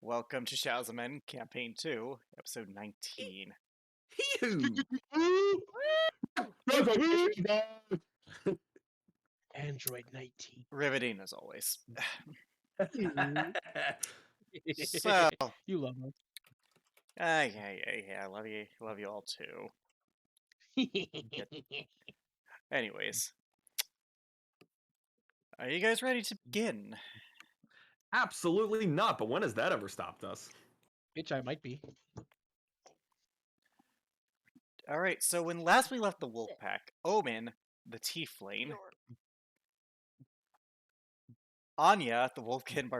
Welcome to Shazzaman Campaign 2, Episode 19. Android 19. Riveting as always. So, You love him. yeah, love you all too. Anyways, are you guys ready to begin? Absolutely not, but when has that ever stopped us? Bitch, I might be. Alright, so when last we left the wolf pack, Omen, the tiefling, Anya, the Wolfkin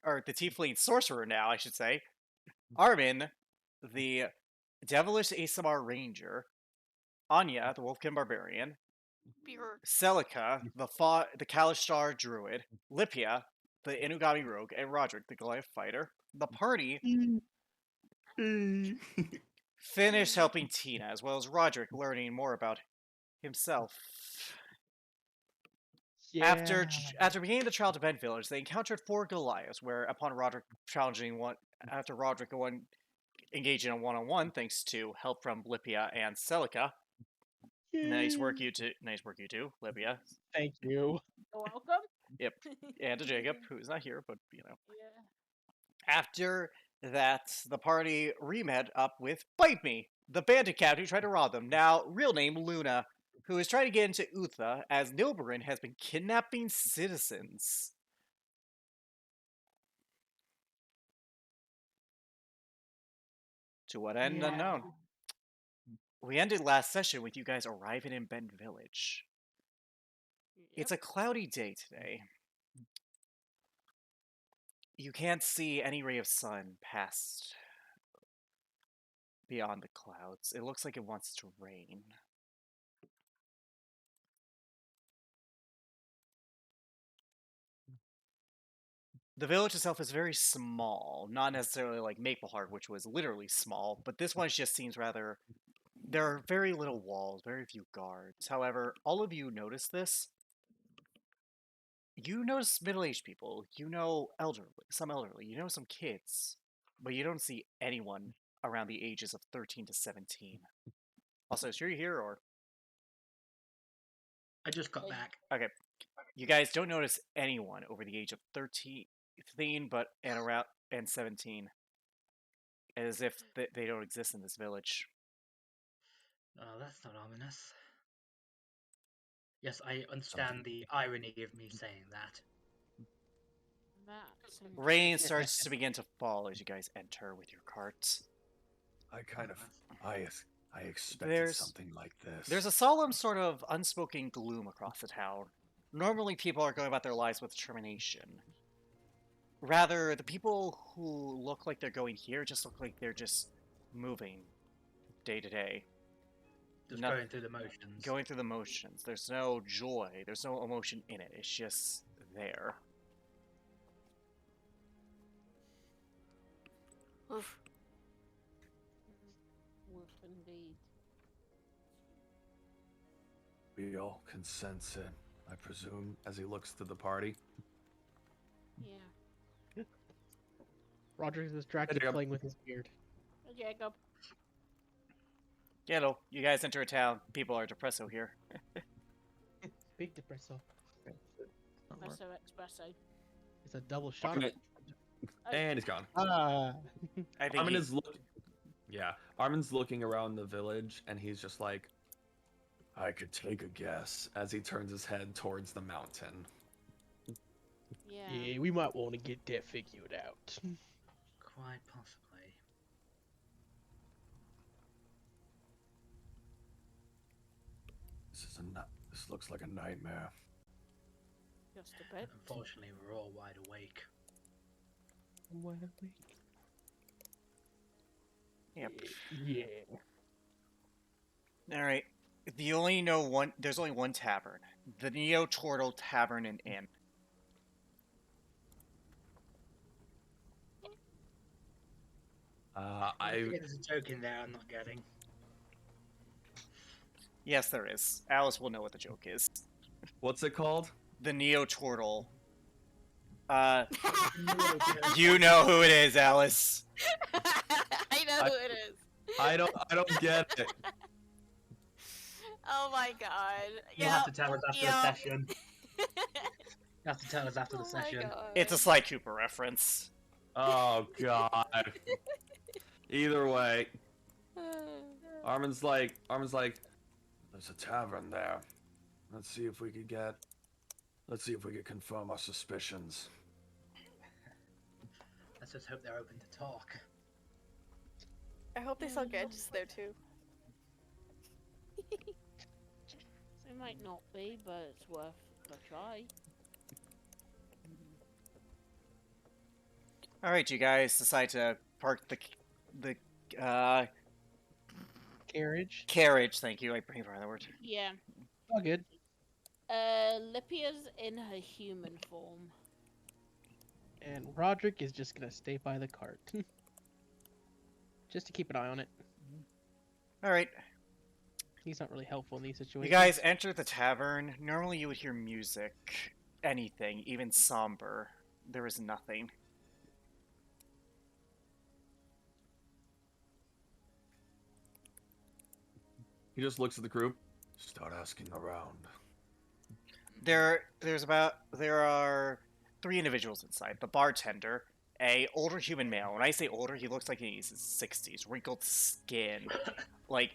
or the Tiefling sorcerer now, I should say. Armin, the devilish ASMR ranger. Anya, the Wolfkin barbarian. Beer. Celica, the Kalishtar druid. Lipia, the Inugami rogue, and Roderick, the Goliath fighter. The party finished helping Tina, as well as Roderick learning more about himself. Yeah. After beginning the trial to Ben Village, they encountered 4 Goliaths, where upon Roderick engaging in a one-on-one, thanks to help from Lipia and Celica. Nice work, you two, Lipia. Thank you. You're welcome. Yep. And to Jacob, who's not here, but you know. Yeah. After that, the party re-met up with Bite Me, the bandit cat who tried to rob them, now real name Luna, who is trying to get into Utha as Nilberin has been kidnapping citizens. To what end, unknown. We ended last session with you guys arriving in Bend Village. It's a cloudy day today. You can't see any ray of sun past beyond the clouds. It looks like it wants to rain. The village itself is very small, not necessarily like Mapleheart, which was literally small, but this one just seems rather... There are very little walls, very few guards. However, all of you notice this. You notice middle-aged people, you know some elderly, you know some kids, but you don't see anyone around the ages of 13 to 17. Also, is Shuri here, or...? I just got back. Okay. You guys don't notice anyone over the age of 13, and 17. As if they don't exist in this village. Oh, that's not ominous. Yes, I understand the irony of me saying that. Rain starts to begin to fall as you guys enter with your carts. I expected something like this. There's a solemn sort of unspoken gloom across the town. Normally people are going about their lives with determination. Rather, the people who look like they're going here just look like they're just moving day to day. Just going through the motions. Going through the motions. There's no joy. There's no emotion in it. It's just there. Oof. Oof, indeed. We all can sense it, I presume, as he looks to the party. Yeah. Roger is distracted playing with his beard. Jacob. Hello, you guys enter a town. People are depresso here. Big depresso. Espresso, espresso. It's a double shot. And he's gone. Ah. I think Armin's looking around the village, and he's just like, I could take a guess, as he turns his head towards the mountain. Yeah, we might want to get that figured out. Quite possibly. This looks like a nightmare. Just a bit. Unfortunately, we're all wide awake. Yep. Yeah. Alright. There's only one tavern. The Neo Turtle Tavern and Inn. There's a joke in there I'm not getting. Yes, there is. Alice will know what the joke is. What's it called? The Neo Turtle. You know who it is, Alice. I know who it is. I don't get it. Oh my god. You'll have to tell us after the session. You have to tell us after the session. God. It's a Sly Cooper reference. Oh god. Either way, Armin's like, there's a tavern there. Let's see if we could confirm our suspicions. Let's just hope they're open to talk. I hope they sell gadgets there too. It might not be, but it's worth a try. All right, you guys decide to park the Carriage. carriage. Thank you. I bring that word. Yeah. All good. Lipia's in her human form. And Roderick is just gonna stay by the cart. Just to keep an eye on it. All right. He's not really helpful in these situations. You guys enter the tavern. Normally you would hear music, anything, even somber. There is nothing. He just looks at the group. Start asking around. There are 3 individuals inside. The bartender, a older human male. When I say older, he looks like he's in his 60s, wrinkled skin, like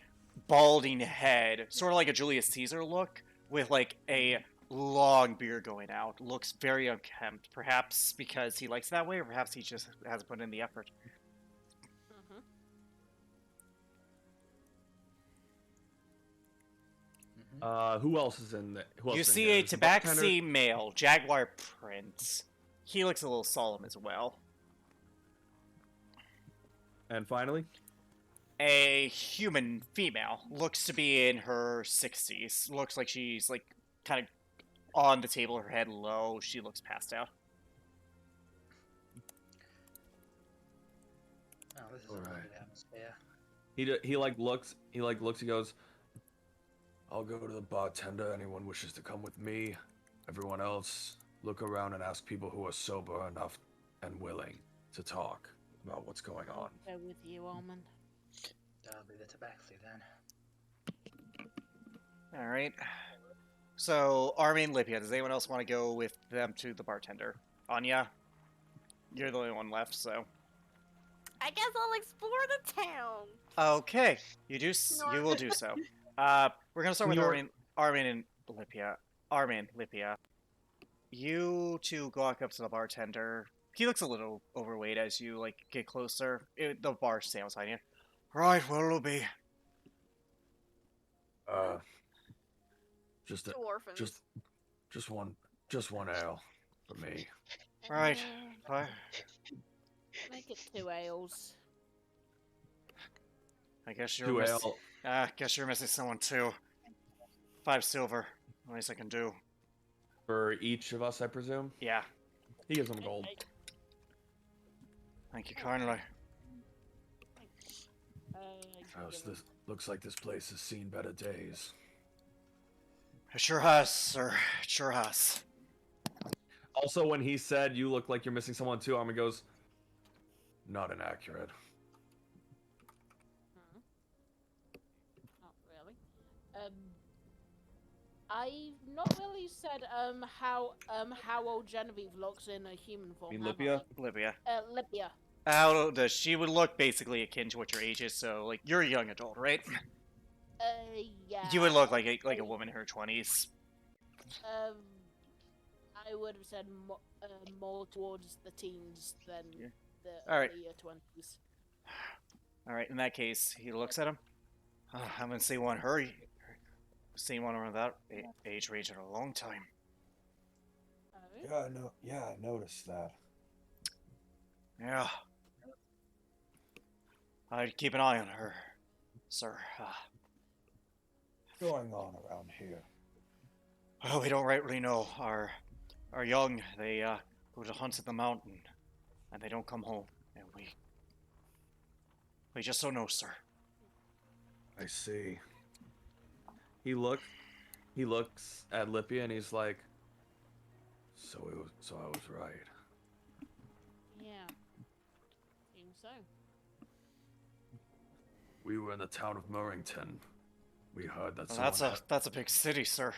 balding head, sort of like a Julius Caesar look, with like a long beard going out. Looks very unkempt, perhaps because he likes it that way, or perhaps he just hasn't put in the effort. Mm-hmm. Who else is in there? Who else You is in see here? a There's the bartender. tabaxi male, jaguar prince. He looks a little solemn as well. And finally, A human female, looks to be in her 60s. Looks like she's like kind of on the table, her head low. She looks passed out. Oh, this is All a right. good atmosphere. he looks. He goes. I'll go to the bartender. Anyone wishes to come with me. Everyone else, look around and ask people who are sober enough and willing to talk about what's going on. Go with you, Almond. That'll be the tabaxi then. All right. So, Armin and Lipia, does anyone else want to go with them to the bartender? Anya, you're the only one left, so. I guess I'll explore the town. Okay, you will do so. We're gonna start with Armin and Lipia. Armin, Lipia. You two go walk up to the bartender. He looks a little overweight as you like get closer. The bar stands behind you. Right, what'll it be? Just a, Two orphans. just one ale for me. Right. Fine. Make it 2 ales. I guess you're 2 ale. guess you're missing someone too. 5 silver. The least I can do. For each of us, I presume. Yeah. He gives them gold. Thank you kindly. This looks like this place has seen better days. It sure has, sir. It sure has. Also, when he said you look like you're missing someone too, Armin goes, not inaccurate. Not really. I've not really said how old Genevieve looks in a human form. You mean have Lipia? Lipia. I? Lipia. How does she would look basically akin to what your age is? So like you're a young adult, right? Yeah. You would look like a woman in her 20s. I would have said more towards the teens than Yeah. the Alright. earlier 20s. All right. In that case, he looks at him. I haven't seen one around that age range in a long time. Oh, Yeah, I noticed that. Yeah. I'd keep an eye on her, sir. What's going on around here? Well, we don't rightly know. Our young, they go to hunt at the mountain, and they don't come home, and we just don't know, sir. I see. He looks at Lipia and he's like, so I was right. yeah. Seems so. We were in the town of Murrington. We heard that Well, someone that's a big city, sir.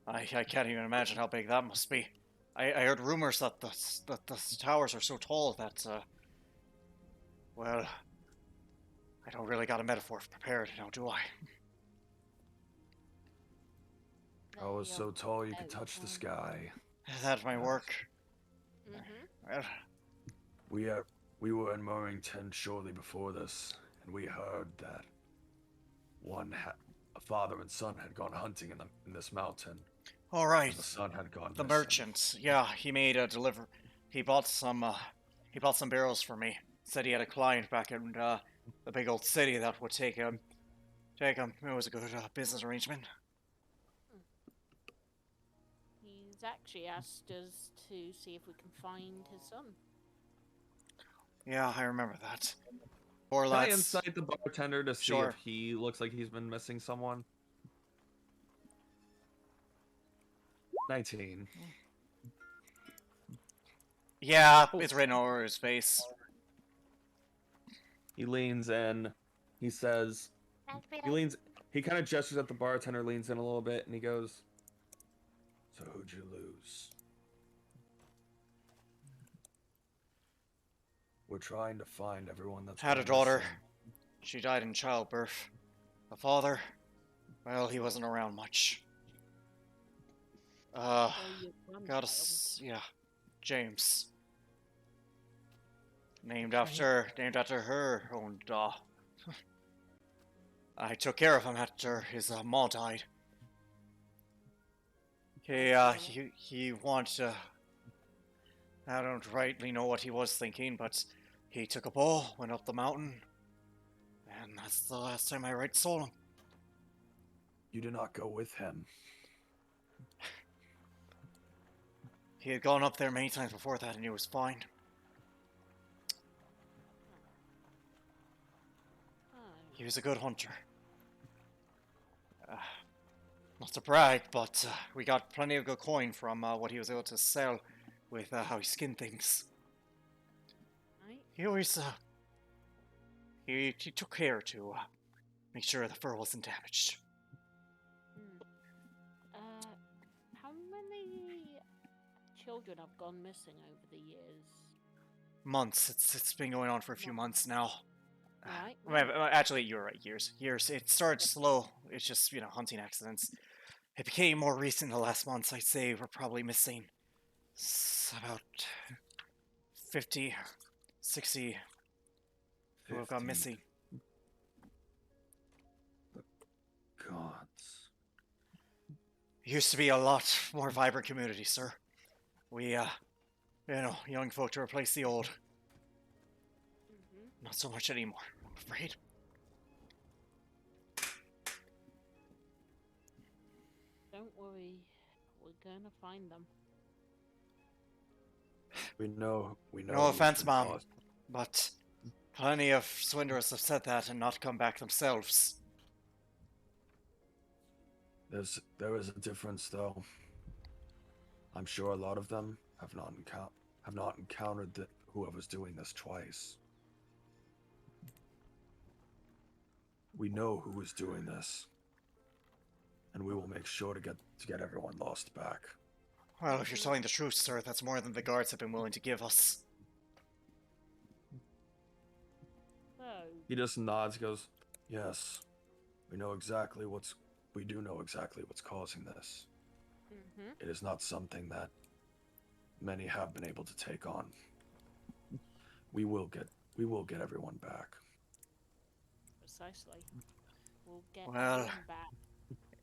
I can't even imagine how big that must be. I heard rumors that the towers are so tall that well, I don't really got a metaphor prepared, do I? I was so tall you could touch the sky. That might work. Mm-hmm. Well, We were in Murrington shortly before this, and we heard that a father and son had gone hunting in this mountain. all right. And the son had gone The missing. merchant, yeah, he made a He bought some He bought some barrels for me. Said he had a client back in the big old city that would take him. It was a good business arrangement. He's actually asked us to see if we can find his son. Yeah, I remember that. Poor Can I lads. insight the bartender to see Sure. if he looks like he's been missing someone? 19. Yeah, it's written over his face. He leans in. He says, he kind of gestures at the bartender, leans in a little bit, and he goes, "So who'd you lose?" "We're trying to find everyone that's Had a been daughter. missing." She died in childbirth. The father, well, he wasn't around much. Oh, your Got grandchild. yeah, James. Named after her own I took care of him after his mom died. He wanted. I don't rightly know what he was thinking, but he took a bow, went up the mountain, and that's the last time I saw him. You did not go with him. He had gone up there many times before that, and he was fine. He was a good hunter. Not to brag, but we got plenty of good coin from what he was able to sell with how he skinned things. Right. He always he took care to make sure the fur wasn't damaged. How many children have gone missing over the years? Months. It's been going on for a few months now. Right. Well, actually, you're right. Years. It started slow. It's just hunting accidents. It became more recent in the last months. I'd say we're probably missing about 50, 60 who have gone 50. missing. Gods. It used to be a lot more vibrant community, sir. We, young folk to replace the old. Not so much anymore, I'm afraid. Don't worry, we're gonna find them. We know. No who's offense, been Mom, lost. but plenty of swindlers have said that and not come back themselves. There is a difference, though. I'm sure a lot of them have not encountered whoever's doing this twice. We know who is doing this, and we will make sure to get everyone lost back. Well, if you're telling the truth, sir, that's more than the guards have been willing to give us. So, He just nods, goes, "Yes, we do know exactly what's causing this. It is not something that many have been able to take on. We will get everyone back." precisely. We'll get Well, them back.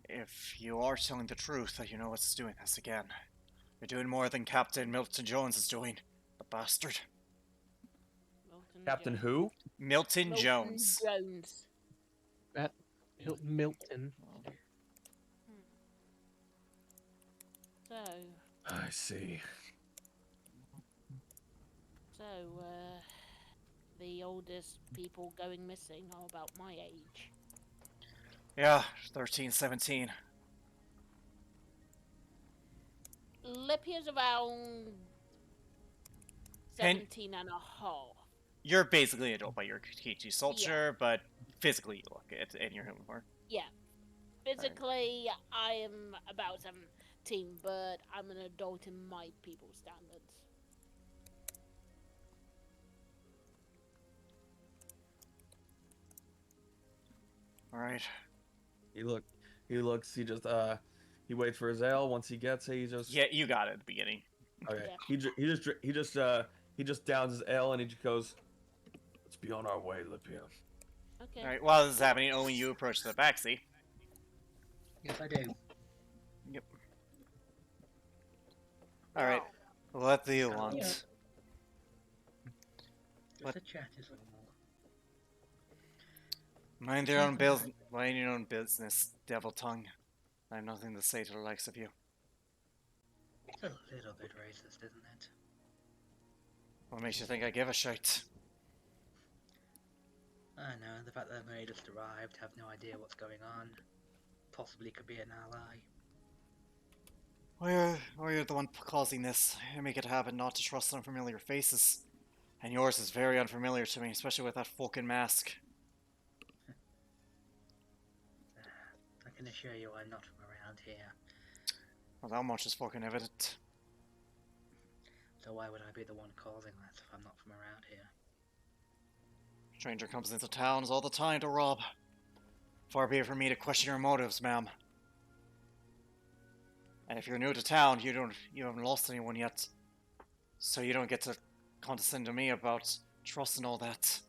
If you are telling the truth, that you know what's doing this again. You're doing more than Captain Milton Jones is doing. The bastard. Milton Captain Jones. who? Milton Jones. Jones. Milton. So, I see. the oldest people going missing are about my age. Yeah, 13, 17. Lipia's around 17 and a half. You're basically an adult by your KG soldier, but physically you look it and you're human more. Yeah. Physically, I am about 17, but I'm an adult in my people's standards. Alright. He looks, he waits for his ale. Once he gets it, he just... Yeah, you got it at the beginning. Okay. Yeah. He just downs his ale and he just goes, "Let's be on our way, Lipia." Okay. Alright, while this is happening, only you approach the backseat. Yes, I do. Yep. Alright, what do you want? Yeah. What? The chat is all. Mind your own business. Mind your own business, devil tongue. I have nothing to say to the likes of you. It's a little bit racist, isn't it? What makes you think I give a shit? I know, the fact that the maid just arrived, have no idea what's going on. Possibly could be an ally. Or you're the one causing this. You make it a habit not to trust unfamiliar faces. And yours is very unfamiliar to me, especially with that fucking mask. I can assure you I'm not from around here. Well, that much is fucking evident. So why would I be the one causing that if I'm not from around here? Stranger comes into towns all the time to rob. Far be it from me to question your motives, ma'am. And if you're new to town, you haven't lost anyone yet. So you don't get to condescend to me about trust and all that.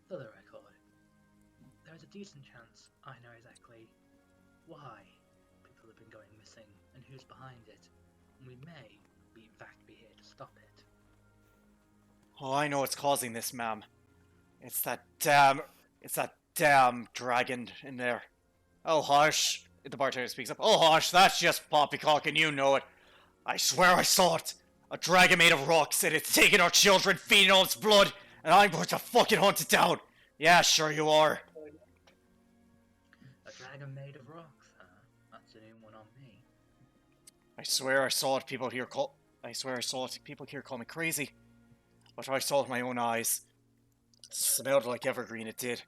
For the record, there is a decent chance I know exactly why people have been going missing and who's behind it. And we may, in fact, be here to stop it. Oh, I know what's causing this, ma'am. It's that damn dragon in there. Oh, hush. The bartender speaks up. Oh, hush, that's just poppycock and you know it. I swear I saw it. A dragon made of rocks and it's taking our children, feeding on its blood, and I'm going to fucking hunt it down. Yeah, sure you are. A dragon made of rocks, huh? That's a new one on me. I swear I saw it. People here call me crazy. But I saw it with my own eyes. It smelled like evergreen, it did.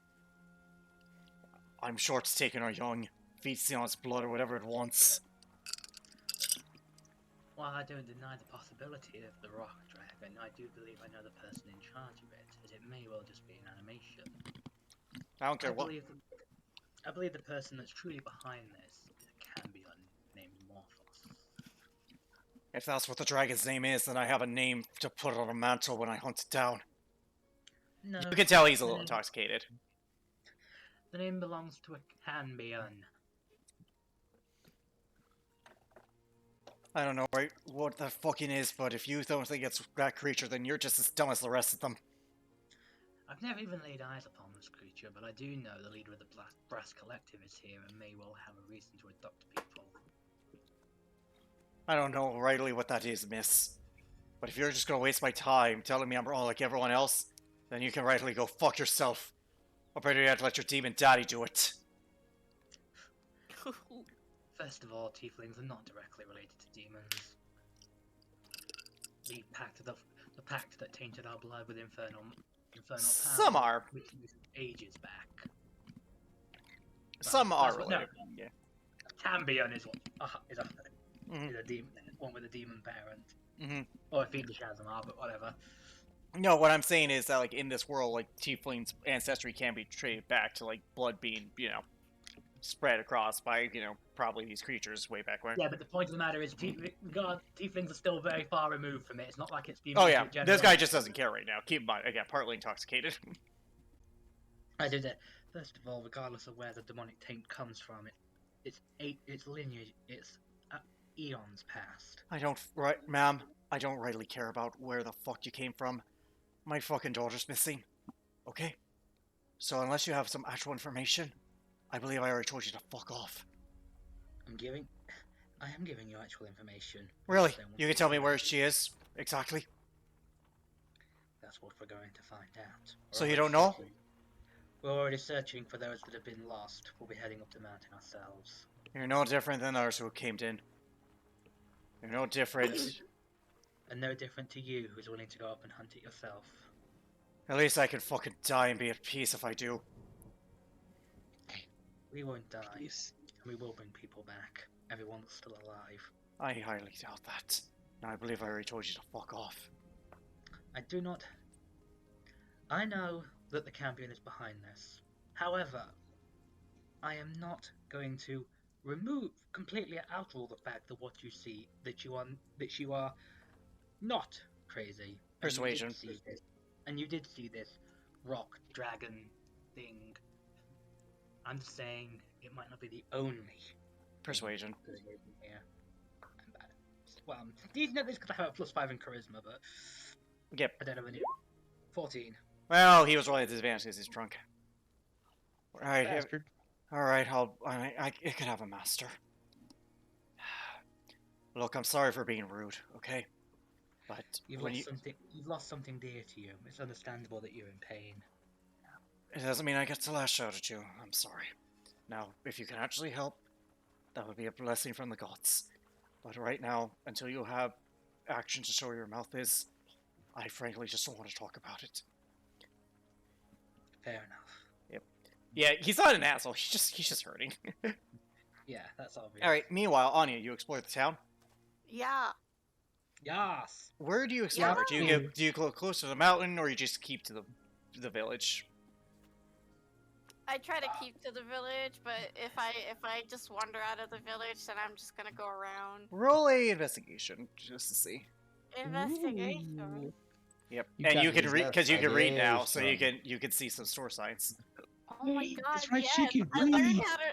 I'm sure it's taking our young, feasting on its blood or whatever it wants. While I don't deny the possibility of the rock dragon, I do believe I know the person in charge of it, as it may well just be an animation. I don't care what. I believe the person that's truly behind this is a Cambion named Morphos. If that's what the dragon's name is, then I have a name to put on a mantle when I hunt it down. No, You can tell he's a little intoxicated. the name belongs to a Cambion. I don't know right what the fucking is, but if you don't think it's that creature, then you're just as dumb as the rest of them. I've never even laid eyes upon this creature, but I do know the leader of the Brass Collective is here and may well have a reason to adopt people. I don't know rightly what that is, miss. But if you're just gonna waste my time telling me I'm wrong like everyone else, then you can rightly go fuck yourself. Or better yet, let your demon daddy do it. First of all, tieflings are not directly related to demons. The pact that tainted our blood with infernal power. Some are. Which was ages back. Some are no, related. Yeah. Cambion is is a Mhm. demon, one with a demon parent. Mhm. Or a Phoenix Shazamar, but whatever. No, what I'm saying is that, like, in this world, like, tieflings' ancestry can be traced back to, like, blood being, spread across by, probably these creatures way back when. Yeah, but the point of the matter is, tieflings are still very far removed from it. It's not like it's been. Oh yeah, this guy just doesn't care right now. Keep in mind, again, partly intoxicated. I did it. First of all, regardless of where the demonic taint comes from, its lineage, it's eons past. Ma'am, I don't rightly care about where the fuck you came from. My fucking daughter's missing. Okay? So unless you have some actual information, I believe I already told you to fuck off. I am giving you actual information. Really? You can tell me where she is? Exactly? That's what we're going to find out. So you don't know? We're already searching for those that have been lost. We'll be heading up the mountain ourselves. You're no different than others who came in. You're no different. And no different to you, who's willing to go up and hunt it yourself. At least I can fucking die and be at peace if I do. We won't die. And we will bring people back. Everyone that's still alive. I highly doubt that. Now I believe I already told you to fuck off. I do not... I know that the Cambion is behind this. However, I am not going to completely outrule the fact that what you see, that you are not crazy. Persuasion. And you did see this rock dragon thing. I'm just saying it might not be the only Persuasion. here. I'm bad. Well, these know this could have a +5 in charisma, but Yep. I don't have any. 14. Well, he was really at disadvantage because he's drunk. Alright, Bastard. alright, it could have a master. Look, I'm sorry for being rude, okay? But You've lost something dear to you. It's understandable that you're in pain. it doesn't mean I get to lash out at you. I'm sorry. Now, if you can actually help, that would be a blessing from the gods. But right now, until you have action to show where your mouth is, I frankly just don't want to talk about it. Fair enough. Yeah, he's not an asshole. He's just hurting. Yeah, that's obvious. All right. Meanwhile, Anya, you explore the town. Yeah. Yes. Where do you explore? Yeah. Do you go close to the mountain, or you just keep to the village? I try to keep to the village, but if I just wander out of the village, then I'm just gonna go around. Roll a investigation just to see. Investigation. Ooh. Yep, You and got you can read because you can read now, so investigation. you can see some store signs. Oh my Wait, god, that's right, yes. she can I learned read. how to.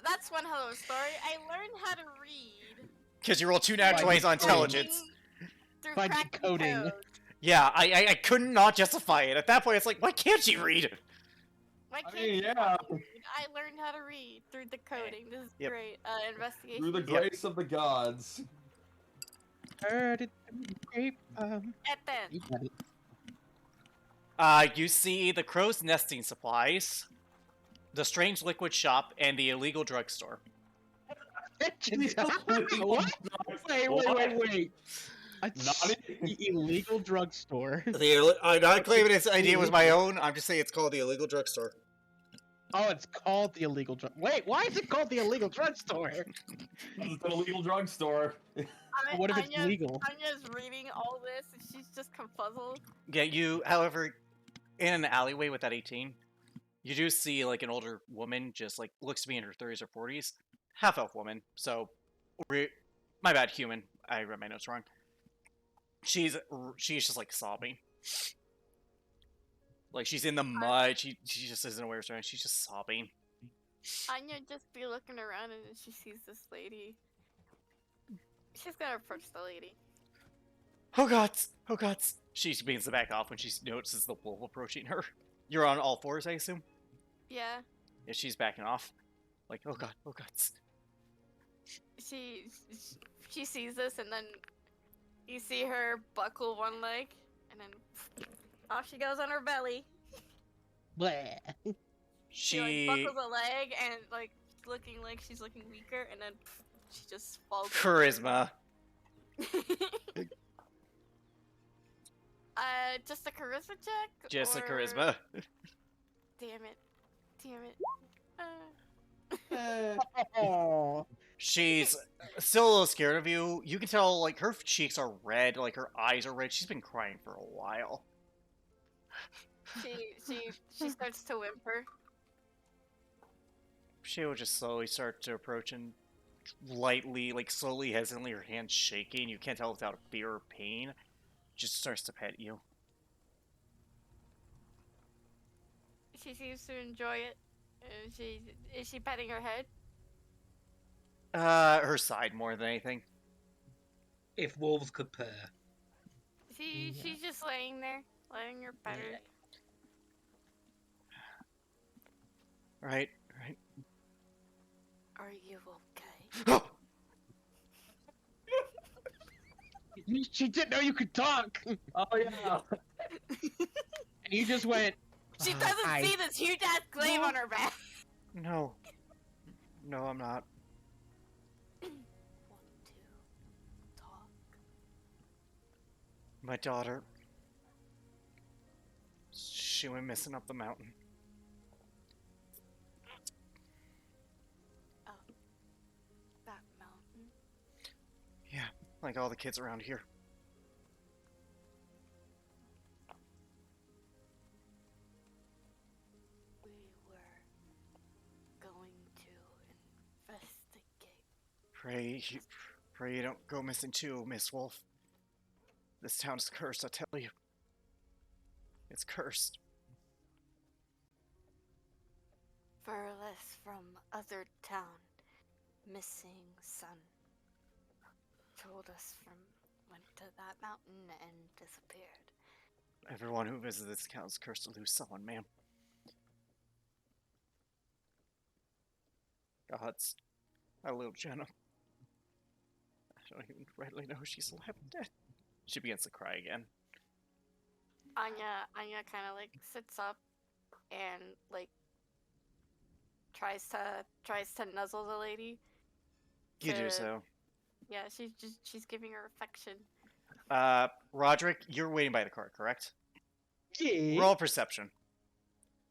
That's one hell of a story. I learned how to read. Because you roll 2 nat 20s on intelligence. Through By cracking decoding. code. Yeah, I could not justify it. At that point, it's like, why can't she read? Why I can't mean, you yeah. not read? I learned how to read through the coding. This is Yep. great. Investigation. Through the Yep. grace of the gods. Heard it through the grapevine. And then. You got it. You see the crow's nesting supplies, the strange liquid shop, and the illegal drugstore. What? Wait. Not The illegal drugstore. I'm not claiming this idea was my own. I'm just saying it's called the illegal drugstore. Oh, it's called the illegal drug. Wait, why is it called the illegal drugstore? It's an illegal drugstore. What if it's legal? Anya's reading all this and she's just confuzzled. Yeah, however, in an alleyway with that 18, you do see like an older woman, just like looks to be in her 30s or 40s, half elf woman. So, my bad, human. I read my notes wrong. She's just like sobbing. Like she's in the mud. She just isn't aware of something. She's just sobbing. Anya just be looking around and then she sees this lady. She's gonna approach the lady. Oh gods! Oh gods! She begins to back off when she notices the wolf approaching her. You're on all fours, I assume? Yeah. Yeah, she's backing off. Like, oh god, oh gods. She sees this and then you see her buckle one leg and then off she goes on her belly. Bleh. She like, buckles a leg and like looking like she's looking weaker and then she just falls. Charisma. Just a charisma check? Just a or- charisma. Damn it. Oh. She's still a little scared of you. You can tell, like, her cheeks are red, like, her eyes are red. She's been crying for a while. She starts to whimper. She will just slowly start to approach and lightly, like, slowly, hesitantly, her hands shaking. You can't tell without fear or pain. Just starts to pet you. She seems to enjoy it. Is she petting her head? Her side more than anything. If wolves could purr. She's just laying there, letting her pet her. Right. Are you okay? She didn't know you could talk. Oh yeah. And you just went. She doesn't Hi. see this huge ass glaive on her back. No. No, I'm not. Want to talk? My daughter. She went missing up the mountain. Oh, that mountain. Yeah, like all the kids around here. We were going to investigate. Pray you don't go missing too, Miss Wolf. This town is cursed, I tell you. It's cursed. Furless from other town. Missing son. told us went to that mountain and disappeared. Everyone who visits this town is cursed to lose someone, ma'am. Gods. My little Jenna. I don't even rightly know she's alive or dead. She begins to cry again. Anya kind of like sits up and like tries to nuzzle the lady. You do so. Yeah, she's giving her affection. Roderick, you're waiting by the car, correct? Yeah. Roll perception.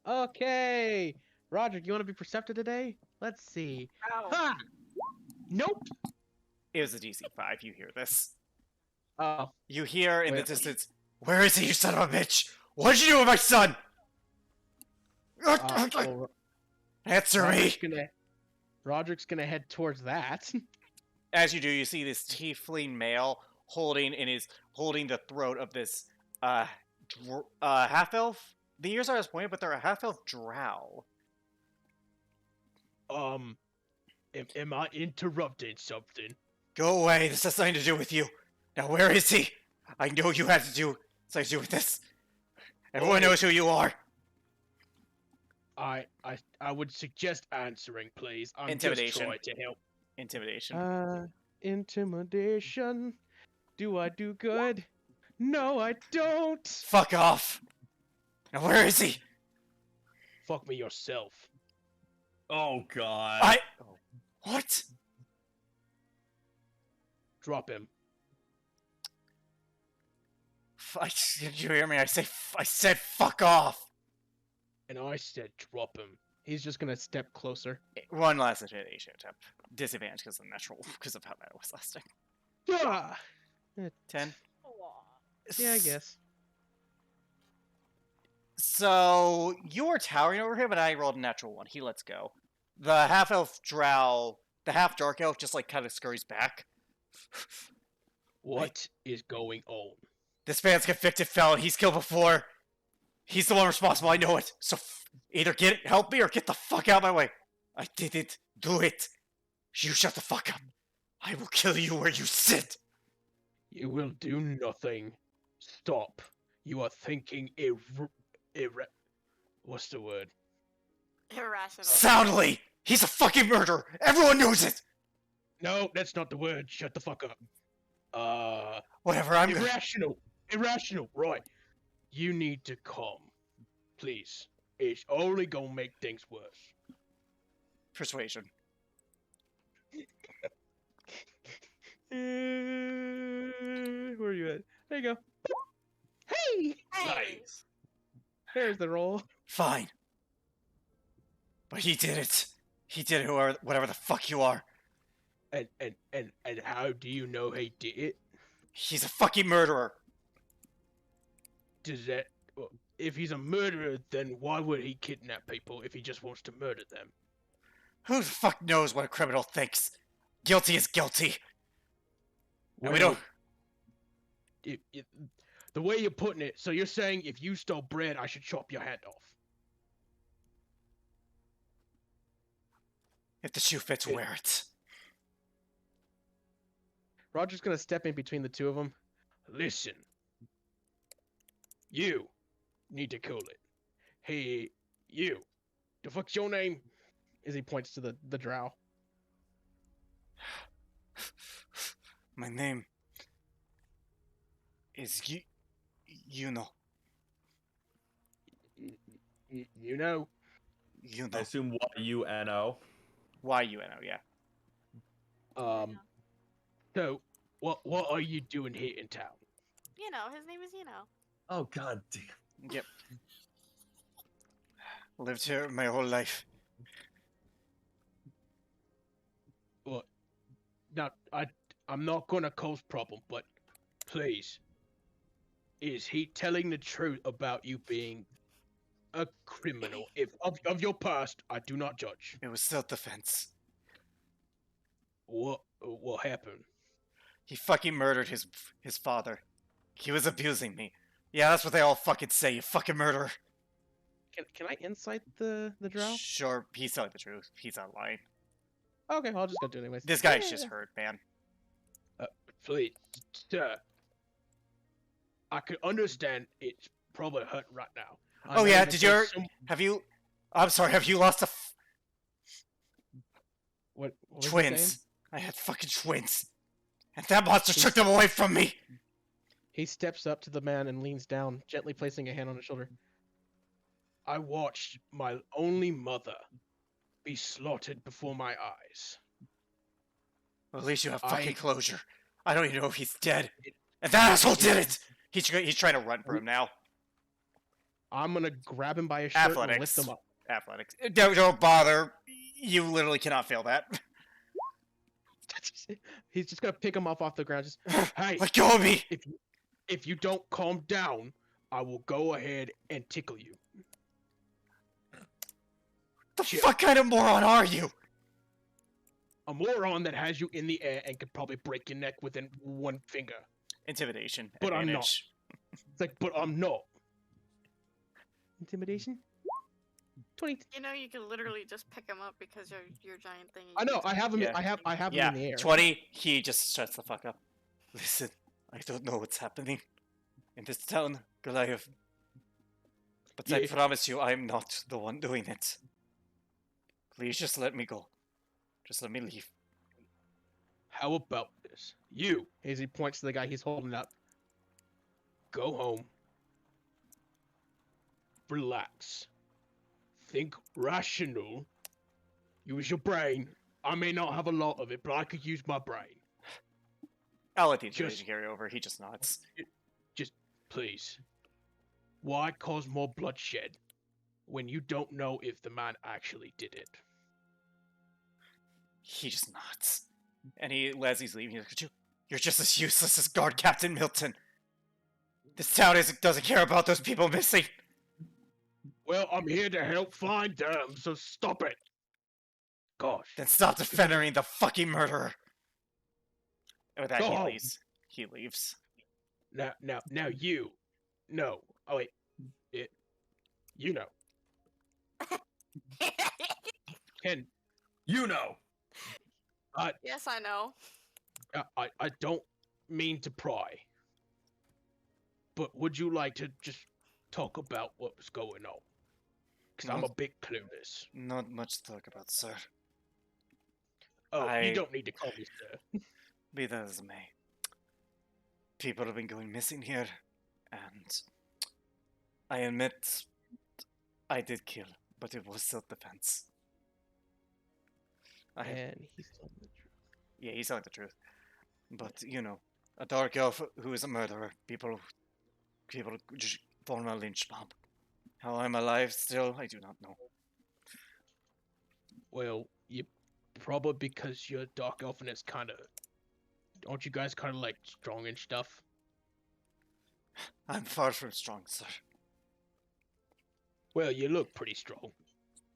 Okay. Roger, you want to be perceptive today? Let's see. Ow. Ha! Nope. It was a DC 5, you hear this. Oh. You hear in the Wait. distance, "Where is he, you son of a bitch? What did you do with my son?" Well, Answer me! Roderick's gonna head towards that. As you do, you see this tiefling male holding the throat of this half elf. The ears are as pointed, but they're a half elf drow. Am I interrupting something? Go away. This has nothing to do with you. Now, where is he? I know you had something to do with this. Everyone knows who you are. I would suggest answering, please. I'm Intimidation. just trying to help. Intimidation. Intimidation. Do I do good? No, I don't. Fuck off. Now, where is he? Fuck me yourself. Oh god. What? Drop him. Did you hear me? I said fuck off. And I said drop him. He's just gonna step closer. One last intimidation attempt. Disadvantage because of how that was last time. Ah! 10. Yeah, I guess. So you're towering over him, and I rolled a natural 1. He lets go. The half elf drow, the half dark elf, just like kind of scurries back. What is going on? This man's convicted felon. He's killed before. He's the one responsible. I know it. So either help me or get the fuck out of my way. I didn't do it. You shut the fuck up. I will kill you where you sit. You will do nothing. Stop. You are thinking what's the word? Irrational. Soundly. He's a fucking murderer. Everyone knows it. No, that's not the word. Shut the fuck up. Whatever. I'm gonna... Irrational. Irrational. Right. You need to calm. Please. It's only gonna make things worse. Persuasion. Where are you at? There you go. Hey! Nice. There's the roll. Fine. But he did it. He did it, whatever the fuck you are. And how do you know he did it? He's a fucking murderer. Does that... Well, if he's a murderer, then why would he kidnap people if he just wants to murder them? Who the fuck knows what a criminal thinks? Guilty is guilty. And we don't... The way you're putting it, so you're saying if you stole bread, I should chop your hand off. If the shoe fits, wear it. Roger's gonna step in between the two of them. Listen. You need to cool it. Hey, you. The fuck's your name? As he points to the drow. My name is you know. You know? You I know. assume Y-U-N-O. Y-U-N-O, yeah. So, what are you doing here in town? You know, his name is Oh god damn. Yep. Lived here my whole life. Well, now, I'm not gonna cause problem, but please, is he telling the truth about you being a criminal? If of your past, I do not judge. It was self-defense. What happened? He fucking murdered his father. He was abusing me. Yeah, that's what they all fucking say, you fucking murderer. Can I insight the drow? Sure, he's telling the truth. He's not lying. Okay, I'll just go do it anyways. This guy's just hurt, man. Please, sir. I could understand it's probably hurting right now. I Oh know yeah, that did there's you? Have you? I'm sorry. Have you lost What was he saying? twins? I had fucking twins, and that monster took them away from me. He steps up to the man and leans down, gently placing a hand on his shoulder. I watched my only mother be slaughtered before my eyes. Well, at least you have fucking I- closure. I don't even know if he's dead. And that asshole did it! He's trying to run for him now. I'm gonna grab him by his shirt and lift Athletics. him up. Athletics. Don't bother. You literally cannot fail that. He's just gonna pick him up off the ground. Just Hey, Let go of me! if you don't calm down, I will go ahead and tickle you. The Shit. fuck kind of moron are you? A moron that has you in the air and could probably break your neck within one finger. Intimidation. But I'm not. advantage. It's like, but I'm not. intimidation. 20. You know, you can literally just pick him up because your giant thing. I know. I have him. Yeah. I have him Yeah, in the air. 20. He just shuts the fuck up. Listen, I don't know what's happening in this town, Goliath. But I Yeah. promise you, I'm not the one doing it. Please just let me go. Just let me leave. How about this? You As he points to the guy he's holding up. go home. Relax. Think rational. Use your brain. I may not have a lot of it, but I could use my brain. I'll let the Just- intimidation carry over. He just nods. Just please. Why cause more bloodshed when you don't know if the man actually did it? He just nods. And as he's leaving, he's like, you're just as useless as Guard Captain Milton. This town doesn't care about those people missing. Well, I'm here to help find them, so stop it. Gosh. Then stop defending the fucking murderer. And with that, Go he home. leaves. He leaves. Now you. No. Oh wait. You know. Ken, You know. Yes, I know. I don't mean to pry. But would you like to just talk about what was going on? Because I'm a bit clueless. Not much to talk about, sir. Oh, I- you don't need to call me sir. Be that as it may. People have been going missing here, and I admit I did kill, but it was self-defense. And he's telling the truth. Yeah, he's telling the truth. But, you know, a dark elf who is a murderer, people just form a lynch mob. How I'm alive still, I do not know. Well, you probably because you're dark elf and it's kind of. Aren't you guys kind of like strong and stuff? I'm far from strong, sir. Well, you look pretty strong.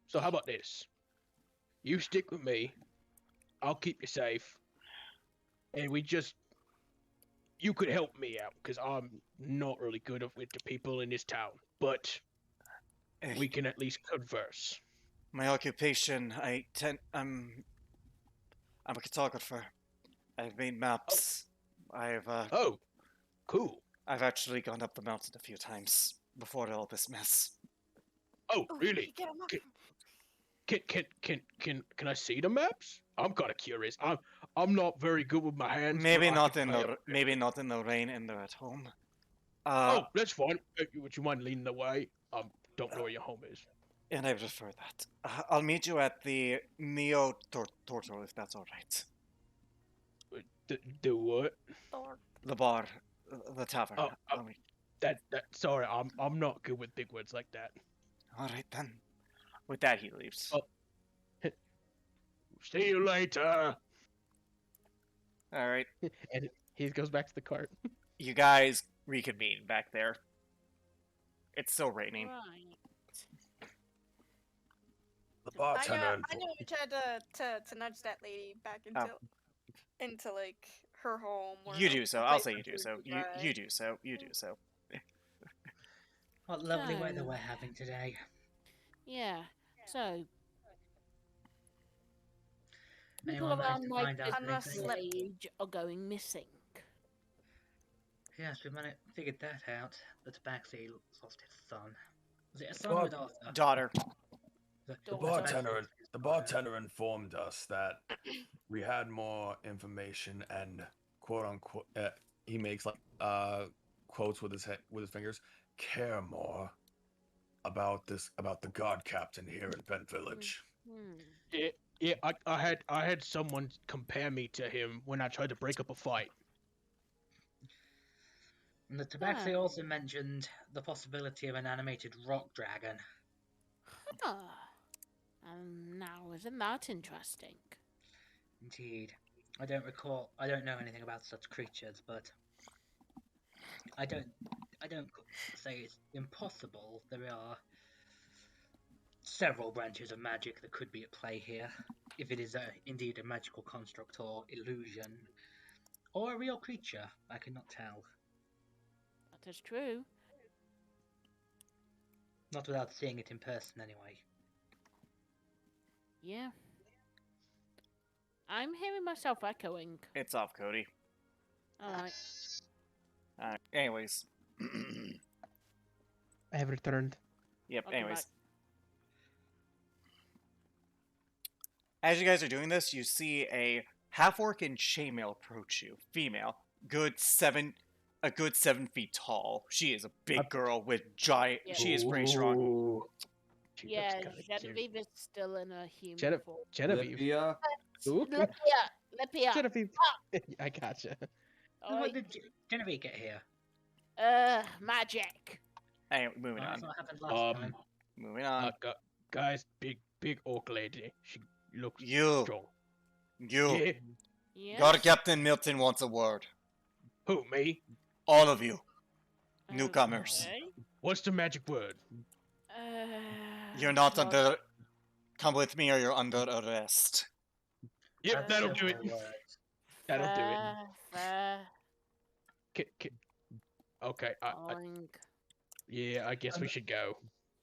So how about this? You stick with me. I'll keep you safe. And you could help me out because I'm not really good with the people in this town. But we can at least converse. My occupation, I'm a cartographer. I've made maps. Oh, cool. I've actually gone up the mountain a few times before all this mess. Oh, Oh, really? Get him up. Can I see the maps? I'm kind of curious. I'm not very good with my hands. Maybe but I not can in play the up. maybe not in the rain and they're at home. Oh, that's fine. Would you mind leading the way? Don't know where your home is. And I prefer that. I'll meet you at the Neo Torto if that's all right. Do what? Thor. The bar, the tavern. Oh, I'll meet- That sorry, I'm not good with big words like that. All right then. With that, he leaves. Oh. See you later. All right, And he goes back to the cart. you guys reconvene back there. It's still raining. Right. The bartender. I know you tried to nudge that lady back into like her home. Or You the do so. place I'll say where you do she so. was You right. do so. You do so. What lovely weather So- we're having today. Yeah. So Anyone people managed around to my find out Unless anything? let- village are going missing. Yes, we figured that out. The Tabaxi lost his son. Was it a son But- or a daughter? Daughter. The Daughter. bartender, His the daughter. bartender informed us that we had more information and quote unquote, he makes like quotes with his fingers, care more about the guard captain here in Bent Village. Yeah, I had someone compare me to him when I tried to break up a fight. And the Tabaxi Ah. also mentioned the possibility of an animated rock dragon. Ah. Now isn't that interesting? Indeed. I don't know anything about such creatures, but I don't say it's impossible. There are several branches of magic that could be at play here, if it is indeed a magical construct or illusion, or a real creature. I cannot tell. That is true. Not without seeing it in person, anyway. Yeah. I'm hearing myself echoing. It's off, Cody. Alright. Anyways. I have returned. Yep, Welcome anyways. back. As you guys are doing this, you see a half-orc and chainmail approach you. Female. A good 7 feet tall. She is a big girl with giant... Yeah. She is pretty strong. Ooh. She looks Yeah, kinda cute. Genevieve is still in a human Gene- form. Genevieve. Libya, Ooh. Lepia. Genevieve. I gotcha. When Alright. did Genevieve get here? Magic. Anyway, moving Oh, on. that's what happened last time. Moving on. Guys, big orc lady. She looks You. strong. You. Yeah. Yes. Guard Captain Milton wants a word. Who, me? All of you. Newcomers. Okay. What's the magic word? You're not well, under... Come with me or you're under arrest. Yep, That's that'll just do it. my words. That'll do it. Fair. Okay, Oink. yeah, I guess we should go.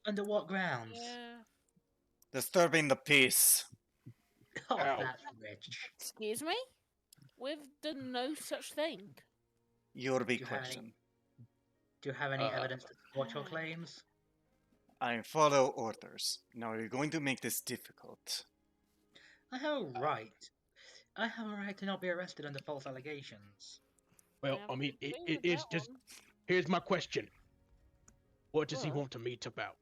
Under what grounds? Yeah. Disturbing the peace. Oh, Ow. that's rich. Excuse me? We've done no such thing. You'll be You have any- questioned. Do you have any Uh, evidence to support your claims? I follow orders. Now you're going to make this difficult. I have a right. I have a right to not be arrested under false allegations. Well, Yeah, I mean, agree it with is that just. one. Here's my question. What does he What? want to meet about?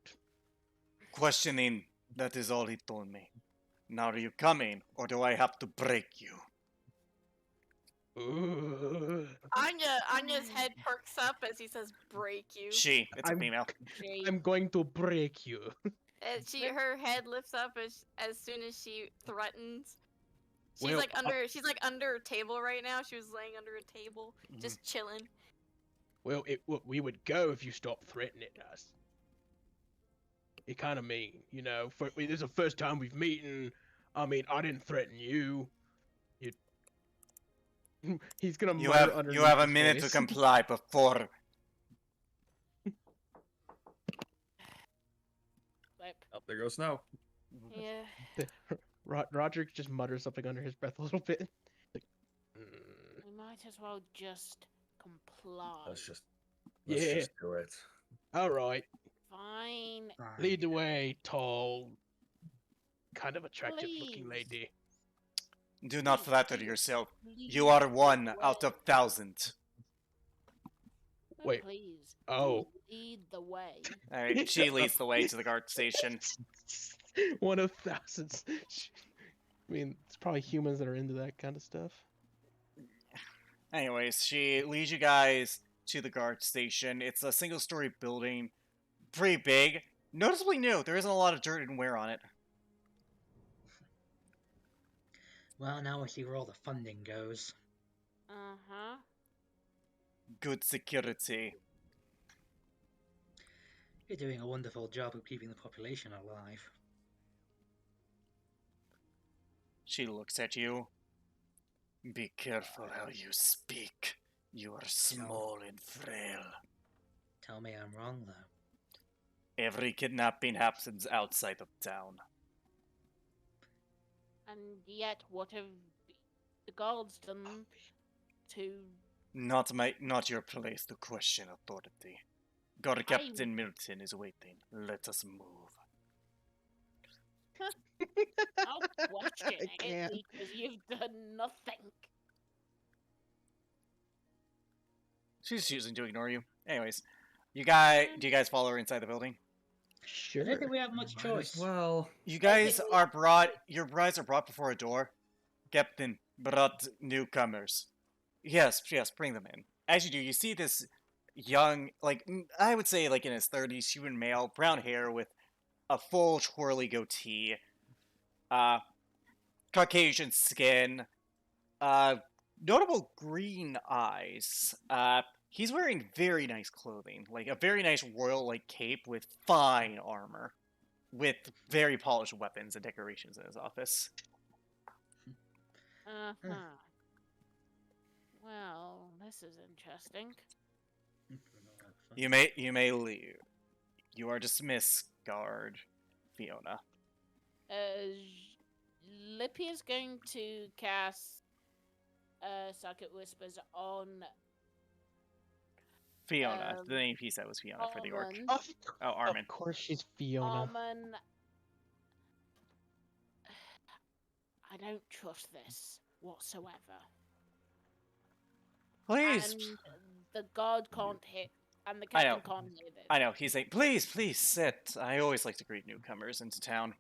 Questioning, that is all he told me. Now are you coming, or do I have to break you? Ooh. Anya's head perks up as he says, "Break you." She, it's a I'm- female. Gee. I'm going to break you. And her head lifts up as soon as she threatens. She's Well, like under a table right now. She was laying under a table, just chilling. Well, we would go if you stopped threatening us. You kind of mean, you know. This is the first time we've meeting. I mean, I didn't threaten you. He's gonna You mutter have underneath a his minute to face. comply before... Like, oh, there goes snow. yeah. Roderick just mutters something under his breath a little bit. Mm, We might as well just comply. Let's just Yeah. do it. all right, Fine. Fine. lead the way, tall, kind of attractive-looking Please. lady. Do not Please, flatter please, yourself. please You are lead one the out way. of 1,000. Oh, Wait. Please. Oh. Lead the way. Alright, she leads the way to the guard station. One of thousands. I mean, it's probably humans that are into that kind of stuff. Anyways, she leads you guys to the guard station. It's a single-story building, pretty big. Noticeably new. There isn't a lot of dirt and wear on it. Well, now we see where all the funding goes. Uh-huh. Good security. You're doing a wonderful job of keeping the population alive. She looks at you. Be careful how you speak. You are small and frail. Tell me I'm wrong, though. Every kidnapping happens outside of town. And yet, what have the guards done to Not your place to question authority. Guard Captain Milton is waiting. Let us move. I'll question I it can't. because you've done nothing. She's choosing to ignore you. Anyways, do you guys follow her inside the building? I Sure. don't think we have much Might choice. as well. You I guys think we- are brought. Your brides are brought before a door. Captain brought newcomers. Yes, bring them in. As you do, you see this young, I would say like in his 30s, human male, brown hair with a full twirly goatee, uh, Caucasian skin, notable green eyes. He's wearing very nice clothing, like a very nice royal-like cape with fine armor, with very polished weapons and decorations in his office. Uh-huh. Well, this is interesting. You may leave. You are dismissed, guard Fiona. Lippy is going to cast Psychic Whispers on Fiona. The name he said was Fiona for the orc. Armin. Oh, Armin. Of course she's Fiona. Armin. I don't trust this whatsoever. Please. And the guard can't hit, and the I know. captain can't hear this. I know. He's saying, please sit. I always like to greet newcomers into town.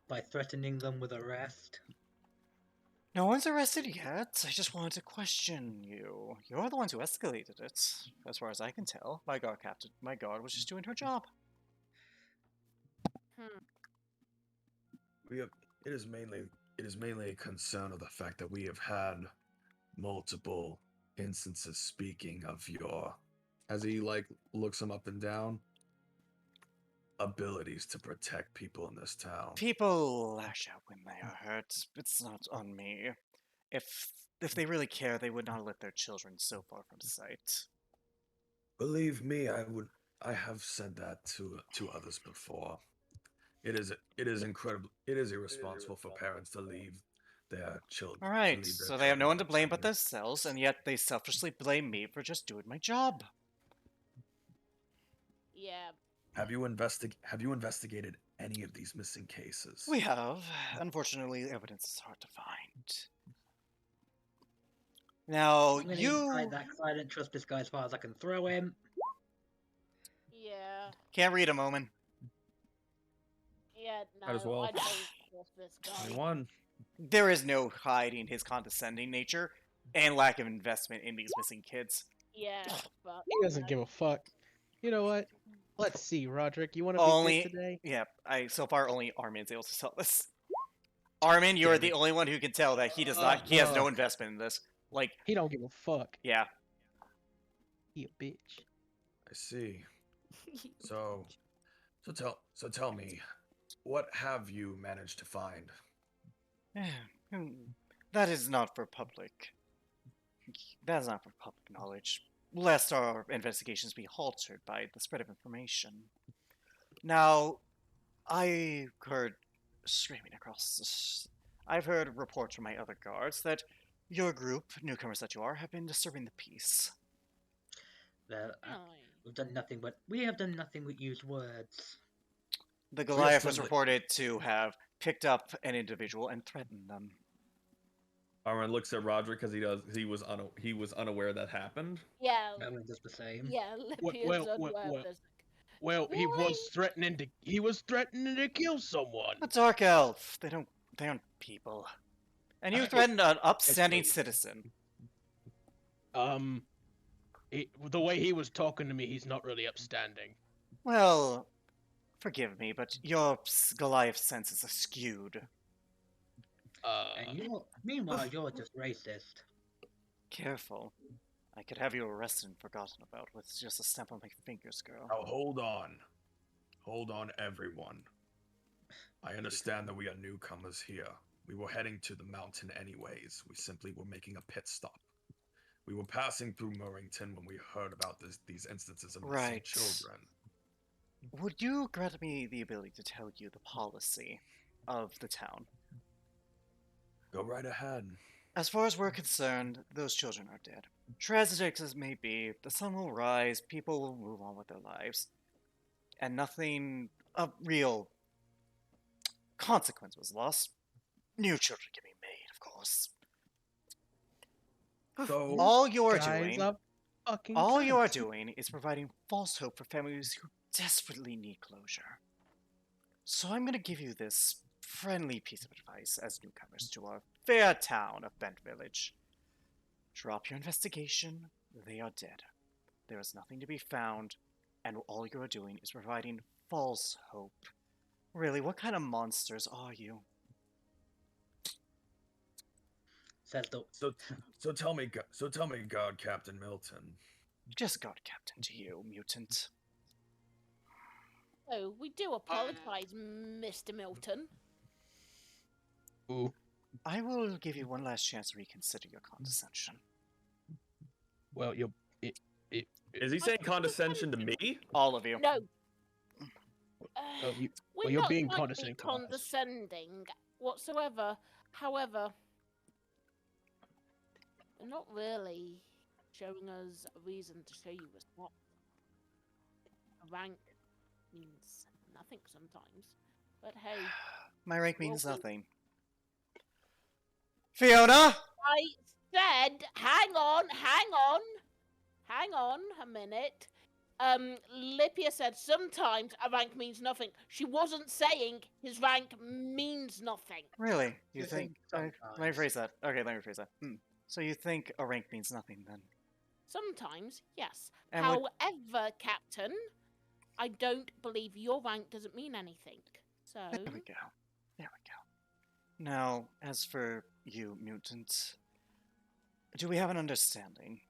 By threatening them with arrest. No one's arrested yet. I just wanted to question you. You're the ones who escalated it, as far as I can tell. My guard was just doing her job. It is mainly a concern of the fact that we have had multiple instances speaking of your, as he looks him up and down, abilities to protect people in this town. People lash out when they are hurt. It's not on me. If they really care, they would not let their children so far from sight. Believe me, I have said that to others before. It is incredible. It is irresponsible for parents to leave their children. All right, so they have no one to blame but themselves, and yet they selfishly blame me for just doing my job. Yeah. Have you investigated any of these missing cases? We have. Unfortunately, evidence is hard to find. Now, I'm gonna you hide that 'cause I don't trust this guy as far as I can throw him. Yeah. can't read a moment. Yeah, no, Might as well. I don't trust this guy. 21. There is no hiding his condescending nature and lack of investment in these missing kids. Yeah, but He doesn't give a fuck. You know what? Let's see, Roderick. You want to Only- be good today? Yeah, so far only Armin's able to tell this. Armin, you're Damn the it. only one who can tell that he does not. He has no investment in this. Like, He don't give a fuck. yeah. He a bitch. I see. So tell me, what have you managed to find? That is not for public. That is not for public knowledge, lest our investigations be halted by the spread of information. Now, I heard screaming across this. I've heard reports from my other guards that your group, newcomers that you are, have been disturbing the peace. There, Aye. we have done nothing but use words. The Goliath was done it. reported to have picked up an individual and threatened them. Armin looks at Roderick because he was unaware that happened. Yeah, I mean, just the same. yeah, Lippy well, is well, unaware well. of this. Well, he was threatening to kill someone. A dark elf. They aren't people. And you threatened an upstanding rude. citizen. The way he was talking to me, he's not really upstanding. Well, forgive me, but your Goliath sense is skewed. And meanwhile, you're just racist. Careful. I could have you arrested and forgotten about with just a snap on my fingers, girl. Oh, hold on. Hold on, everyone. I understand that we are newcomers here. We were heading to the mountain anyways. We simply were making a pit stop. We were passing through Murrington when we heard about these instances of missing Right. children. Would you grant me the ability to tell you the policy of the town? Go right ahead. As far as we're concerned, those children are dead. Tragic as may be, the sun will rise, people will move on with their lives, and nothing of real consequence was lost. New children can be made, of course. So All you are Guys doing, are fucking all you are cunts. doing is providing false hope for families who desperately need closure. So I'm going to give you this friendly piece of advice as newcomers to our fair town of Bent Village. Drop your investigation. They are dead. There is nothing to be found, and all you are doing is providing false hope. Really, what kind of monsters are you? Says the so tell me, God, Captain Milton. Just God Captain to you, mutant. Oh, we do apologise, Mr. Milton. Ooh. I will give you one last chance to reconsider your condescension. Well, you're. Is he saying condescension to me? All of you. No. Oh, you. We're Well, you're not being trying to be condescending to us. condescending whatsoever. However, they're not really showing us a reason to show you respect. A rank means nothing sometimes. But hey, My rank means Well, nothing. Fiona! I said, hang on a minute. Lipia said sometimes a rank means nothing. She wasn't saying his rank means nothing. Really? You You think? think Let me sometimes. rephrase that. Okay, let me rephrase that. So you think a rank means nothing then? Sometimes, yes. And would- However, Captain, I don't believe your rank doesn't mean anything. So, There we go. There we go. Now, as for you, mutant, do we have an understanding?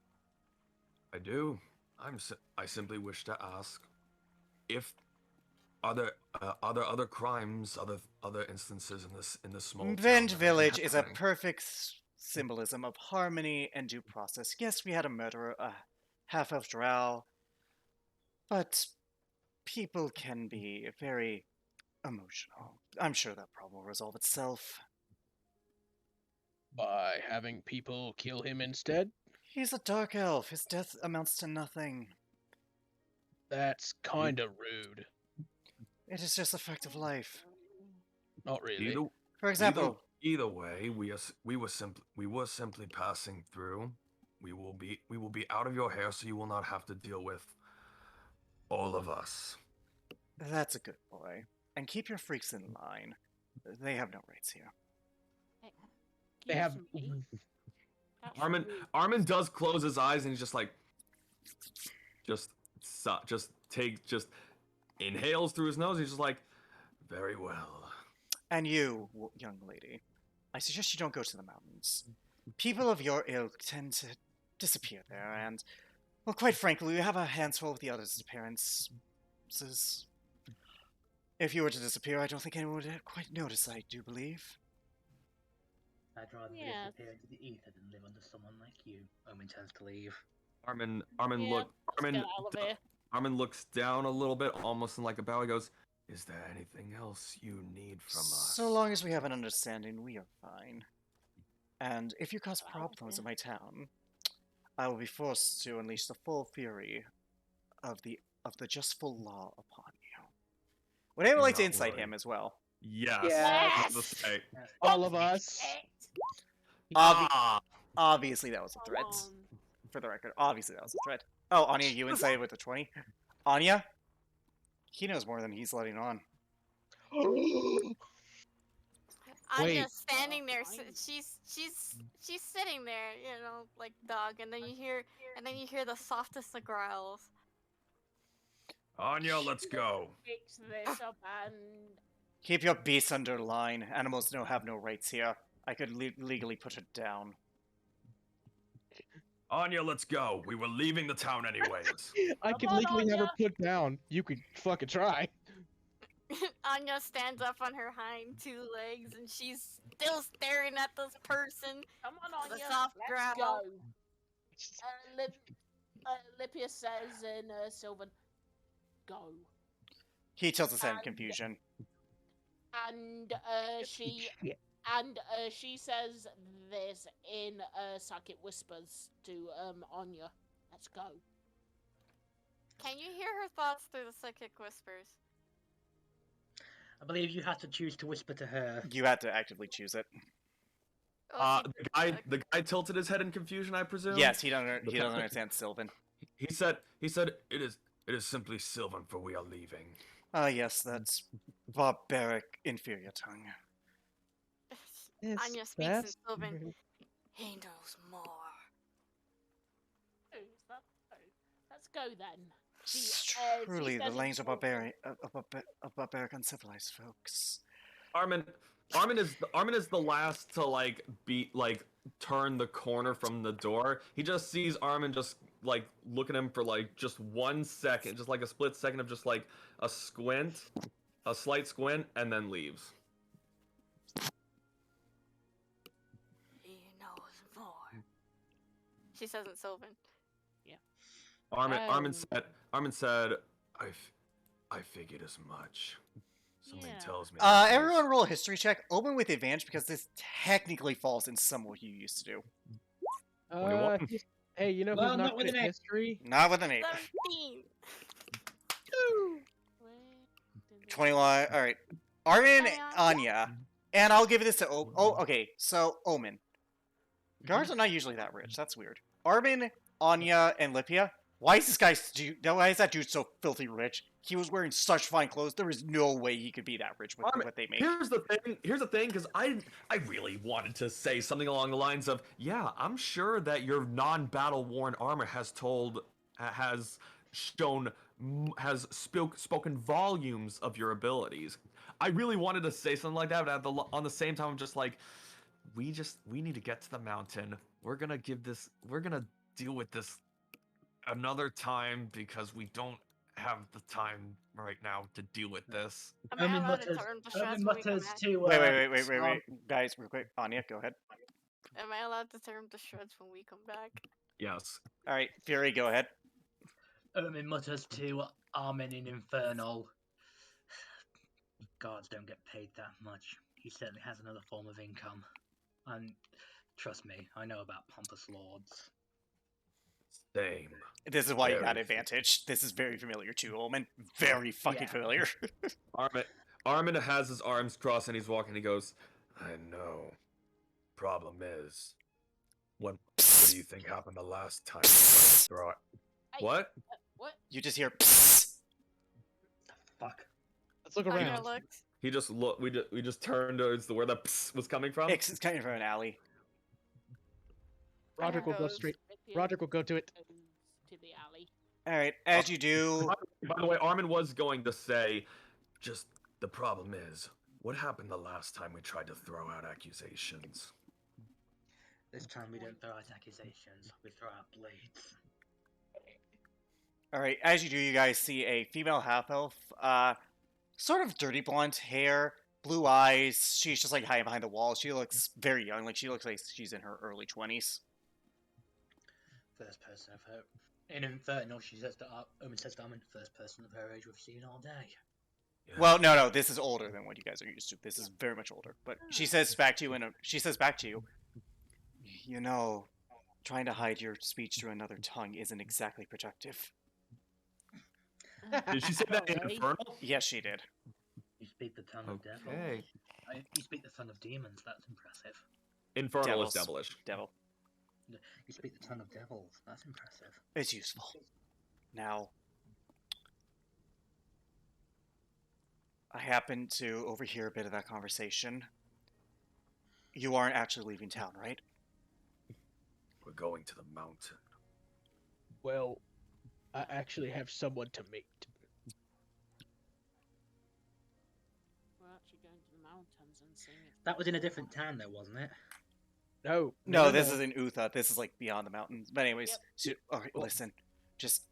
I do. I simply wish to ask if other other crimes, other instances in this small town Venge that have Village been is a happening. perfect symbolism of harmony and due process. Yes, we had a murderer, a half-elf drow, but people can be very emotional. I'm sure that problem will resolve itself. By having people kill him instead? He's a dark elf. His death amounts to nothing. That's kind of rude. It is just a fact of life. Not really. For example, Either way, we were simply passing through. We will be out of your hair, so you will not have to deal with all of us. that's a good boy. And keep your freaks in line. They have no rights here. They have. excuse me, that's Armin rude. Armin does close his eyes and he's just like, just inhales through his nose. He's just like, very well. And you, young lady, I suggest you don't go to the mountains. People of your ilk tend to disappear there, and, well, quite frankly, we have our hands full with the other disappearances. If you were to disappear, I don't think anyone would quite notice, I do believe. I'd rather Yes. disappear into the ether than live under someone like you. Omen turns to leave. Armin Yeah, let's get out of here. Armin looks down a little bit, almost in like a bow. He goes, "Is there anything else you need from us?" So long as we have an understanding, we are fine. And if you cause problems in my town, I will be forced to unleash the full fury of the justful law upon you. Would anyone Do like to not insight worry. him as well? Yes. Yes. I was gonna say, All of us. Obviously, that was a threat. Come on. For the record, obviously that was a threat. Oh, Anya, you incited with the 20? Anya? He knows more than he's letting on. Wait. Anya's standing there. Fine. She's sitting there, you know, like dog, and then you hear the softest of growls. Anya, let's go. Fix this up and Keep your beasts under line. Animals have no rights here. I could legally put it down. Anya, let's go. We were leaving the town anyways. I Come could on, legally have her Anya. put down. You could fucking try. Anya stands up on her hind two legs, and she's still staring at this person. come on, The Anya. soft Let's growl. go. Lipia says in Sylvan, go. He tilts his head in confusion. And she Shit. she says this in psychic whispers to Anya. Let's go. Can you hear her thoughts through the psychic whispers? I believe you had to choose to whisper to her. You had to actively choose it. Oh, The guy tilted his head in confusion, I presume. Yes, he doesn't understand Sylvan. He said it is simply Sylvan, for we are leaving. Ah, yes, that's barbaric inferior tongue. Anya speaks in Sylvan. He knows more. Oh, is that so? Let's go then. Truly, the says language of it's barbaric uncivilized folks. Armin is the last to turn the corner from the door. He just sees Armin just look at him for just 1 second, just a split second of just a squint, a slight squint, and then leaves. He knows more. She says in Sylvan. Armin said, I figured as much. Something tells me. Everyone roll a history check. Open with advantage because this technically falls in some what you used to do. 21. Hey, you know Well, who's not not with good an at eight. history? Not with an 8. 17. 21. All right. Armin, Anya. And I'll give this to okay. So, Omen. Guards are not usually that rich. That's weird. Armin, Anya, and Lipia. Why is that dude so filthy rich? He was wearing such fine clothes. There is no way he could be that rich with what they make. Here's the thing, because I really wanted to say something along the lines of, yeah, I'm sure that your non-battle worn armor has spoken volumes of your abilities. I really wanted to say something like that, but on the same time, I'm just like, we need to get to the mountain. We're gonna deal with this another time because we don't have the time right now to deal with this. Am I allowed to turn to shreds when we come back? Wait. Guys, real quick. Anya, go ahead. Am I allowed to turn to shreds when we come back? Yes. All right, Fury, go ahead. Ermin mutters to Armin in Infernal. Guards don't get paid that much. He certainly has another form of income. And trust me, I know about pompous lords. Same. This is why you got Very advantage. This is very familiar to Omen. Very fucking familiar. Armin has his arms crossed and he's walking. He goes, I know. Problem is, what do you think happened the last time you tried to throw it? What? What? You just hear psst. Fuck. Let's look Anya around. looks. He just looked. We just turned towards where the pss was coming from. It's coming from an alley. Roderick will go Goes straight. with you, Roderick will go to it. goes to the alley. All right, as you do. By the way, Armin was going to say, just the problem is, what happened the last time we tried to throw out accusations? This time we don't throw out accusations, we throw out blades. All right, as you do, you guys see a female half elf, sort of dirty blonde hair, blue eyes. She's just hiding behind the wall. She looks very young. She looks like she's in her early 20s. First person of her. In Infernal, she says to Omen says to Armin, first person of her age we've seen all day. Yeah. Well, no, this is older than what you guys are used to. This is very much older. But she says back to you, you know, trying to hide your speech through another tongue isn't exactly productive. Did she say that in Really? Infernal? Yes, she did. You speak the tongue of devil. Okay. You speak the tongue of demons, that's impressive. Infernal is Devils. devilish. Devil. You speak the tongue of devils, that's impressive. It's useful. Now, I happened to overhear a bit of that conversation. You aren't actually leaving town, right? We're going to the mountain. Well, I actually have someone to meet. We're actually going to the mountains and seeing if That was in a different town though, wasn't it? No, this is in Utha. This is beyond the mountains. But anyways, Yep. so, okay, listen. Just,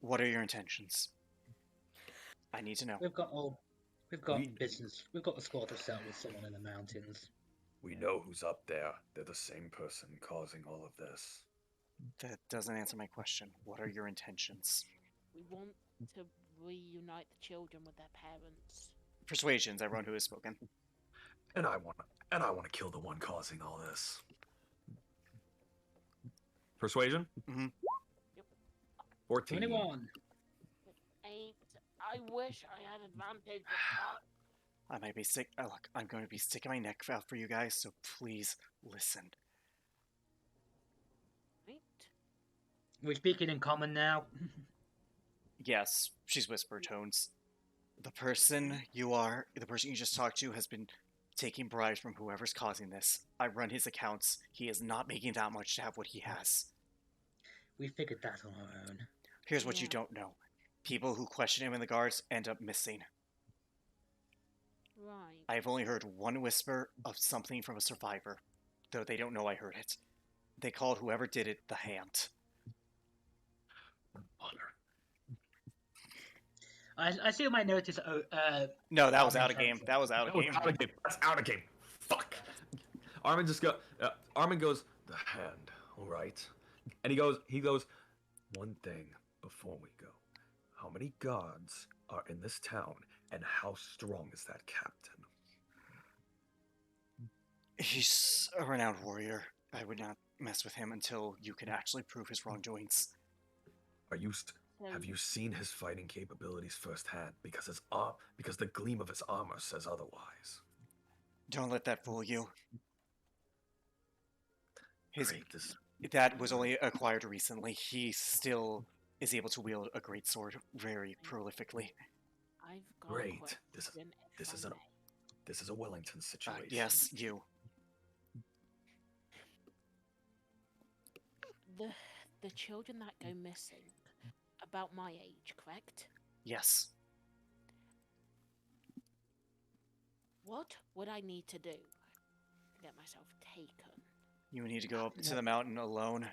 what are your intentions? I need to know. We've got business. We've got the score to settle with someone in the mountains. We know who's up there. They're the same person causing all of this. That doesn't answer my question. What are your intentions? we want to reunite the children with their parents. Persuasions, everyone who has spoken. And I want to kill the one causing all this. Persuasion? Mhm. 14. 21. I wish I had advantage, but I might be sick. Oh, look, I'm going to be sticking my neck out for you guys, so please listen. right. We're speaking in common now. Yes, she's whisper tones. The person you just talked to has been taking bribes from whoever's causing this. I run his accounts. He is not making that much to have what he has. We figured that on our own. Here's what you Yeah. don't know. People who question him in the guards end up missing. Right. I've only heard one whisper of something from a survivor, though they don't know I heard it. They called whoever did it the Hand. I assume I noticed. No, that was Armin out of game. says- That was out of That was game. out of game. That's out of game. Fuck. Armin goes, the Hand, all right. And he goes, one thing before we go. How many guards are in this town, and how strong is that captain? He's a renowned warrior. I would not mess with him until you can actually prove his wrongdoings. Have you seen his fighting capabilities firsthand? Because the gleam of his armor says otherwise. Don't let that fool you. Great, That was only acquired recently. He still is able to wield a great sword very prolifically. I've got a Great. question, if This I is a may. this is a Wellington situation. Yes, you. The children that go missing, about my age, correct? Yes. What would I need to do to get myself taken? You need to go up to the mountain alone.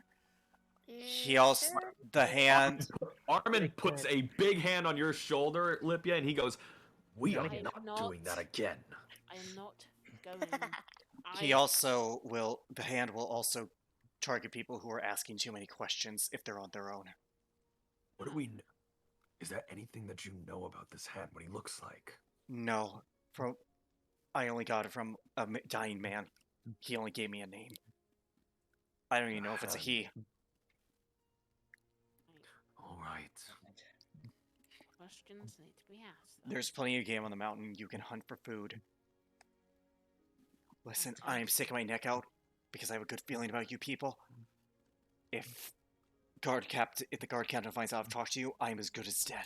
He You also... sure? The Hand... Armin puts a big hand on your shoulder, Lipia, and he goes, "We are I'm not not- doing that again." I am not going. He also will... The Hand will also target people who are asking too many questions if they're on their own. What do we know? Is there anything that you know about this Hand, what he looks like? No. I only got it from a dying man. He only gave me a name. I don't even know if it's a he. All right. Questions need to be asked. though. There's plenty of game on the mountain. You can hunt for food. Listen, I am sticking my neck out because I have a good feeling about you people. If the guard captain finds out I've talked to you, I'm as good as dead.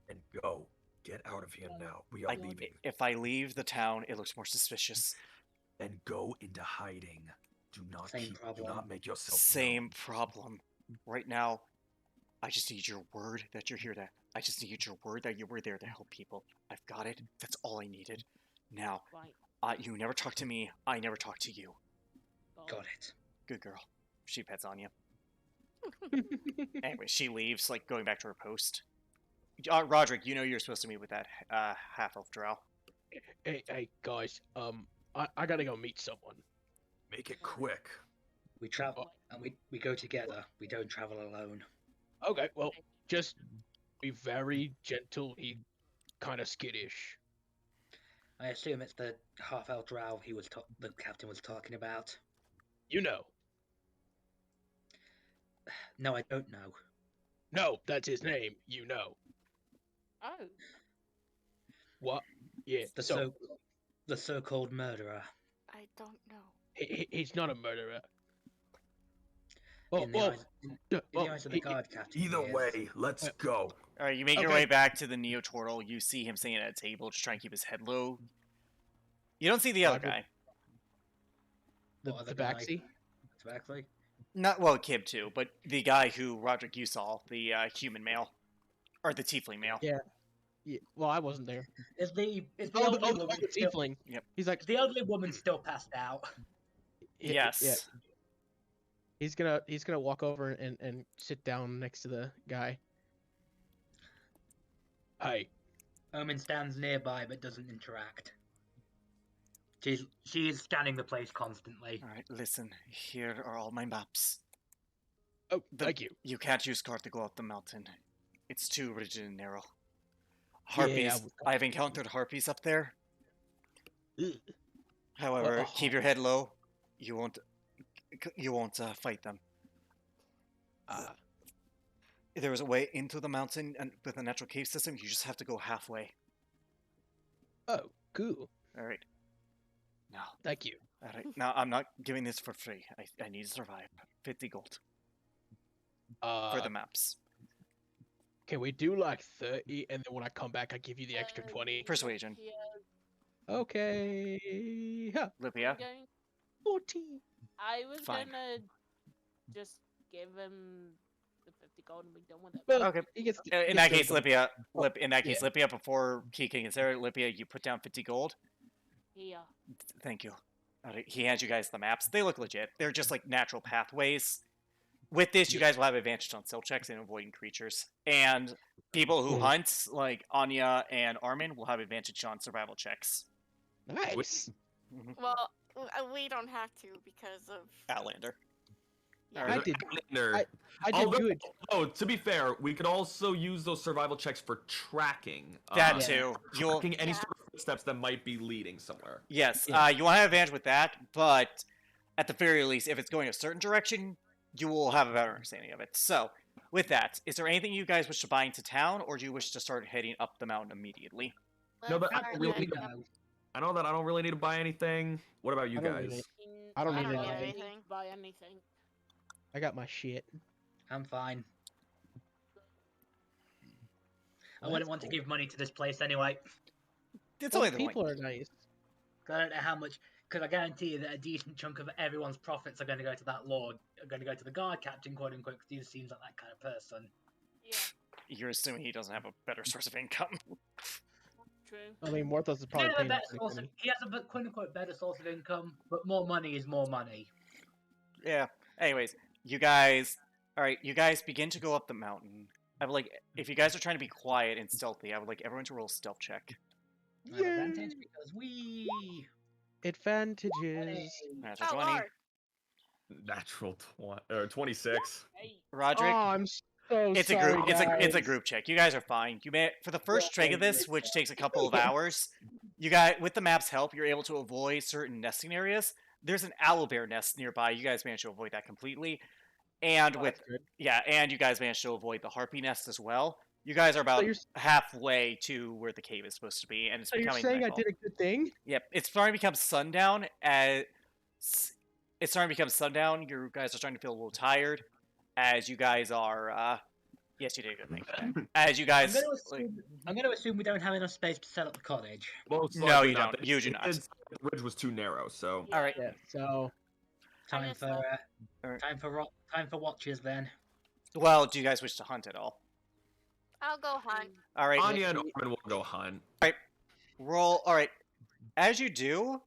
And go. Get out of here now. We are leaving. If I leave the town, it looks more suspicious. And go into hiding. Do not do not make yourself Same known. problem. Right now, I just need your word that you're here to... I just need your word that you were there to help people. I've got it. That's all I needed. Now, Right. you never talk to me. I never talk to you. Got it. Good girl. She pets on you. Anyway, she leaves, like, going back to her post. Roderick, you know you're supposed to meet with that half-elf drow. Hey, guys. I gotta go meet someone. Make it quick. We travel and we go together. We don't travel alone. Okay, well, just be very gentle. He kind of skittish. I assume it's the half-elf drow the captain was talking about. You know. No, I don't know. No, that's his name. You know. Oh, What? Yeah. The so-called murderer. I don't know. He's not a murderer. In the eyes of the guard captain. Either he is. way, let's go. Alright, you make your Okay. way back to the Neo-Turtle. You see him sitting at a table, just trying to keep his head low. You don't see the other Roderick. guy. The What other guy? backseat. Tabaxi? Not, well, Kib too, but the guy who, Roderick, you saw, the human male. Or the tiefling male. Yeah. Yeah. Well, I wasn't there. Is the Oh, elderly the woman still, tiefling. Yep. He's like, is the elderly woman still passed out? Yes. Yeah. He's gonna walk over and sit down next to the guy. hey, Omen stands nearby but doesn't interact. She is scanning the place constantly. Alright, listen. Here are all my maps. oh, thank you. You can't use cart to go up the mountain. It's too rigid and narrow. Harpies. Yeah, I've encountered harpies up there. Ugh. However, Uh-oh. keep your head low. You won't fight them. There is a way into the mountain and with a natural cave system. You just have to go halfway. Oh, cool. All right. Now, Thank you. all right. Now I'm not giving this for free. I need to survive. 50 gold for the maps. Can we do like 30, and then when I come back, I give you the extra 20? Persuasion. Yeah, Okay. Huh. Lipia. I'm going- 14. I was Fine. gonna just give him the 50 gold and be done with it. Well, Okay. he gets In he that gets case, the- Lipia. Oh, In that case, Lipia. Before Kiki is there, Lipia, you put down 50 gold. Yeah. Thank you. All right, he hands you guys the maps. They look legit. They're just like natural pathways. With this, you guys will have advantage on stealth checks and avoiding creatures. And people who Mhm. hunt, like Anya and Armin, will have advantage on survival checks. Nice. Well, we don't have to because of. Outlander. Yeah. I did. Nerd. I did Although- good. Oh, to be fair, we could also use those survival checks for tracking. That Yeah. too. You'll Tracking any Yeah. sort of footsteps that might be leading somewhere. yes. Yeah. You want to have advantage with that, but at the very least, if it's going a certain direction, you will have a better understanding of it. So, with that, is there anything you guys wish to buy into town, or do you wish to start heading up the mountain immediately? No, but Let's I start don't really heading need up. No. I know that I don't really need to buy anything. What about you I don't really guys? I don't I need don't to need buy anything. Buy anything. I got my shit. I'm fine. I Well, wouldn't that's want to cool. give money to this place anyway. It's Well, only the people one. are nice. 'Cause I don't know how much. Because I guarantee you that a decent chunk of everyone's profits are going to go to that lord, are going to go to the guard captain, quote unquote, because he just seems like that kind of person. Yeah. You're assuming he doesn't have a better source of income. True. I mean, Morthos is He probably has a paying better us source of, money. he has a quote unquote better source of income, but more money is more money. Yeah. Anyways, you guys. All right, you guys begin to go up the mountain. I would like, if you guys are trying to be quiet and stealthy, I would like everyone to roll a stealth check. I have Yay! advantage because we. Advantages. Natural Oh, 20. Lord. Natural 26. Hey. Roderick. Oh, I'm so It's sorry, a group. It's a guys. group check. You guys are fine. You may for the first Yeah, trek of this, it's which fine. takes a couple of hours. You got with the map's help, you're able to avoid certain nesting areas. There's an owlbear nest nearby. You guys managed to avoid that completely, and Oh, with that's good. and you guys managed to avoid the harpy nest as well. You guys are about you're- halfway to where the cave is supposed to be, and it's So you're becoming saying I nightfall. did a good thing? Yep, it's starting to become sundown. As it's starting to become sundown, you guys are starting to feel a little tired. As you guys are, yes, you did a good thing. As you I'm guys, going, to assume, I'm going to assume we don't have enough space to set up the cottage. Most No, likely you not. don't. You do not. The bridge was too narrow, so. all right, Yeah. So Time guess for so. Alright. time for watches then. well, do you guys wish to hunt at all? I'll go hunt. All right, Anya and Armin will go hunt. roll. All right, as you do,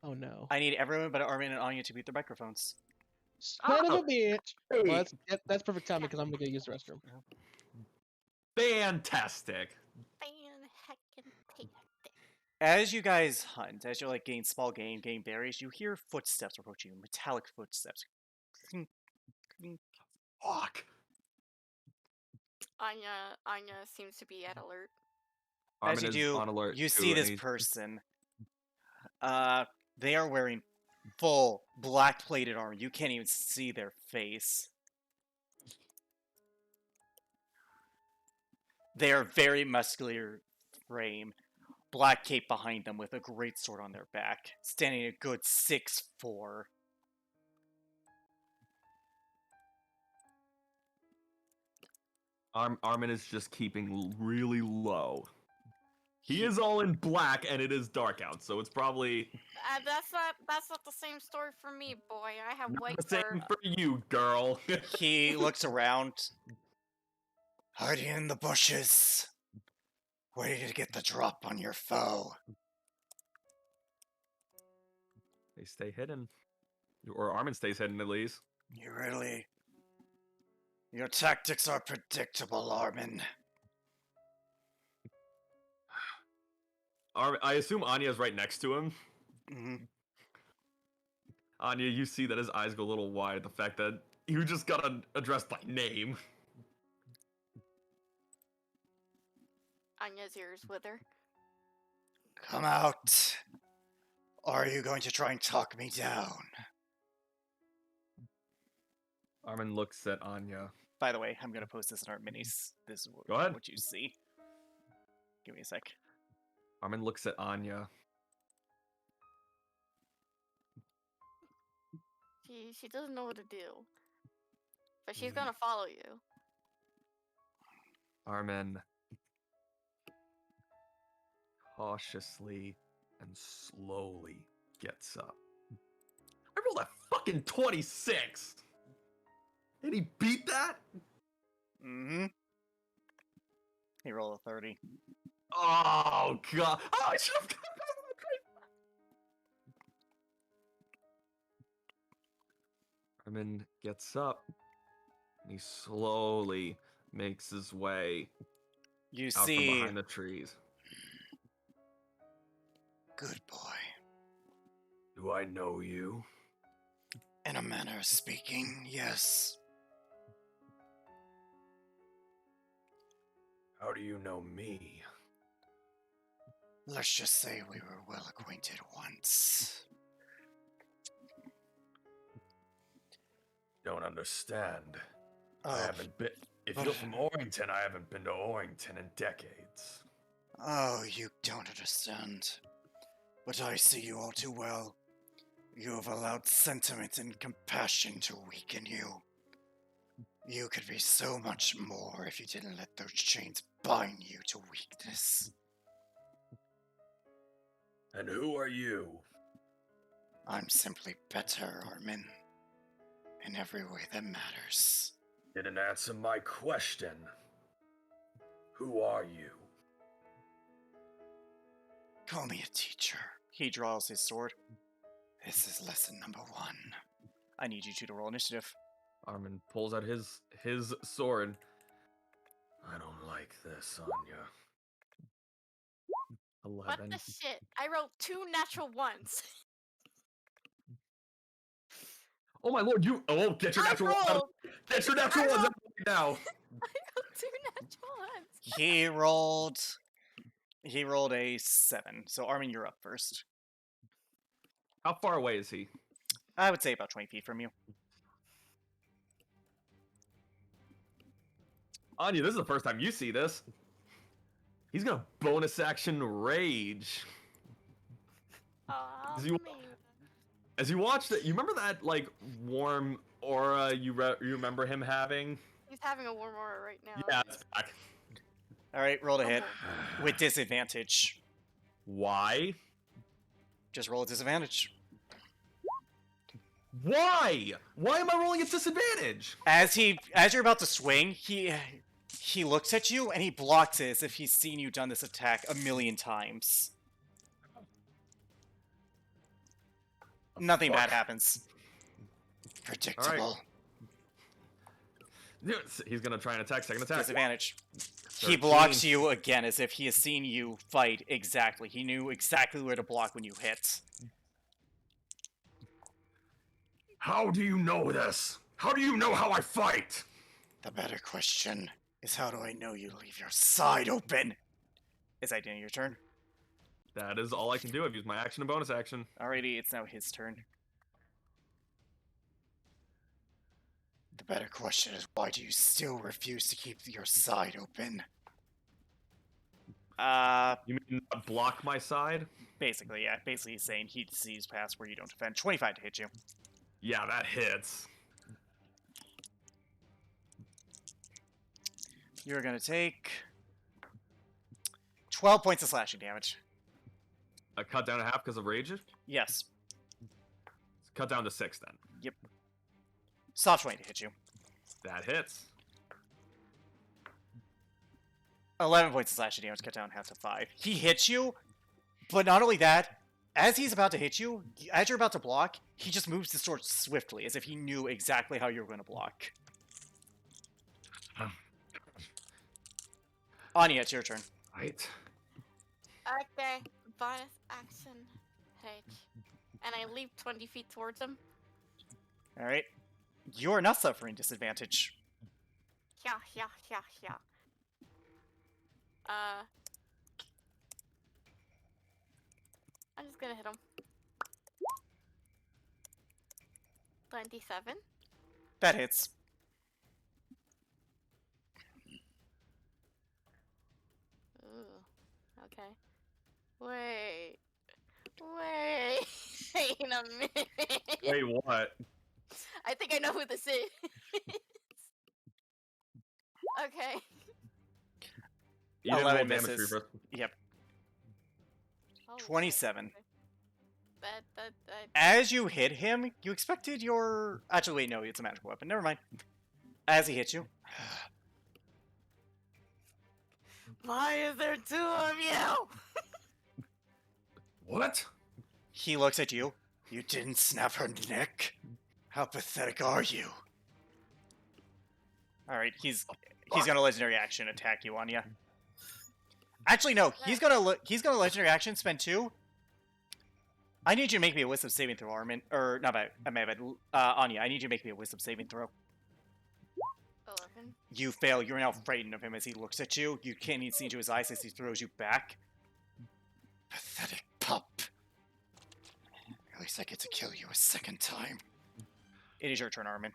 oh no. I need everyone but Armin and Anya to mute their microphones. Son of Oh, a bitch. hey. Well, that's perfect timing because I'm gonna go use the restroom. Fantastic. Fan-heckin' As you guys hunt, as you're like getting small game, getting berries, you hear footsteps approaching you, metallic footsteps. Fuck. Anya seems to be at alert. As Armin you is do, on alert. you too, see and this he's- person. They are wearing full black plated armor. You can't even see their face. They are very muscular frame. Black cape behind them with a great sword on their back. Standing a good 6'4". Armin is just keeping really low. He is all in black, and it is dark out, so it's probably That's not the same story for me, boy. I have not white the same fur. for you, girl. He looks around. Hiding in the bushes. Waiting to get the drop on your foe. They stay hidden, or Armin stays hidden at least. You really... Your tactics are predictable, Armin. I assume Anya's right next to him. Mhm. Anya, you see that his eyes go a little wide at the fact that you just got addressed by name. Anya's ears wither. Come out. Or are you going to try and talk me down? Armin looks at Anya. By the way, I'm going to post this in our minis. This is Go ahead. what you see. Give me a sec. Armin looks at Anya. She doesn't know what to do. But she's gonna follow you. Armin cautiously and slowly gets up. I rolled a fucking 26! Did he beat that? Mm-hmm. He rolled a 30. Oh, God. Oh, I should have got that. Armin gets up. And he slowly makes his way You out from see, behind the trees. good boy. Do I know you? In a manner of speaking, yes. How do you know me? Let's just say we were well acquainted once. Don't understand. I Oh, haven't been. If you're from Orrington, I haven't been to Orrington in decades. oh, you don't understand. But I see you all too well. You have allowed sentiment and compassion to weaken you. You could be so much more if you didn't let those chains bind you to weakness. And who are you? I'm simply better, Armin. In every way that matters. Didn't answer my question. Who are you? Call me a teacher. He draws his sword. This is lesson number 1. I need you two to roll initiative. Armin pulls out his sword. I don't like this, Anya. What 11. the shit? I rolled 2 natural ones. Oh my lord, you get your natural one. Get your natural ones out right now. I rolled 2 natural ones. He rolled a 7. So Armin, you're up first. How far away is he? I would say about 20 feet from you. Anya, this is the first time you see this. He's gonna bonus action rage. Oh, As you- man. As you watch that, you remember that like warm aura you remember him having? He's having a warm aura right now. Yeah, it's back. Alright, roll to hit. With disadvantage. Why? Just roll a disadvantage. Why? Why am I rolling at disadvantage? As you're about to swing, he looks at you and he blocks it as if he's seen you done this attack a million times. Nothing bad happens. Predictable. He's gonna try and attack. Second attack. Disadvantage. 13. He blocks you again as if he has seen you fight exactly. He knew exactly where to block when you hit. How do you know this? How do you know how I fight? The better question is, how do I know you leave your side open? Is that the end of your turn? That is all I can do. I've used my action and bonus action. Alrighty, it's now his turn. The better question is, why do you still refuse to keep your side open? You mean not block my side? Basically, yeah. Basically, he's saying he sees past where you don't defend. 25 to hit you. Yeah, that hits. You're gonna take 12 points of slashing damage. I cut down to half because of rage. Yes. Cut down to 6 then. Yep. Soft 20 to hit you. That hits. 11 points of slashing damage, cut down half to 5. He hits you, but not only that, as he's about to hit you, as you're about to block, he just moves the sword swiftly, as if he knew exactly how you were going to block. Anya, it's your turn. Right. Okay, bonus action rage. And I leap 20 feet towards him. Alright. You're not suffering disadvantage. Yeah. I'm just gonna hit him. 27. That hits. Ooh. Okay. Wait. Wait a minute. Wait, what? I think I know who this is. Okay. You didn't roll 11 damage for your misses. first. Yep. Holy shit, 27. okay. That. As you hit him, you expected your... Actually, wait, no, it's a magical weapon. Never mind. As he hits you, Why is there 2 of you? What? he looks at you. You didn't snap her neck? How pathetic are you? Alright, he's gonna legendary action attack you, Anya. Actually, no, he's gonna legendary action spend 2. I need you to make me a wisdom saving throw, Armin. Or, not bad, Anya, I need you to make me a wisdom saving throw. 11. You fail. You're now frightened of him as he looks at you. You can't even see into his eyes as he throws you back. Pathetic pup. At least I get to kill you a second time. It is your turn, Armin.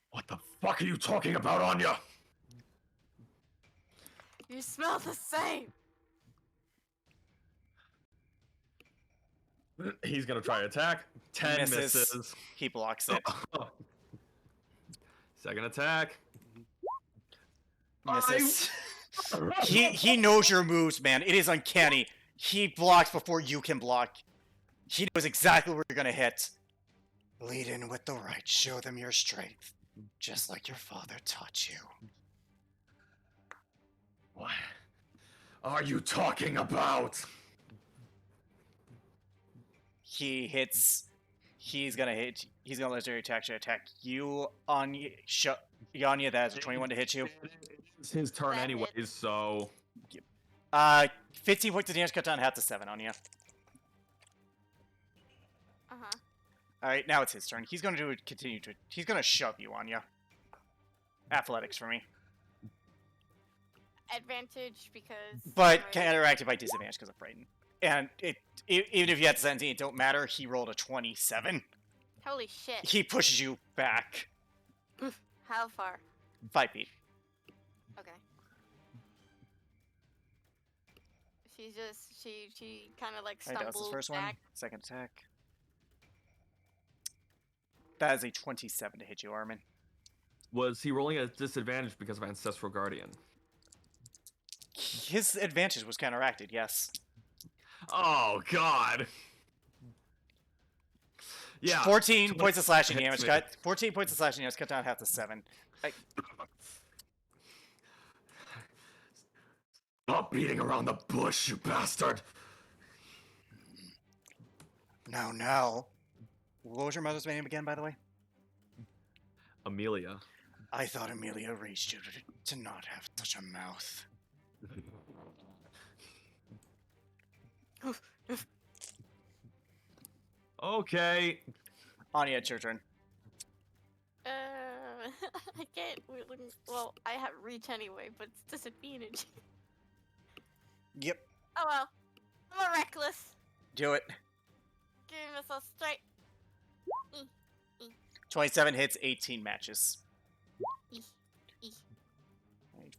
What the fuck are you talking about, Anya? You smell the same. He's gonna try to attack. 10 Misses. misses. He blocks it. Second attack. Misses. He knows your moves, man. It is uncanny. He blocks before you can block. He knows exactly where you're gonna hit. Lead in with the right. Show them your strength. Just like your father taught you. What are you talking about? He hits. He's gonna legendary attack you on Yanya. That's a 21 to hit you. It's his turn That anyways, hits. so 15 points of damage cut down half to 7 on you. Uh-huh. Alright, now it's his turn. He's gonna he's gonna shove you, Anya. Athletics for me. Advantage because. But right? counteracted by disadvantage because of frightened. And even if you had 17, it don't matter. He rolled a 27. Holy shit. He pushes you back How far? 5 feet. Okay. She kind of like Alright, that was stumbles his first back. one. Second attack. That is a 27 to hit you, Armin. was he rolling at disadvantage because of Ancestral Guardian? His advantage was counteracted, yes. Oh God. Yeah. 14 points of slashing hits damage me. cut. 14 points of slashing damage cut down half to 7. Stop beating around the bush, you bastard. Now. What was your mother's name again, by the way? Amelia. I thought Amelia raised you to not have such a mouth. Okay. Anya, it's your turn. I can't really. Well, I have reach anyway, but it's disadvantage. Yep, Oh well. I'm a reckless. do it. Give myself straight. 27 hits, 18 matches. E. E.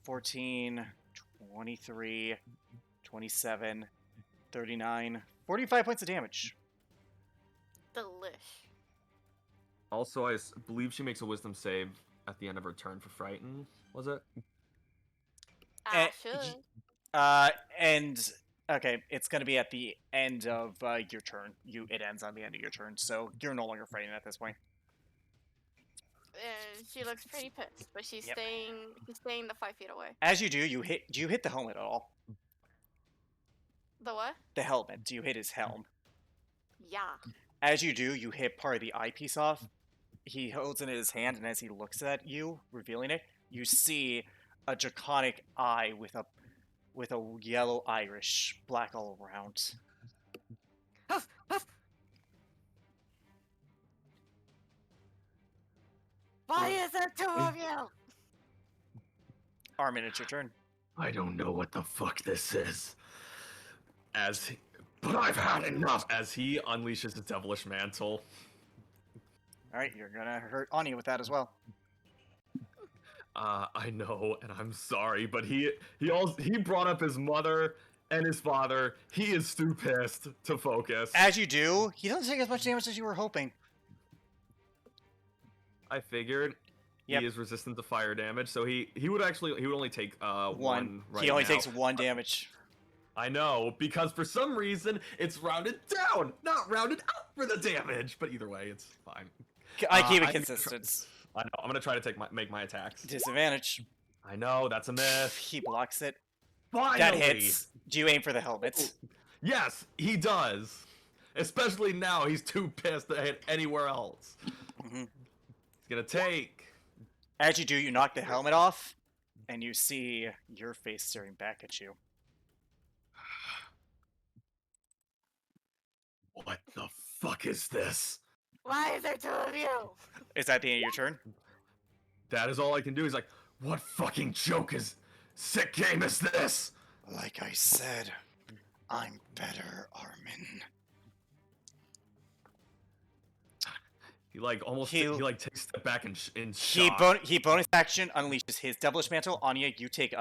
14, 23, 27, 39, 45 points of damage. Delish. Also, I believe she makes a Wisdom save at the end of her turn for Frighten. Was it? I should. And okay, it's gonna be at the end of your turn. It ends on the end of your turn, so you're no longer frightened at this point. She looks pretty pissed, but she's Yep. staying the 5 feet away. As you do, do you hit the helmet at all? The what? The helmet. Do you hit his helm? Yeah. As you do, you hit part of the eyepiece off. He holds it in his hand, and as he looks at you, revealing it, you see a draconic eye with a yellow iris, black all around. Why is there 2 of you? Armin, it's your turn. I don't know what the fuck this is. But I've had enough. As he unleashes his devilish mantle. Alright, you're gonna hurt Anya with that as well. I know, and I'm sorry, but he brought up his mother and his father. He is too pissed to focus. As you do, he doesn't take as much damage as you were hoping. I figured Yep. he is resistant to fire damage, so he would only take one right He only now. takes 1 damage. I know, because for some reason it's rounded down, not rounded up for the damage. But either way, it's fine. I keep it I- consistent. I know. I'm gonna try to make my attacks. Disadvantage. I know that's a miss. He blocks it. Finally. That hits. Do you aim for the helmet? Yes, he does. Especially now, he's too pissed to hit anywhere else. Mm-hmm. He's gonna take. As you do, you knock the helmet off, and you see your face staring back at you. What the fuck is this? Why is there 2 of you? Is that the end of your turn? That is all I can do. He's like, what fucking joke is sick game is this? Like I said, I'm better, Armin. He like almost He- he like takes a step back in He shock. he bonus action unleashes his devilish mantle. Anya, you take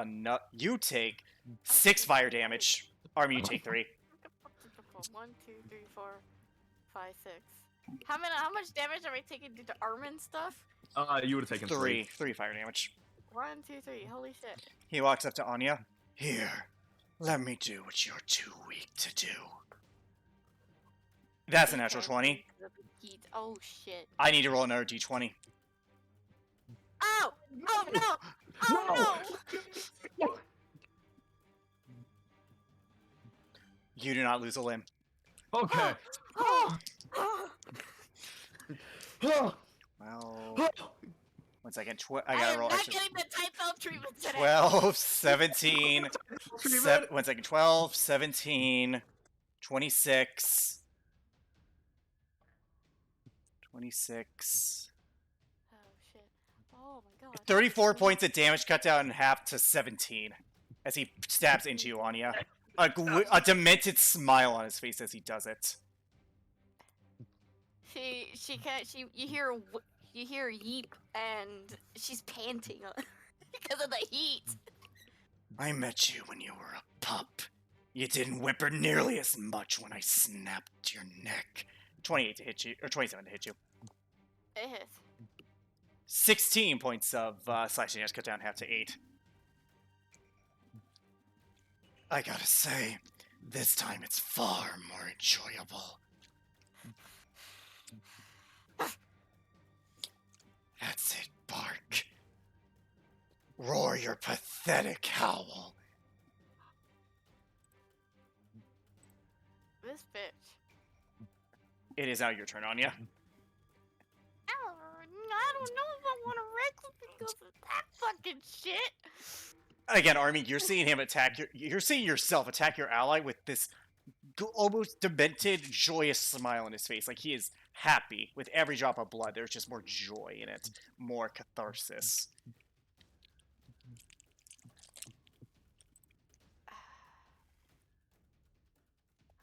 6 fire damage. Armin, you take 3. 1, 2, 3, 4, 5, 6. How much damage are we taking due to Armin stuff? You would have taken 3 fire damage. 1, 2, 3. Holy shit. He walks up to Anya. Here, let me do what you're too weak to do. That's a natural 20. Heat. Oh shit. I need to roll another d20. Oh! Oh no! Oh no! You do not lose a limb. Okay. Oh! Well, 1 second. I gotta am roll not extra. getting the Typhel treatment today. 12, 17, 1 second, 12, 17, 26, 26, Oh shit. Oh my god. 34 points of damage cut down in half to 17 as he stabs into you, Anya. A demented smile on his face as he does it. She can't. You hear yeep and she's panting because of the heat. I met you when you were a pup. You didn't whimper nearly as much when I snapped your neck. 28 to hit you, or 27 to hit you. It hits. 16 points of slashing damage cut down half to 8. I gotta say, this time it's far more enjoyable. That's it, bark. Roar your pathetic howl. This bitch. It is now your turn, Anya. I don't know if I want to reckless because of that fucking shit. Again, Armin, you're seeing him attack you're seeing yourself attack your ally with this almost demented, joyous smile on his face. Like he is happy with every drop of blood. There's just more joy in it, more catharsis.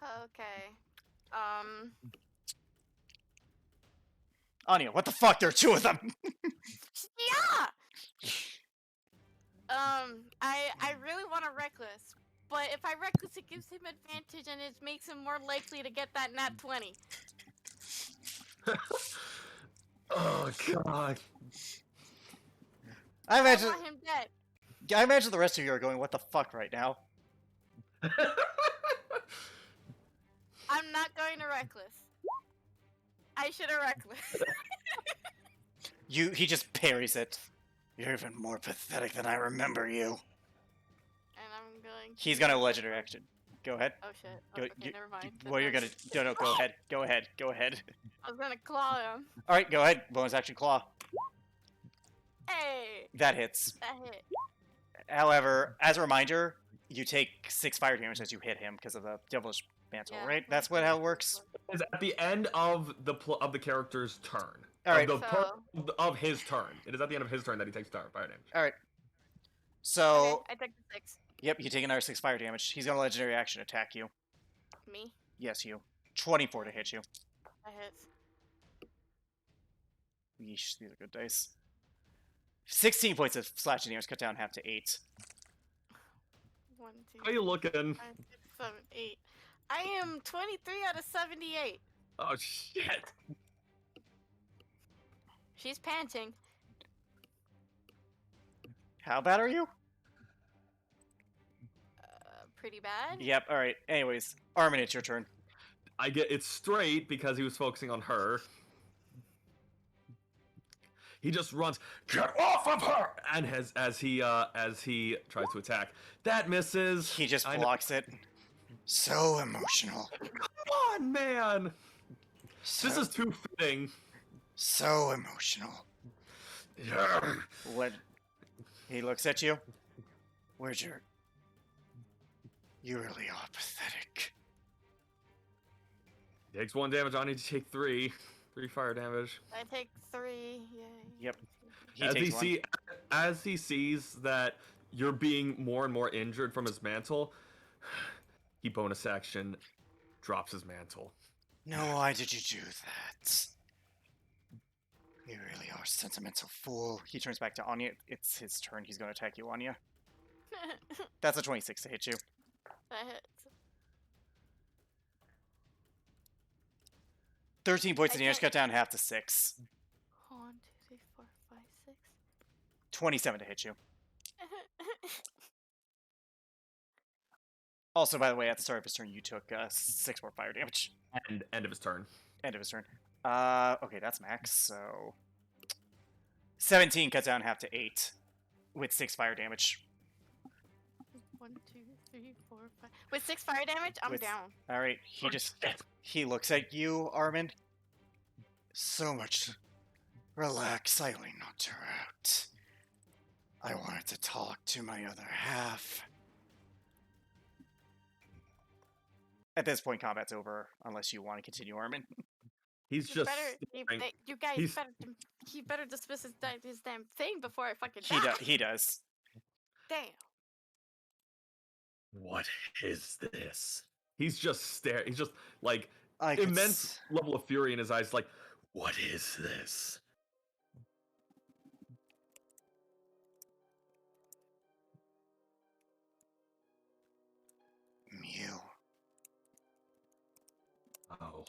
Okay. Anya, what the fuck? There are 2 of them. Yeah. I really want to reckless, but if I reckless, it gives him advantage and it makes him more likely to get that nat 20. Oh god. I I imagine want him dead. I imagine the rest of you are going, what the fuck right now? I'm not going to reckless. I should have reckless. He just parries it. You're even more pathetic than I remember you. And I'm going. He's gonna legendary action. Go ahead. Oh shit. Oh, Go, okay, never mind. Well, you're gonna. No, go ahead. Go ahead. Go ahead. I was gonna claw him. Alright, go ahead. Bonus action claw. Hey, That hits. that hit. However, as a reminder, you take 6 fire damage as you hit him because of the devilish mantle, Yeah, right? That's how it works? It's at the end of the character's turn. Alright. Of his turn. It is at the end of his turn that he takes fire damage. Alright. So, Okay, I took the 6. yep, you take another 6 fire damage. He's gonna legendary action attack you. Me. Yes, you. 24 to hit you. That hits. Yeesh, these are good dice. 16 points of slashing damage, cut down half to 8. 1, 2, How you looking? 5, 6, 7, 8. I am 23 out of 78. Oh shit! She's panting. How bad are you? Pretty bad. Yep, alright. Anyways, Armin, it's your turn. I get it's straight because he was focusing on her. He just runs, get off of her, and as he tries to attack, that misses. He just I know- blocks it. So emotional. Come on, man. This is too fitting. so emotional. Yeah. What? He looks at you. Where's your... You really are pathetic. Takes 1 damage. I need to take 3. 3 fire damage. I take 3. Yay. Yep. He As takes one. as he sees that you're being more and more injured from his mantle, he bonus action drops his mantle. No, why did you do that? You really are a sentimental fool. He turns back to Anya. It's his turn. He's going to attack you, Anya. That's a 26 to hit you. That hits. 13 points of I damage, can't- cut down half to 6. 1, 2, 3, 4, 5, 6. 27 to hit you. Also, by the way, at the start of his turn, you took 6 more fire damage. And end of his turn. End of his turn. Okay, that's max, so... 17 cuts down half to 8 with 6 fire damage. 1, 2, 3, 4, 5. With 6 fire damage, I'm With- down. Alright, he looks at you, Armin. So much. Relax, I only knocked her out. I wanted to talk to my other half. At this point, combat's over, unless you want to continue, Armin. He's You just better, staring. you guys he's- he better dismiss his damn thing before I fucking He, die. he does. Damn. What is this? He's just staring. He's just like I could immense level of fury in his eyes. Like, what is this? Mew. Oh,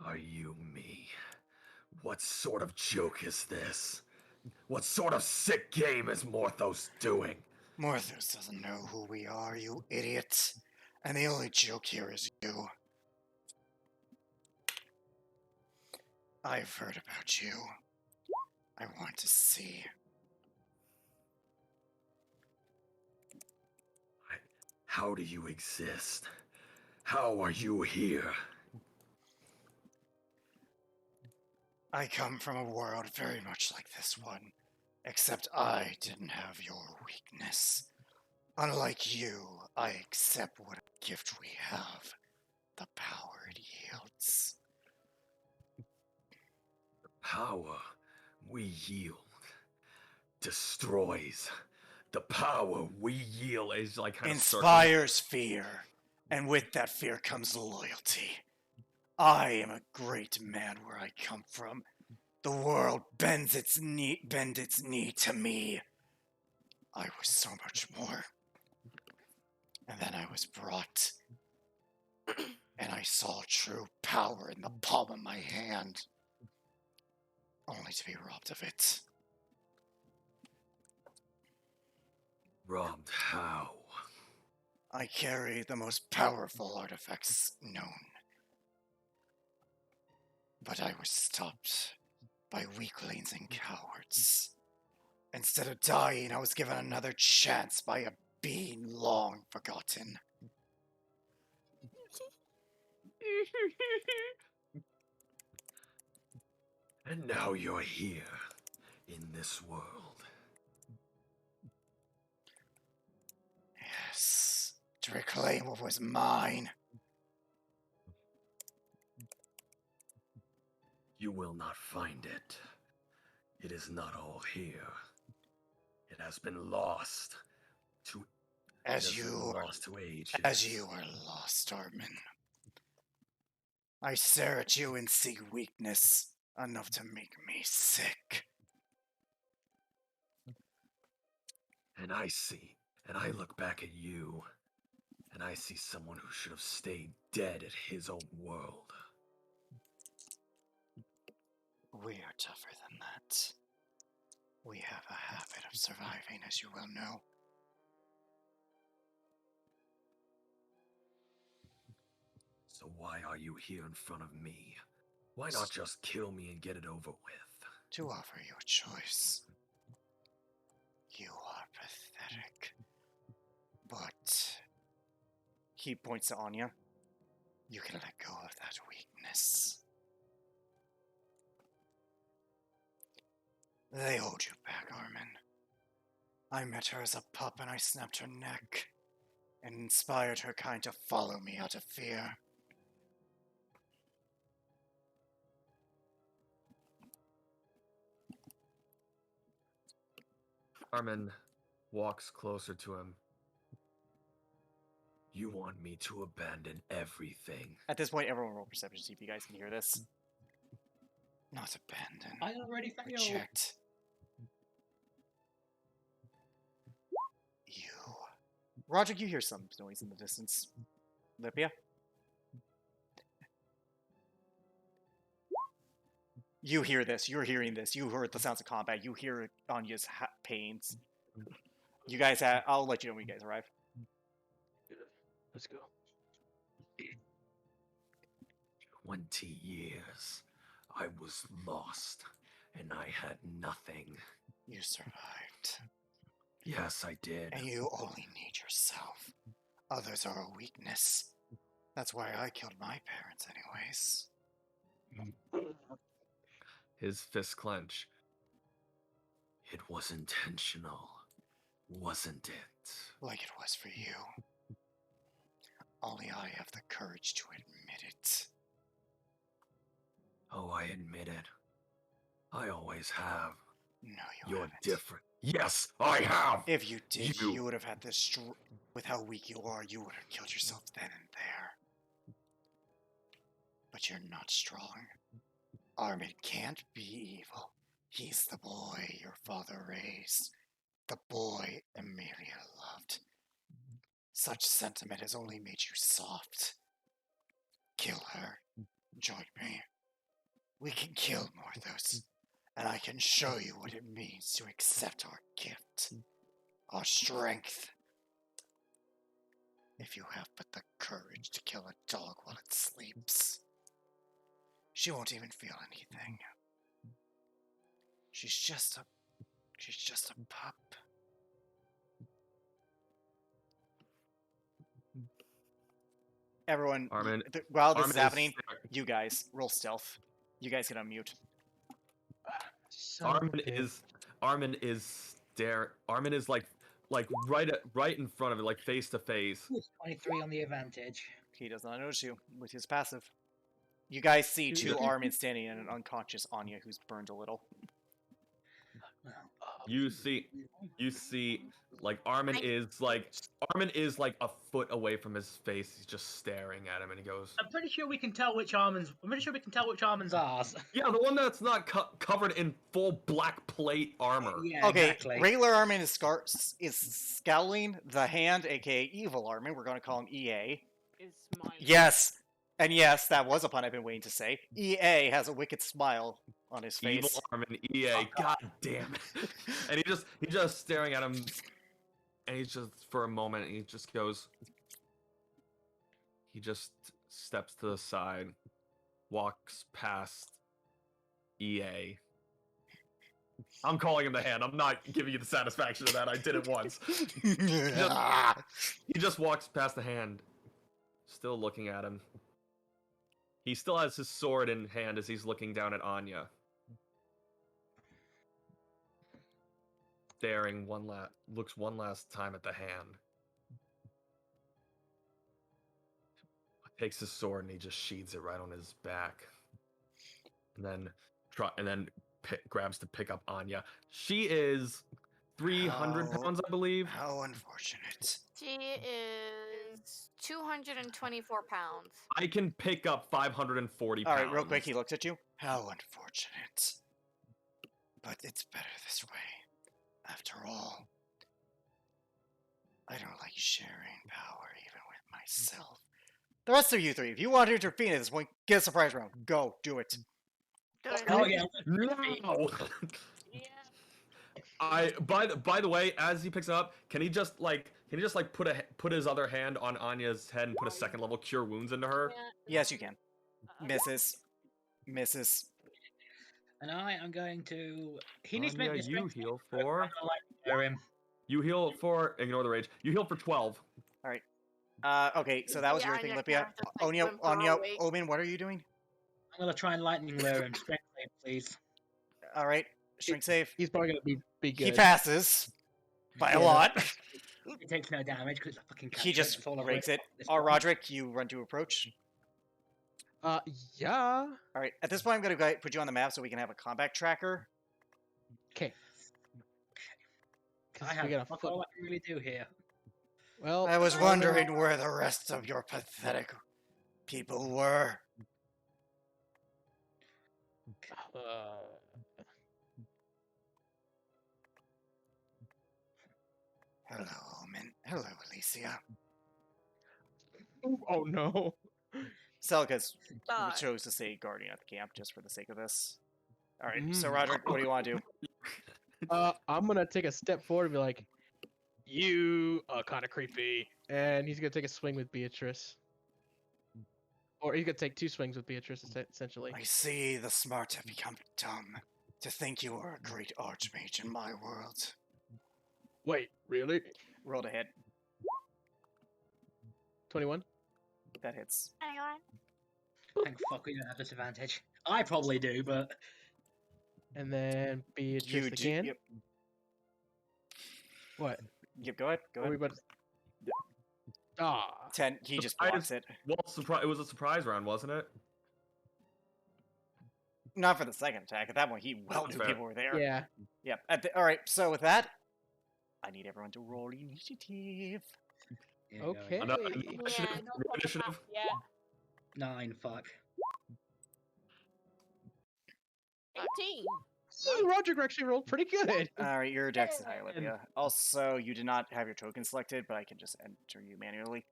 are you me? What sort of joke is this? What sort of sick game is Morthos doing? Morthos doesn't know who we are, you idiot. And the only joke here is you. I've heard about you. I want to see. How do you exist? How are you here? I come from a world very much like this one, except I didn't have your weakness. Unlike you, I accept what gift we have, the power it yields. Power we yield destroys. The power we yield is like kind of Inspires fear, and with that fear comes loyalty. I am a great man where I come from. The world bends its knee to me. I was so much more. And then I was brought, and I saw true power in the palm of my hand, only to be robbed of it. Robbed how? I carry the most powerful artifacts known. But I was stopped by weaklings and cowards. Instead of dying, I was given another chance by a being long forgotten. And now you're here, in this world. Yes, to reclaim what was mine. You will not find it. It is not all here. It has been lost to As you ages. As you are lost, Armin. I stare at you and see weakness. Enough to make me sick. And I look back at you, and I see someone who should have stayed dead at his own world. We are tougher than that. We have a habit of surviving, as you well know. So why are you here in front of me? Why not just kill me and get it over with? To offer you a choice. You are pathetic. But He points to Anya. you can let go of that weakness. They hold you back, Armin. I met her as a pup and I snapped her neck and inspired her kind to follow me out of fear. Armin walks closer to him. You want me to abandon everything? At this point, everyone roll perception to see if you guys can hear this. Not abandon. I already failed. Reject. You. Roderick, you hear some noise in the distance. Lipia? You hear this. You're hearing this. You heard the sounds of combat. You hear Anya's pains. You guys I'll let you know when you guys arrive. Let's go. 20 years. I was lost, and I had nothing. You survived. Yes, I did. And you only need yourself. Others are a weakness. That's why I killed my parents anyways. His fists clench. It was intentional, wasn't it? Like it was for you. Only I have the courage to admit it. Oh, I admit it. I always have. No, You're haven't. different. Yes, I have! If you did, You- you would have had this with how weak you are, you would have killed yourself then and there. But you're not strong. Armin can't be evil. He's the boy your father raised. The boy Amelia loved. Such sentiment has only made you soft. Kill her. Join me. We can kill Morthos, and I can show you what it means to accept our gift. Our strength. If you have but the courage to kill a dog while it sleeps. She won't even feel anything. She's just a pup. Everyone, Armin- while this Armin is happening, staring- you guys roll stealth. You guys can unmute. Armin is like right in front of it, like face to face. Ooh, 23 on the advantage. He does not notice you with his passive. You guys see Dude. two Armin standing and an unconscious Anya who's burned a little. Well, You see, like Armin is like a foot away from his face. He's just staring at him, and he goes, I'm pretty sure we can tell which Armin's. I'm pretty sure we can tell which Armin's ours. "Yeah, the one that's not covered in full black plate armor." Yeah, Okay, exactly. regular Armin is scowling. The hand, aka evil Armin, we're going to call him EA. Is smiling. Yes, and yes, that was a pun I've been waiting to say. EA has a wicked smile on his Evil face. Armin, EA, god damn it! And he's just staring at him, and he's just for a moment, he just goes. He just steps to the side, walks past EA. I'm calling him the hand. I'm not giving you the satisfaction of that. I did it once. He just walks past the hand, still looking at him. He still has his sword in hand as he's looking down at Anya. Staring looks one last time at the hand. Takes his sword and he just sheathes it right on his back. And then grabs to pick up Anya. She is 300 How- pounds, I believe. How unfortunate. She is 224 pounds. I can pick up 540 All pounds. right, real quick, he looks at you. How unfortunate. But it's better this way. After all, I don't like sharing power even with myself. The rest of you three, if you want to intervene at this point, get a surprise round. Go, do it. Do it. Oh yeah. No. Yeah. By the way, as he picks it up, can he just put his other hand on Anya's head and put a second level cure wounds into her? Yes, you can. Uh, Misses. Misses. And I am going to. He needs to make Anya, me a you strength heal save, but for. I'm gonna clear him. You heal for. Ignore the rage. You heal for 12. Okay, so that was Yeah, your thing, Anya Lipia. can't just, like, Onya, whimper Anya, away. Omen, what are you doing? I'm gonna try and lightning lure him. Strength save, please. All right, strength save. He's probably gonna be good. He passes by a Yeah. lot. It takes no damage because it's a fucking. He cantrip, just it's all I've breaks read it. at this Or point. Roderick, you run to approach. Yeah. All right, at this point, I'm going to put you on the map so we can have a combat tracker. Okay. I Because have we gotta fuck flip. all I can really do here. Well, I was wondering where the rest of your pathetic people were. Hello, Omen. Hello, Alicia. oh no. Celica's Die. chose to say guardian at the camp just for the sake of this. All right, so Mm. Roderick, what do you want to do? I'm gonna take a step forward and be like, "You are kind of creepy," and he's gonna take a swing with Beatrice. Or he's gonna take 2 swings with Beatrice, essentially. I see the smart have become dumb. To think you are a great archmage in my world. Wait, really? Roll to hit. 21. That hits. Anyone? Thank fuck we don't have disadvantage. I probably do, but And then Beatrice You do. again. Yep. What? Yep. Go ahead. Go Are we ahead. about to... Ah. 10. He just Surprise. blocks it. Well, it was a surprise round, wasn't it? Not for the second attack. At that point, he well knew Fair. people were there. Yeah. Yep. All right. So with that, I need everyone to roll initiative. yeah, go Okay. ahead. Another Yeah, initiative. not on the Initiative. map yet. 9, fuck. 18. Ooh, Roger actually rolled pretty good. All right. Your dex is high, Olivia. Also, you did not have your token selected, but I can just enter you manually.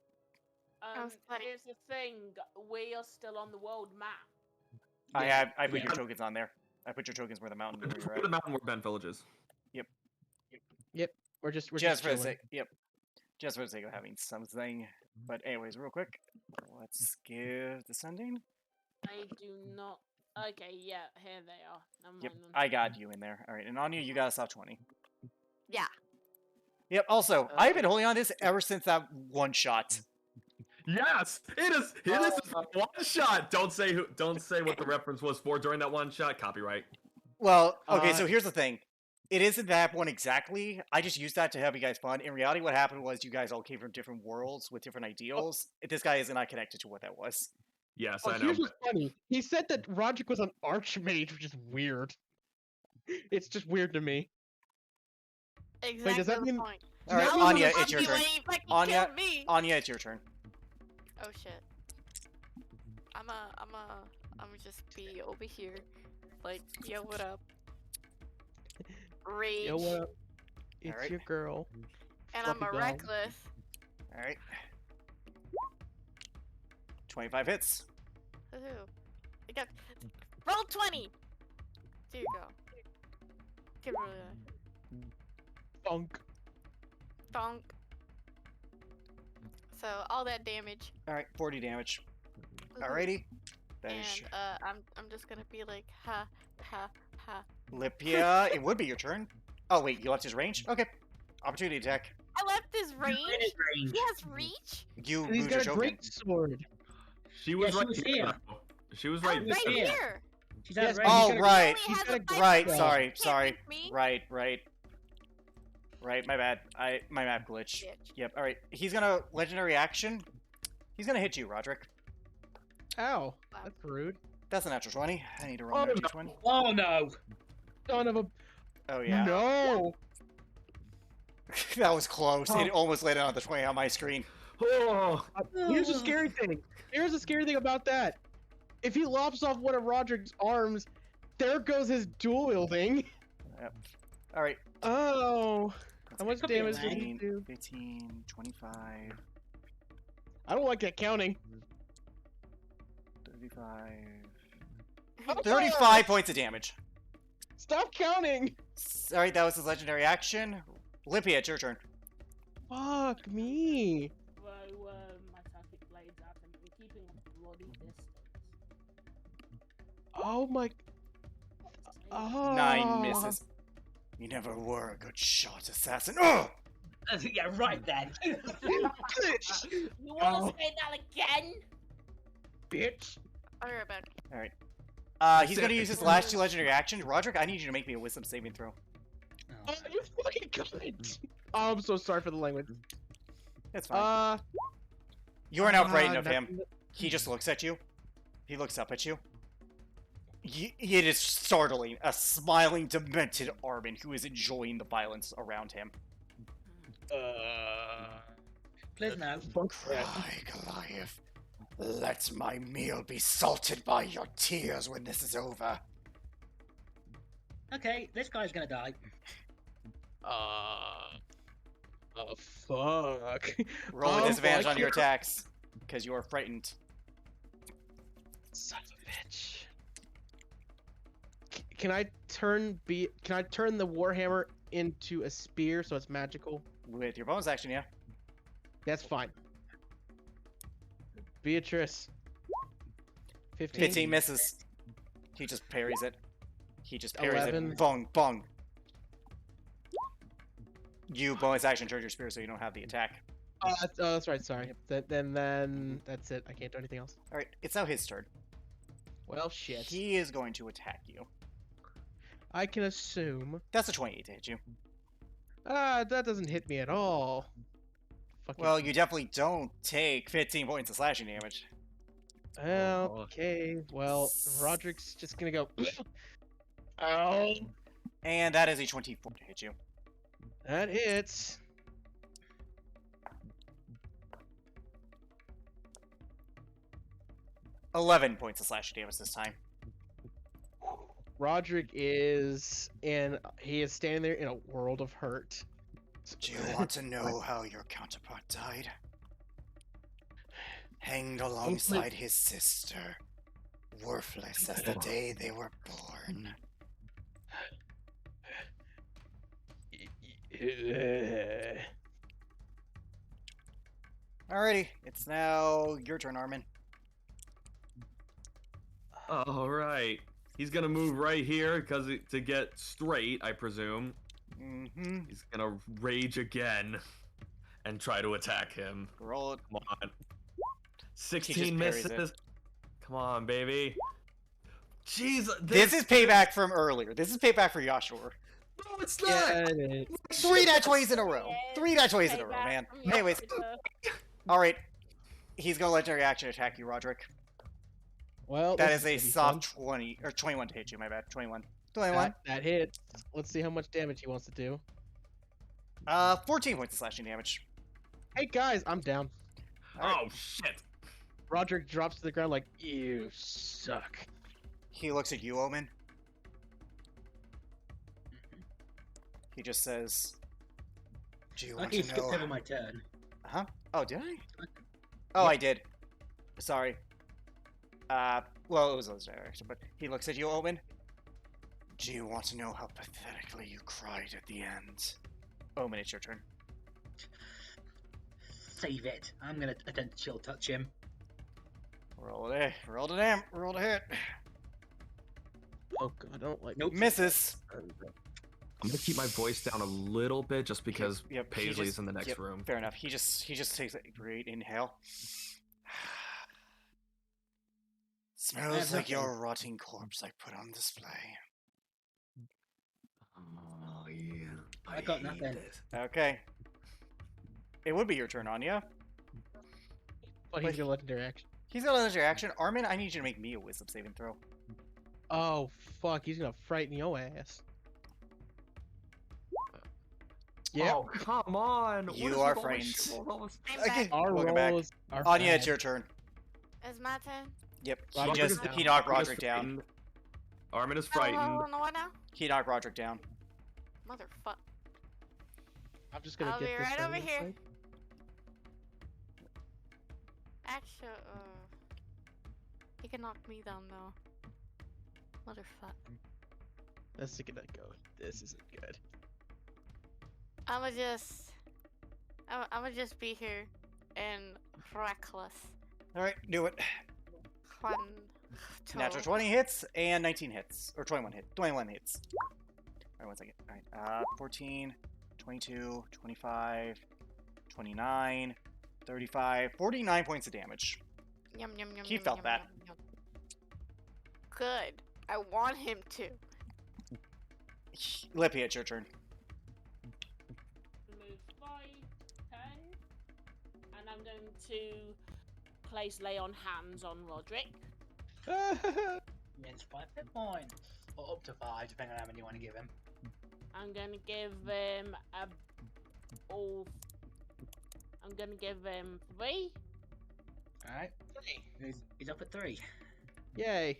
was funny. Here's the thing. We are still on the world map. I put Yeah. your tokens on there. I put your tokens where the mountain where Just you're put the at. mountain where Ben Village is. We're just Just for the chilling. sake. Yep. Just for the sake of having something. But anyways, real quick, let's give descending. I do not. Okay, yeah, here they are. Never mind Yep, then. I got you in there. All right, and on you got a soft 20. Yeah. Yep. Also, I've been holding on to this ever since that one shot. Yes, it is. It is one shot. Don't say who. Don't say what the reference was for during that one shot. Copyright. Well, okay. So Uh, here's the thing. It isn't that one exactly. I just used that to have you guys fun. In reality, what happened was you guys all came from different worlds with different ideals. This guy is not connected to what that was. Yes, Oh, I know. here's what's funny. He said that Roderick was an archmage, which is weird. It's just weird to me. Exactly does that the mean- point. All right, Now we Anya, wanna it's your Fuck you turn. when you fucking Anya- killed me. Anya, it's your turn. Oh shit. I'm just be over here. Like, yo, what up? Rage. Yo, what up? It's Alright. your girl. And I'm a Fluffy dog. reckless. All right. 25 hits. Woohoo. I got roll 20. There you go. Give it really Funk. donk. So all that damage, All right, 40 damage. woohoo. Alrighty. That is and I'm just gonna be like ha ha ha. Lipia. It would be your turn. Oh wait, you left his range. Okay. Opportunity attack. I left his range. Minute range. He has reach. You And he's lose your got a token. great sword. She was Yeah, she right was here. here. though. She was Oh, right right here. here. here. She's Yes, out but he's Oh got a- right, He only has got a a five right. foot Sorry, range. sorry. Can't miss me. Right. My bad. My map glitch. Bitch. Yep. All right. He's gonna legendary action. He's gonna hit you, Roderick. Ow. Wow. That's rude. That's a natural 20. I need to roll Oh, another no. d20. Oh no! Son of a... Oh yeah. No! That was close. It almost landed on the 20 on my screen. Oh, Here's the scary thing. Here's the scary thing about that. If he lops off one of Roderick's arms, there goes his dual wielding. Yep. All right. Oh. How much Could be a damage did leg. he do? 15, 25, I don't like that counting. 35. 35 points of damage. Stop counting. All right, that was his legendary action. Lippy, it's your turn. Fuck me. Throw my psychic blades at him and keeping a bloody distance. Oh my. Oh. 9 misses. You never were a good shot, assassin. Oh! Yeah, right then. You want to say that again? Bitch. I'll be right back. All right. He's gonna use his last 2 legendary actions. Roderick, I need you to make me a wisdom saving throw. Oh, you fucking cunt. Oh, I'm so sorry for the language. That's fine. You are now frightened of him. nothing- He just looks at you. He looks up at you. It is startling. A smiling, demented Armin who is enjoying the violence around him. Please no. Cry, Goliath. Let my meal be salted by your tears when this is over. Okay, this guy's gonna die. Oh, fuck. Roll with Oh, disadvantage fuck. on your attacks, because you are frightened. Son of a bitch. Can I turn the warhammer into a spear so it's magical? With your bonus action, yeah. That's fine. Beatrice. 15. 15 misses. He just parries it. He just parries 11. it. Bong, bong. You bonus action charge your spear so you don't have the attack. Oh, that's right. Sorry. Then that's it. I can't do anything else. All right, it's now his turn. Well, shit. He is going to attack you. I can assume. That's a 28 to hit you. That doesn't hit me at all. Fucking. Well, you definitely don't take 15 points of slashing damage. Okay. Well, Roderick's just gonna go. Ow. And that is a 24 to hit you. That hits. $11 points of slashing damage this time. Roderick is he is standing there in a world of hurt. Do you want to know how your counterpart died? Hanged alongside his sister, worthless as the day they were born. Alrighty, it's now your turn, Armin. all right. He's gonna move right here because to get straight, I presume. Mm-hmm. He's gonna rage again and try to attack him. Roll it. Come on. He just 16 parries it. misses. Come on, baby. Jeez, This is payback from earlier. This is payback for Joshua. No, it's not. Yeah, it is. 3 nat 20s in a row. 3 nat 20s in a row, Payback man. from Anyways, yesterday. alright. He's gonna legendary action attack you, Roderick. Well, That this is a gonna be soft fun. 20, or 21 to hit you, my bad. 21. 21. That hit. Let's see how much damage he wants to do. 14 points of slashing damage. Hey guys, I'm down. Oh shit. Roderick drops to the ground like, you suck. He looks at you, Omen. He just says, Do you I want he to skipped over know? my turn. huh? Oh, did I? Oh, I did. Sorry. Well, it was those direction, but he looks at you, Omen. Do you want to know how pathetically you cried at the end? Omen, it's your turn. Save it. I'm gonna attempt to chill touch him. Roll it. Roll the damn. Roll the hit. Oh god, I don't like. Nope. Misses. I'm gonna keep my voice down a little bit just because Yep, he Paisley's just- in the next yep, room. Fair enough. He just takes a great inhale. Smells have like your nothing. rotting corpse I put on display. Oh yeah. I got hate nothing. this. Okay. It would be your turn, Anya. But he's gonna legendary action. He's got another action. Armin, I need you to make me a wisdom saving throw. Oh fuck, he's gonna frighten your ass. Yep. Oh, come on. What You is are with all my frightened. shit rolls almost- I'm Okay. back. Our Welcome back. rolls are Anya, bad. it's your turn. It's my turn. Yep. Roderick He is just down. he knocked Armin is Roderick down. frightened. Armin is Oh, frightened. no, what now? He knocked Roderick down. Motherfucker. I'm just gonna I'll get be this right thing over here. inside. Actually, he can knock me down though. Motherfucker. This is gonna go. This isn't good. I'ma just be here and reckless. All right, do it. Fun. Natural 20 hits and 19 hits, or 21 hits. 21 hits. All right, 1 second. All right, 14, 22, 25, 29, 35, 49 points of damage. Yum yum yum. He yum, felt yum, that. yum, yum. Good. I want him to. Lippy, it's your turn. Move 5, 10, and I'm going to place lay on hands on Roderick. Means 5 hit points. Or up to 5, depending on how many you want to give him. I'm going to give him all. I'm going to give him 3. Alright. He's up at 3. Yay!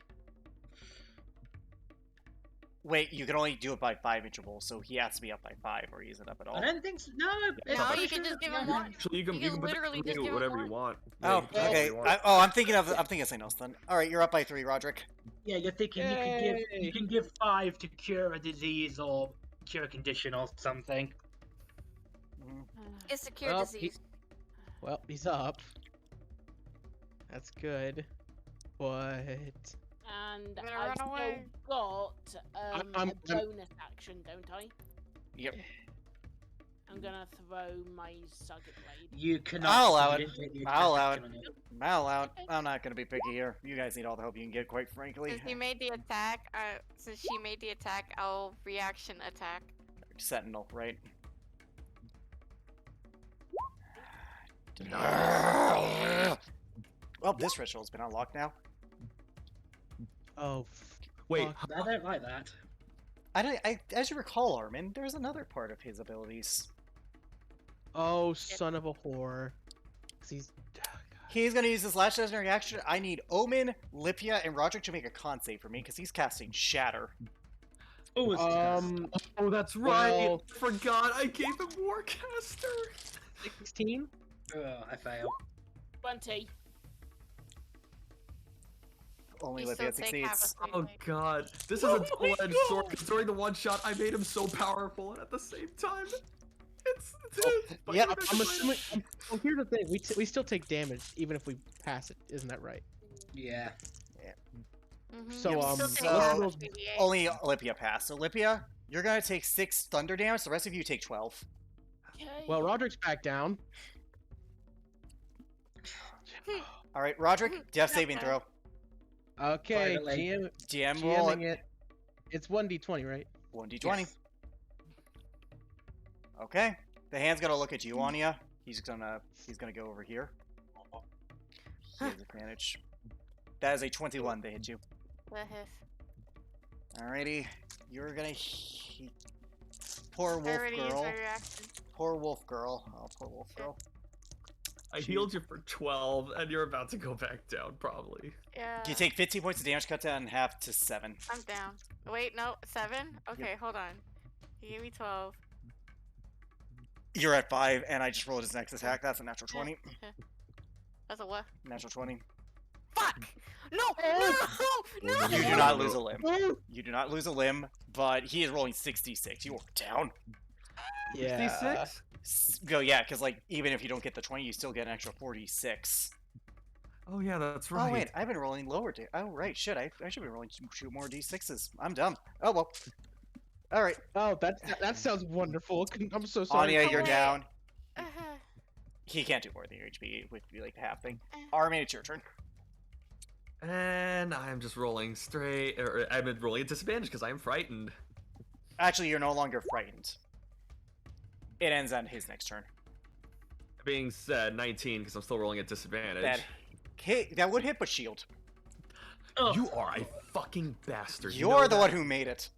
Wait, you can only do it by 5 intervals, so he has to be up by 5, or he isn't up at all. I don't think so. No, it's No, pretty you can sure just give that- him one. Actually, you You can can put literally it just in give him whatever you one. want. Oh, you can do whatever okay. you want. I'm thinking of something else then. All right, you're up by 3, Roderick. Yeah, you're thinking you can give 5 to cure a disease or cure a condition or something. Mhm. It's a cure Well, disease. Well, he's up. That's good. But And Better I've run still away. got I'm- a bonus action, don't I? Yep. I'm gonna throw my Sucket Blade. You cannot. I'll allow you it. didn't take the I'll attack allow action it. on it. Mal out. I'm not gonna be picky here. You guys need all the help you can get, quite frankly. Since he made the attack, since she made the attack, I'll reaction attack. Sentinel, right? Well, this ritual's been unlocked now. oh, Wait, fuck. I don't like that. As you recall, Armin, there's another part of his abilities. Oh, son of a whore. 'Cause he's. He's gonna use his last legendary action. I need Omen, Lipia, and Roderick to make a con save for me because he's casting Shatter. Oh, it's oh, that's right. Well- I forgot. I gave him Warcaster. 16? I fail. 20. Only You still Lipia take half a succeeds. point. Oh god, this is a double-edged sword. 'Cause during the one shot, I made him so powerful, and at the same time, it's yeah, I'm assuming. Well, here's the thing: we still take damage even if we pass it. Isn't that right? Yeah. Mhm. So, You um, still take so- half a PVA. Only Lipia passed. So Lipia, you're gonna take 6 thunder damage. The rest of you take 12. Okay. Well, Roderick's back down. All right, Roderick, death saving Okay. throw. Okay, Finally. GM roll GMing it. it. It's 1d20, right? 1d20. Yes. Okay. The hand's gonna look at you, Anya. He's gonna go over here. He has advantage. That is a 21 to hit you. That hits. Alrighty. You're gonna poor I wolf already used girl. my reaction. Poor wolf girl. Oh, poor wolf girl. I healed you for 12, and you're about to go back down, probably. Yeah. You take 15 points of damage, cut down in half to 7. I'm down. Wait, no, 7? Okay, hold on. He gave me 12. You're at 5, and I just rolled his next attack. That's a natural 20. That's a what? Natural 20. Fuck! No! No! No! You do not lose a limb. You do not lose a limb, but he is rolling 66. You are down. Yeah. 66? Go, yeah, because, like, even if you don't get the 20, you still get an extra 46. Oh yeah, that's right. Oh, wait, I've been rolling lower. Oh, right, shit, I should be rolling 2 more d6s. I'm dumb. Oh, well. Alright, Oh, that sounds wonderful. I'm so sorry. Anya, you're wait. down. Uh, He can't do more than your HP. It would be like the half thing. Armin, it's your turn. And I'm just rolling straight, or I've been rolling at disadvantage because I'm frightened. Actually, you're no longer frightened. It ends on his next turn. Being said, 19 because I'm still rolling at disadvantage. That would hit, but shield. Oh, You are a fucking bastard. you You're know the that? one who made it.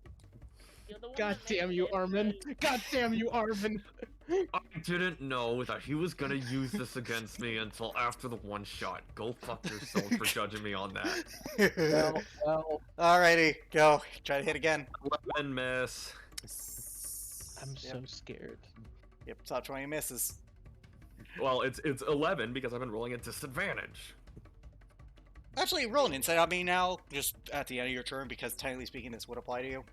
You're the one God that made damn you, it, Armin. so- God damn you, Armin. I didn't know that he was gonna use this against me until after the one shot. Go fuck yourself for judging me on that. Well, Alrighty, go. Try to hit again. 11 miss. I'm Yep. so scared. Yep, top 20 misses. Well, it's 11 because I've been rolling at disadvantage. Actually, roll an insight on me now, just at the end of your turn, because technically speaking, this would apply to you.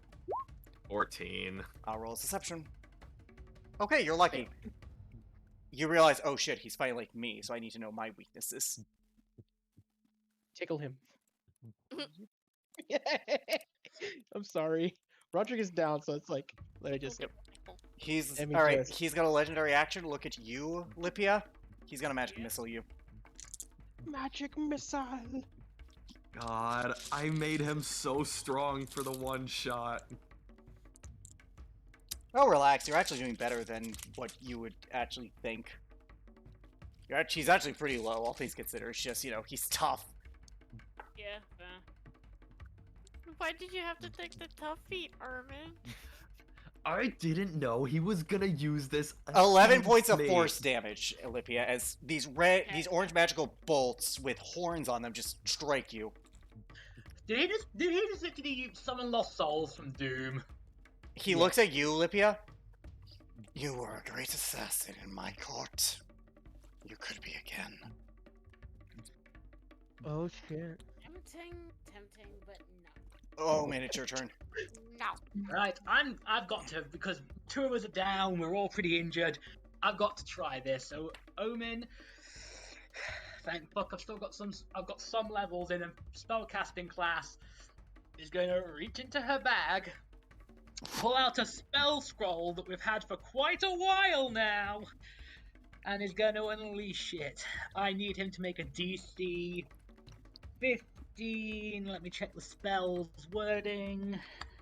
14. I'll roll a deception. Okay, you're lucky. You realize, oh shit, he's fighting like me, so I need to know my weaknesses. Tickle him. I'm sorry. Roderick is down, so it's like, let me just. He's Let me alright. just- He's got a legendary action. Look at you, Lipia. He's gonna magic missile you. Magic missile. God, I made him so strong for the one shot. Oh, relax. You're actually doing better than what you would actually think. He's actually pretty low, all things considered. It's just, you know, he's tough. Yeah, fair. Why did you have to take the tough feat, Armin? I didn't know he was gonna use this. 11 against points of me. force damage, Olympia, as these these orange magical bolts with horns on them just strike you. Did he just literally summon lost souls from Doom? He looks at you, Olympia. You were a great assassin in my court. You could be again. Oh shit. Tempting, but no. Oh man, it's your turn. No. Right, I've got to, because two of us are down, we're all pretty injured. I've got to try this. So Omen, thank fuck I've got some levels in a spellcasting class. Is going to reach into her bag, pull out a spell scroll that we've had for quite a while now, and is going to unleash it. I need him to make a DC 15. Let me check the spell's wording.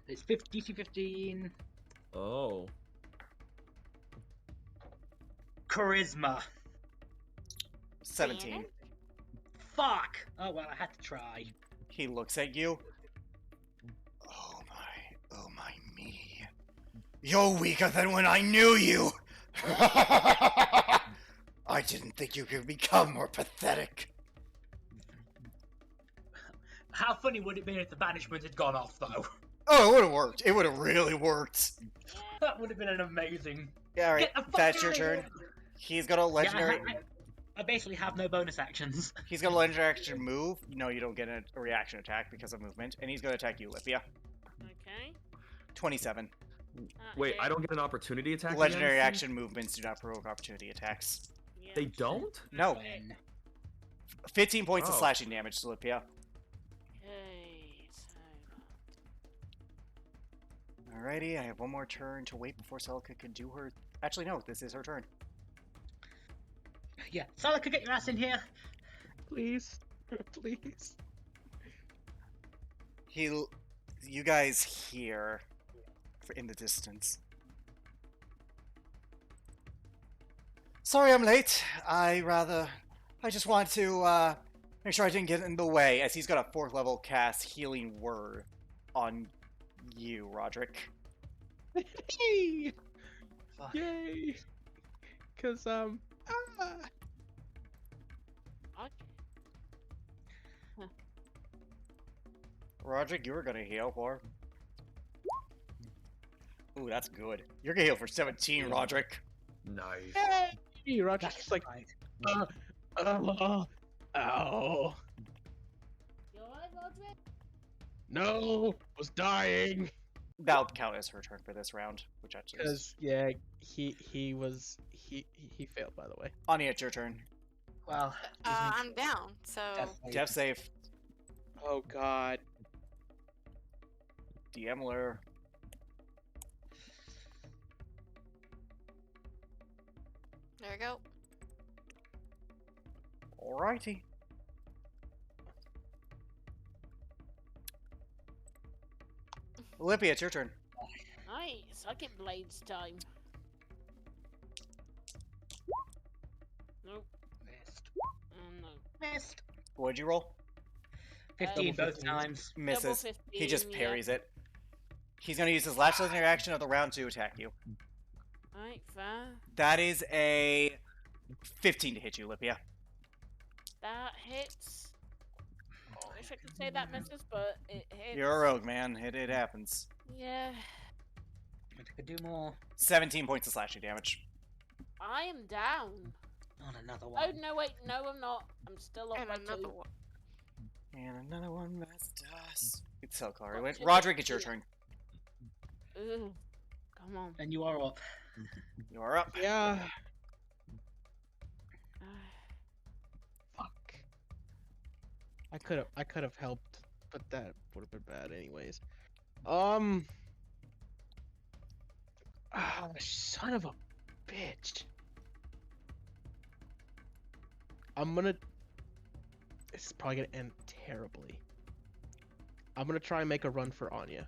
It's DC 15. Oh. Charisma. 17. Fuck! Oh well, I had to try. He looks at you. Oh my me. You're weaker than when I knew you! I didn't think you could become more pathetic. How funny would it be if the banishment had gone off, though? Oh, it would have worked. It would have really worked. That would have been an amazing. Yeah, alright, Get the fuck that's your outta turn. here! He's got a legendary. Yeah, I basically have no bonus actions. He's got a legendary action move. No, you don't get a reaction attack because of movement. And he's going to attack you, Lipia. Okay. 27. Wait, okay. I don't get an opportunity attack. Legendary against him? action movements do not provoke opportunity attacks. Yeah. They don't? No. When? 15 points of Oh. slashing damage to Lipia. Okay, so Alrighty, I have one more turn to wait before Celica can do her. Actually, no, this is her turn. Yeah, Salika, get your ass in here. Please. Please. You guys hear in the distance. Sorry I'm late. I just wanted to make sure I didn't get in the way, as he's got a 4th level cast Healing Word on you, Roderick. Hey! Fuck. Yay! Cause okay. Roderick, you were gonna heal for. Ooh, that's good. You're gonna heal for 17, Roderick. Nice. hey, Roger's That's just like, right. ow. You alright, Roderick? No, was dying. That'll count as her turn for this round, which actually is. Cause yeah, he failed, by the way. Anya, it's your turn. Well, I'm down, so Death save. Oh god. DMler. there we go. Alrighty. Olympia, it's your turn. Nice. Second blades time. Nope. missed. No. Missed. What'd you roll? 15 Double both 15. times. Misses. He just 15, yeah. parries it. He's gonna use his last legendary action of the round to attack you. Alright, fair. That is a 15 to hit you, Lipia. That hits. I wish I could say that misses, but it hits. You're a rogue, man. It happens. Yeah. I could do more 17 points of slashing damage. I am down. on another one. Oh, no, wait. No, I'm not. I'm still up And by another 2. one. And another one messed us. It's Hellcar. Got Wait, two Roderick, it's your HP. turn. Ooh. Come on. And you are up. You are up. Yeah. Fuck. I could have helped, but that would have been bad anyways. Ah, son of a bitch. This is probably gonna end terribly. I'm gonna try and make a run for Anya.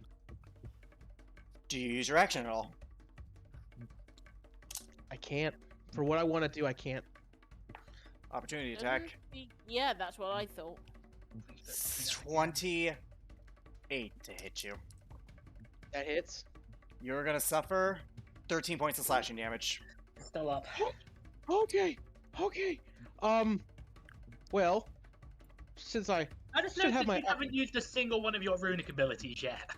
Do you use your action at all? I can't. For what I want to do, I can't. Opportunity attack. Yeah, that's what I thought. 28 to hit you. That hits. You're gonna suffer 13 points of slashing damage. Still up. Okay. Okay. Well, since I I just Should noticed have my- you haven't used a single one of your runic abilities yet.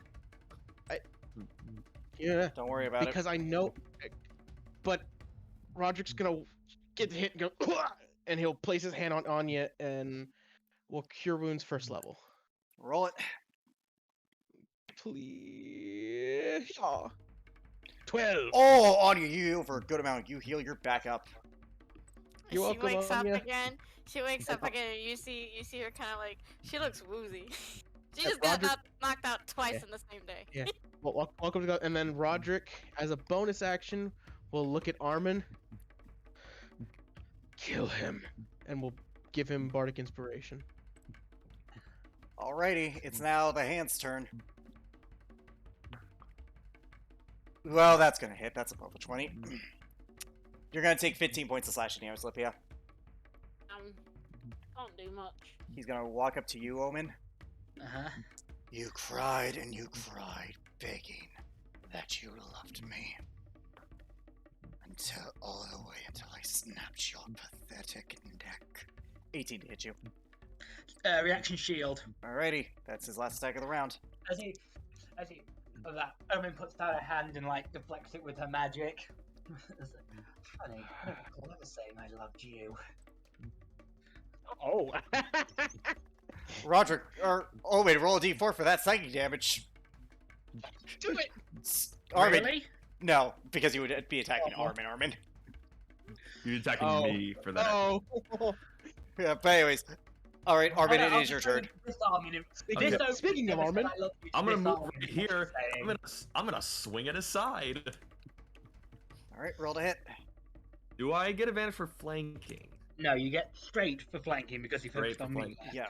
yeah, Don't worry about because I know, but Roderick's gonna get hit and go, and he'll place his hand on Anya and will cure wounds first level. it. Roll it. Please. Aw. 12. Oh, Anya, you heal for a good amount. You heal, you're back up. You're She welcome, wakes up Anya. again. She wakes up again, and you see her kind of like she looks woozy. She Yeah, just got Roderick- knocked out twice Yeah. in the same day. Yeah. Well, welcome to go. And then Roderick, as a bonus action, will look at Armin, kill him, and we'll give him Bardic Inspiration. Alrighty, it's now the hand's turn. Well, that's gonna hit. That's above a 20. You're gonna take 15 points of slashing damage, Lipia. Can't do much. He's gonna walk up to you, Omen. Uh-huh. You cried and you cried, begging that you loved me. Until all the way until I snapped your pathetic neck. 18 to hit you. Reaction shield. Alrighty, that's his last attack of the round. As that Omen puts down her hand and like deflects it with her magic. It's like, funny, I don't recall ever saying I loved you. Oh. Roderick, or Omen, roll a d4 for that psychic damage. Do it. Armin, Really? no, because you would be attacking Oh. Armin. You're attacking Oh. me for that. Oh. Yeah, but anyways. Alright, Armin, Oh, no, it I'll is your just turn. say This Armin, Speaking, this Omen speaking of never said Armin, I love you to I'm gonna this move Armin, right is what here. I'm I'm gonna swing at his side. Alright, roll to hit. Do I get advantage for flanking? No, you get straight for flanking because you Straight focused for on me. flanking. Yeah.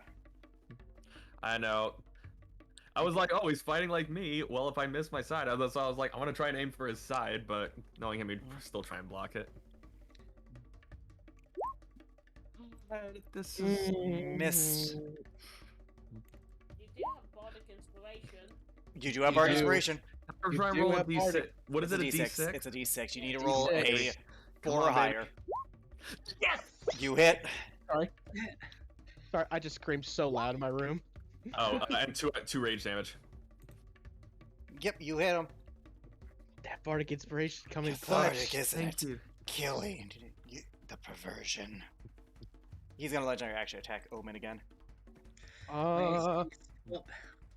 I know. I was like, oh, he's fighting like me. Well, if I miss my side, so I was like, I'm gonna try and aim for his side, but knowing him, he'd still try and block it. This is Miss. You do have Bardic Inspiration. You do have You Bardic do. Inspiration. I'm You trying to do roll a have d6. Bardic. What is it? A It's d6? It's a d6. You need to D6. roll a Come 4 on, or baby. higher. Yes! You hit. Sorry, I just screamed so loud in my room. Oh, and two rage damage. Yep, you hit him. That Bardic Inspiration coming Cathartic, clutch. isn't it? you. Killing the perversion. He's gonna legendary action attack Omen again. Uh, Well,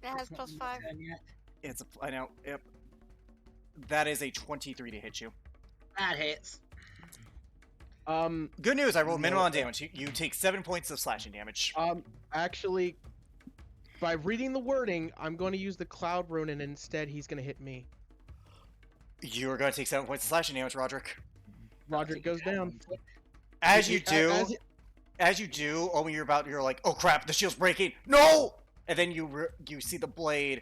It has it's not plus my 5. turn yet. It's I know. Yep. That is a 23 to hit you. That hits. Good news, I rolled minimum No. on damage. You take 7 points of slashing damage. actually, by reading the wording, I'm going to use the Cloud Rune, and instead he's going to hit me. You're gonna take 7 points of slashing damage, Roderick. Roderick goes down. As you do, As- as you do, Omen, you're like, oh crap, the shield's breaking. No! And then you see the blade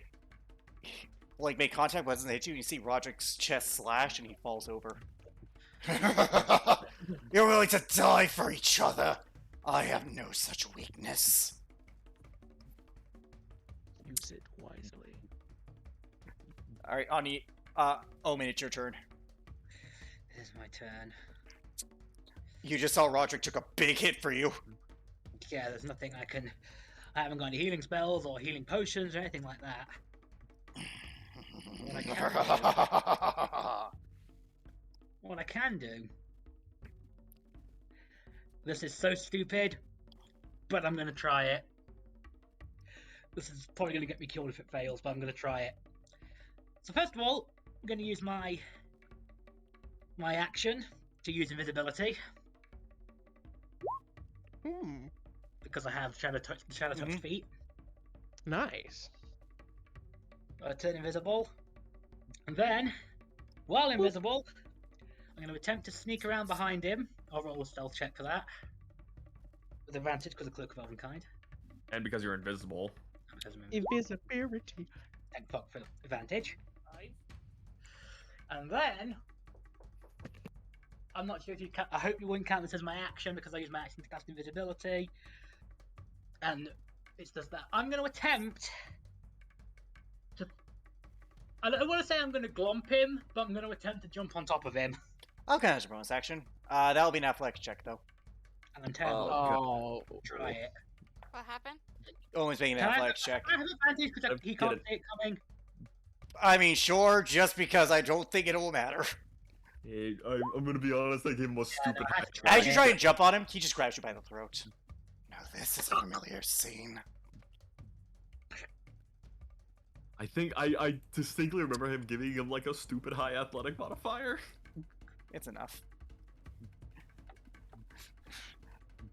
like make contact, but it doesn't hit you. And you see Roderick's chest slash, and he falls over. You're willing to die for each other. I have no such weakness. Use it wisely. All right, Ani. Omen, it's your turn. It is my turn. You just saw Roderick took a big hit for you. Yeah, there's nothing I can. I haven't got any healing spells or healing potions or anything like that. What I can do. This is so stupid, but I'm gonna try it. This is probably gonna get me killed if it fails, but I'm gonna try it. So first of all, I'm gonna use my action to use invisibility because I have shadow touch feet. Nice. I turn invisible, and then, while invisible, I'm going to attempt to sneak around behind him. I'll roll a stealth check for that, with advantage because of Cloak of Elvenkind. And because you're invisible. Because I'm invisible. Invisibility. Thank fuck for advantage. And then, I'm not sure if you can. I hope you wouldn't count this as my action because I use my action to cast invisibility, and it's just that I'm going to attempt. I don't want to say I'm going to glomp him, but I'm going to attempt to jump on top of him. Okay, that's a bonus action. That'll be an athletics check, though. And I'm terrible. Oh. Try it. What happened? Omen's making an Can I athletics check. I have advantage because he can't see it coming. I mean, sure, just because I don't think it will matter. Hey, I'm gonna be honest, I gave him a stupid no, I have to high. As you try and jump on him, he just grabs you by the throat. Now this is a familiar scene. I think I distinctly remember him giving him like a stupid high athletic modifier. It's enough.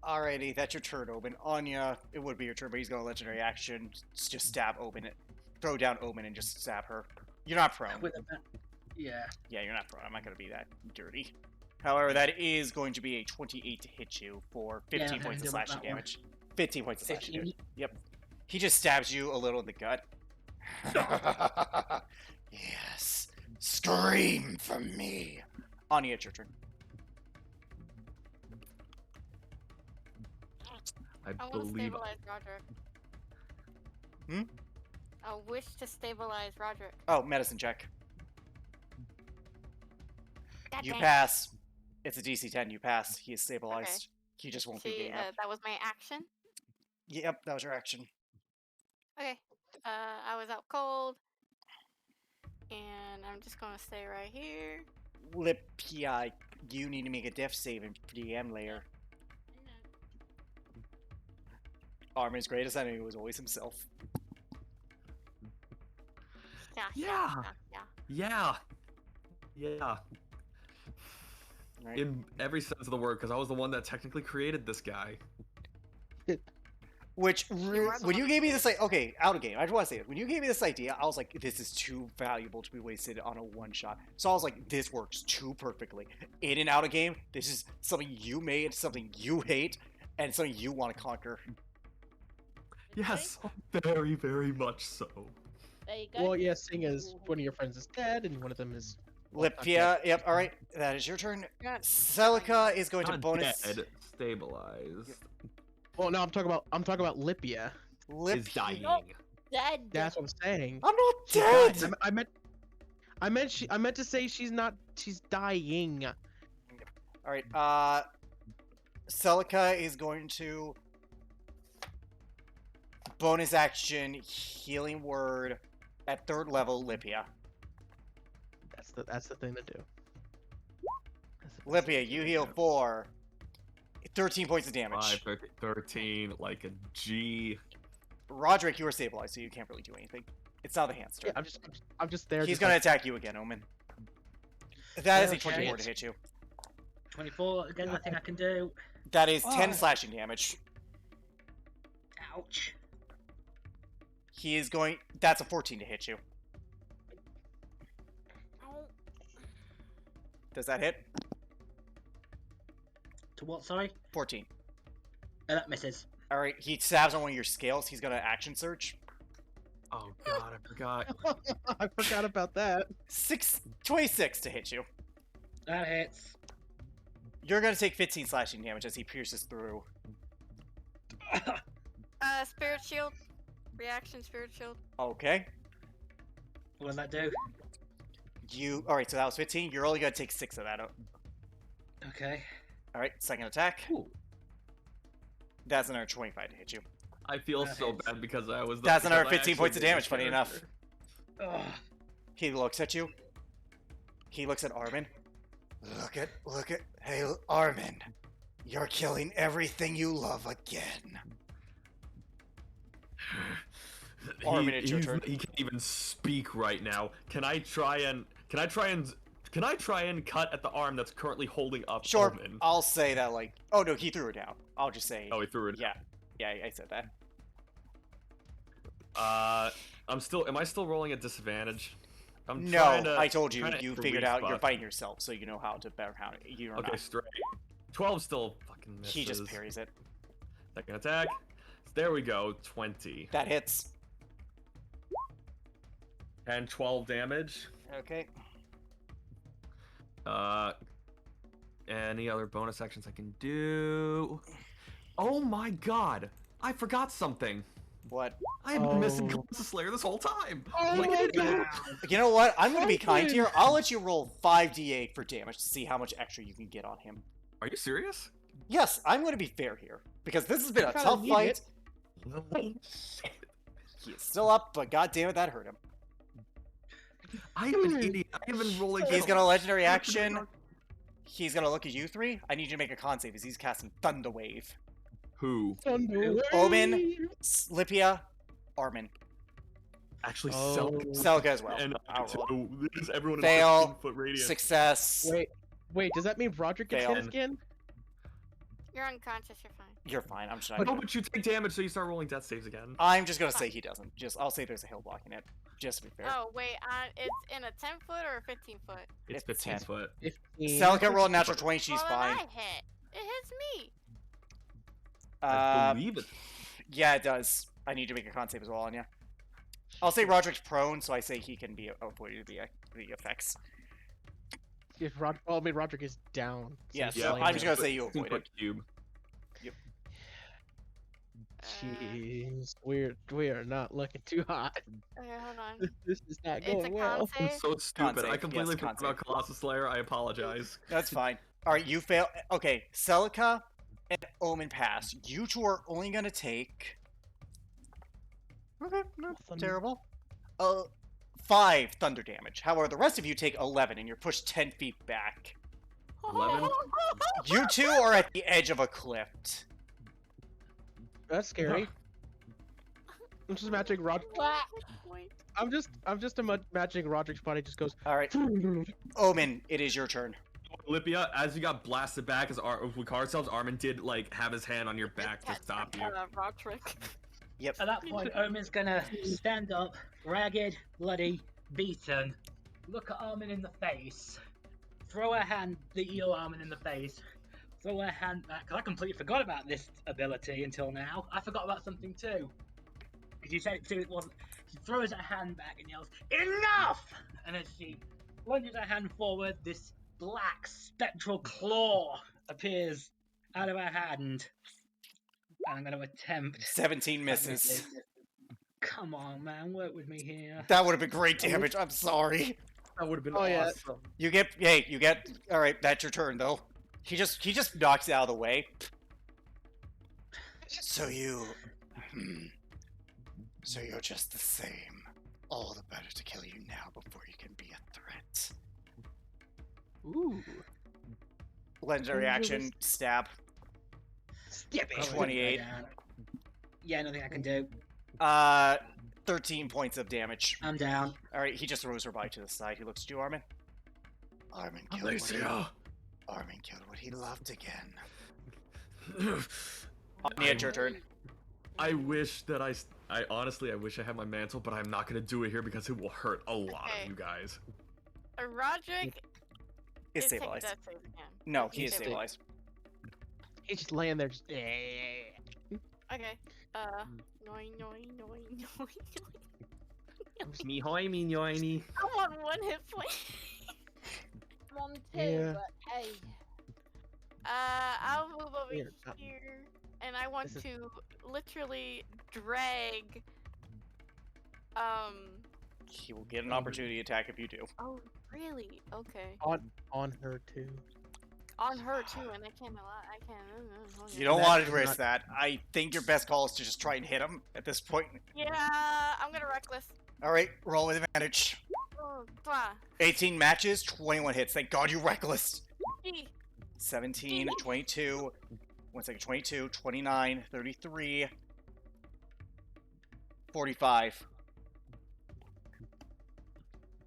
Alrighty, that's your turn, Omen. Anya, it would be your turn, but he's going to legendary action. Just stab Omen. Throw down Omen and just stab her. You're not prone. Yeah. Yeah, you're not prone. I'm not going to be that dirty. However, that is going to be a 28 to hit you for 15 Yeah, points of I did slashing that one. damage. 15 points of slashing 15? damage. Yep. He just stabs you a little in the gut. Yes. Scream for me. Anya, it's your turn. I I want to believe stabilize Roderick. Hmm? I wish to stabilize Roderick. Oh, medicine check. God You dang. pass. It's a DC 10. You pass. He is stabilized. He just won't be See, getting up. that was my action. Yep, that was your action. Okay. I was out cold. And I'm just gonna stay right here. Lipia, you need to make a death save in DM layer. Armin's greatest enemy was always himself. Yeah. Yeah. Right? In every sense of the word, because I was the one that technically created this guy. Which, are the when you one gave me that this, okay, out of game, I just want to say this. When you gave me this idea, I was like, this is too valuable to be wasted on a one-shot. So I was like, this works too perfectly. In and out of game, this is something you made, something you hate, and something you want to conquer. Yes, very, very much so. There you go. Well, yeah, seeing as one of your friends is dead and one of them is. Lipia, yep, alright, that is your turn. Celica is going to Not bonus... dead, stabilized. Well, no, I'm talking about Lipia. Is dying. Dead. That's what I'm saying. I'm not She's dead! dying. I meant to say she's dying. Alright, Celica is going to bonus action healing word at 3rd level Lipia. That's the thing to do. Lipia, you heal 4. 13 points of damage. 5, 13, like a G. Roderick, you are stabilized, so you can't really do anything. It's not the hand's turn. Yeah, I'm just there. He's just gonna like, attack you again, Omen. That is a Okay. 24 to hit you. 24, again, nothing I can do. That is 10 Oh. slashing damage. Ouch. He is going... That's a 14 to hit you. Does that hit? To what, sorry? 14. That misses. Alright, he stabs on one of your scales. He's gonna action search. Oh god, I forgot. I forgot about that. 26 to hit you. That hits. You're gonna take 15 slashing damage as he pierces through. Spirit shield. Reaction spirit shield. Okay. What does that do? Alright, so that was 15. You're only gonna take 6 of that. Okay. Alright, second attack. Ooh. That's another 25 to hit you. I feel That so hits. bad because I was. That's another because I 15 points of actually made damage, the funny enough. character. Ugh. He looks at you. He looks at Armin. Look at, hey, Armin. You're killing everything you love again. Armin, it's your He's- turn. He can't even speak right now. Can I try and cut at the arm that's currently holding up Sure, Armin? I'll say that, like... Oh, no, he threw it down. I'll just say... Oh, he threw it. Yeah, I said that. Am I still rolling at disadvantage? I'm No, trying to, I told you, trying to you hit figured the out you're spot. fighting yourself, so you know how to better count it. You're Okay, not. straight. 12 still fucking misses. He just parries it. Second attack. There we go. 20. That hits. And 12 damage. Okay. Any other bonus actions I can do? Oh my god! I forgot something. What? I've been missing Oh. Colossus Slayer this whole time. Oh Like, my it- God. You know what? I'm gonna be kind here. I'll let you roll 5d8 for damage to see how much extra you can get on him. Are you serious? Yes, I'm gonna be fair here. Because this has been a Kinda tough need fight. it. He is still up, but goddammit, that hurt him. I am an idiot. I have been rolling. He's gonna legendary action. He's gonna look at you three. I need you to make a con save as he's casting Thunder Wave. Who? Omen, Slipia, Armin. Actually, Oh. Selga as well. And I'll roll. so this is everyone in Fail. 15-foot radius. Success. Wait, does that mean Roderick gets Fail. hit again? You're unconscious, you're fine. You're fine. I'm just No, not. but you take damage, so you start rolling death saves again. I'm just gonna say he doesn't. I'll say there's a hill blocking it. Just to be fair. Oh, wait, it's in a 10-foot or a 15-foot? It's It's 15 10. foot. 15. Selka rolled natural 20. She's well, fine. then I hit. It hits me. I believe it. Yeah, it does. I need to make a con save as well on you. I'll say Roderick's prone, so I say he can be avoided the effects. If Roderick is down. so Yeah, he's so flying I'm just down. gonna say you 15 avoid it. foot cube. Jeez, we are not looking too hot. Okay, hold on. This is not It's a going con well. I'm save? so stupid. I save, completely yes, con forgot about Colossus Slayer. I apologize. That's fine. All right, you fail. Okay, Celica and Omen pass. You two are only gonna take. Okay, not Thunder. terrible. 5 thunder damage. However, the rest of you take 11, and you're pushed 10 feet back. 11? You two are at the edge of a cliff. That's scary. I'm just imagining Wait. I'm just imagining Roderick's body just goes. All right, Omen, it is your turn. Olympia, as you got blasted back, as we call ourselves, Armin did like have his hand on your back to stop you. Roderick. Yep. At that point, Omen's gonna stand up, ragged, bloody, beaten, look at Armin in the face, throw her hand, the eel Armin in the face, throw her hand back, 'cause I completely forgot about this ability until now. I forgot about something too. Because you said it too, it wasn't. She throws her hand back and yells, "Enough!" And as she plunges her hand forward, this black spectral claw appears out of her hand. And I'm going to attempt. 17 misses. Come on, man, work with me here. That would have been great damage. I'm sorry. That would have been Oh, yeah. awesome. You get. All right, that's your turn though. He just knocks it out of the way. So you're just the same. All the better to kill you now before you can be a threat. Ooh. Legendary action, stab. Skip it. 28. Yeah, nothing I can do. 13 points of damage. I'm down. All right, he just throws her body to the side. He looks at you, Armin. Armin killed what he loved again. Omni, it's your turn. I wish that I honestly, I wish I had my mantle, but I'm not gonna do it here because it will hurt a lot Okay. of you guys. Roderick Is is taking stabilized. death save again. No, he is He's stabilized. He's just laying there. Just. Okay. Noing. Me hoy me yoiny. I'm on 1 hit point. I'm on 2, Yeah. but hey. I'll move over Here, here, and I want This is- to literally drag, He will get an opportunity attack if you do. Oh, really? Okay. On her too. On her too, and I can't allow. I can't. Okay. You don't That want is to risk not- that. I think your best call is to just try and hit him at this point. Yeah, I'm gonna reckless. All right, roll with advantage. Oh, blah. 18 matches, 21 hits. Thank God you reckless. Gee. 17, 22, 22, 29, 33, 45.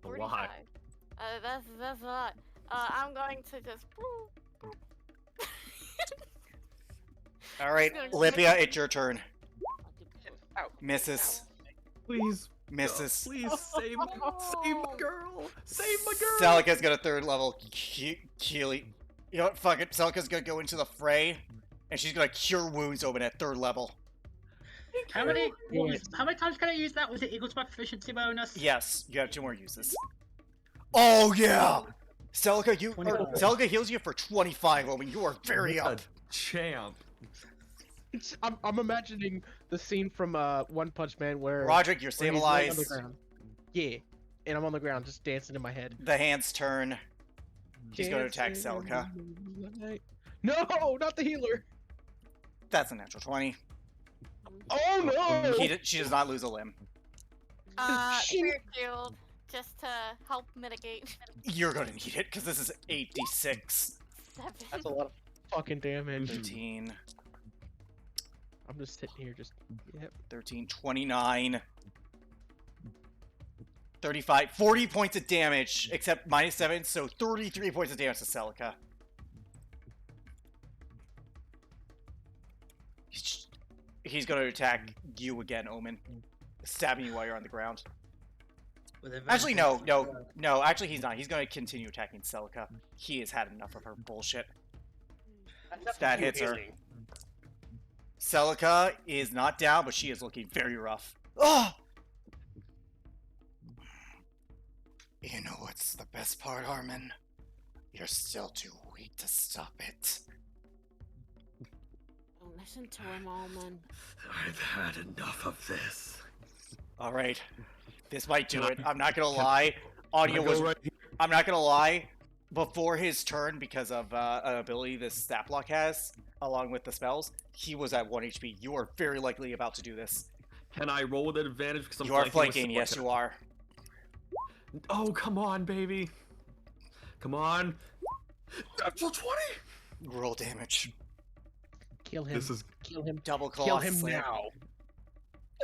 A lot. 45. That's a lot. I'm going to just. All right, Lipia, it's your turn. Misses. Please, Misses. please save my girl. Save my girl. Celica's got a third level Keely. You know what? Fuck it. Celica's gonna go into the fray, and she's gonna cure wounds open at third level. How many times can I use that? Was it equal to my proficiency bonus? Yes, you have 2 more uses. Oh yeah, Celica, Celica heals you for 25. Omen, you are very What a up. champ. I'm imagining the scene from One Punch Man where Roderick, you're where he's laying on the stabilized. ground. Yeah, and I'm on the ground just dancing in my head. The hands turn. He's gonna attack Dancing Celica. in the moonlight. No, not the healer. That's a natural 20. Oh no! She does not lose a limb. Spirit shield, just to help mitigate. You're gonna need it because this is 8d6. 7. That's a lot of fucking damage. 13, I'm just sitting here, just yep. 13, 29, 35, 40 points of damage, except -7, so 33 points of damage to Celica. He's going to attack you again, Omen, stabbing you while you're on the ground. With Actually, advantage? no. Actually, he's not. He's going to continue attacking Celica. He has had enough of her bullshit. That hits her. Celica is not down, but she is looking very rough. Oh! You know what's the best part, Armin? You're still too weak to stop it. Don't listen to him, Alman. I've had enough of this. All right, this might do it. I'm not gonna lie. Anya Can I was. go right here? I'm not gonna lie. Before his turn, because of an ability this stat block has, along with the spells, he was at 1 HP. You are very likely about to do this. Can I roll with an advantage because I'm You are flanking flanking. with Yes, you are. Oh, come on, baby. Come on. Natural 20. Roll damage. Kill him. This is Kill him. Double claw Kill him slam. now.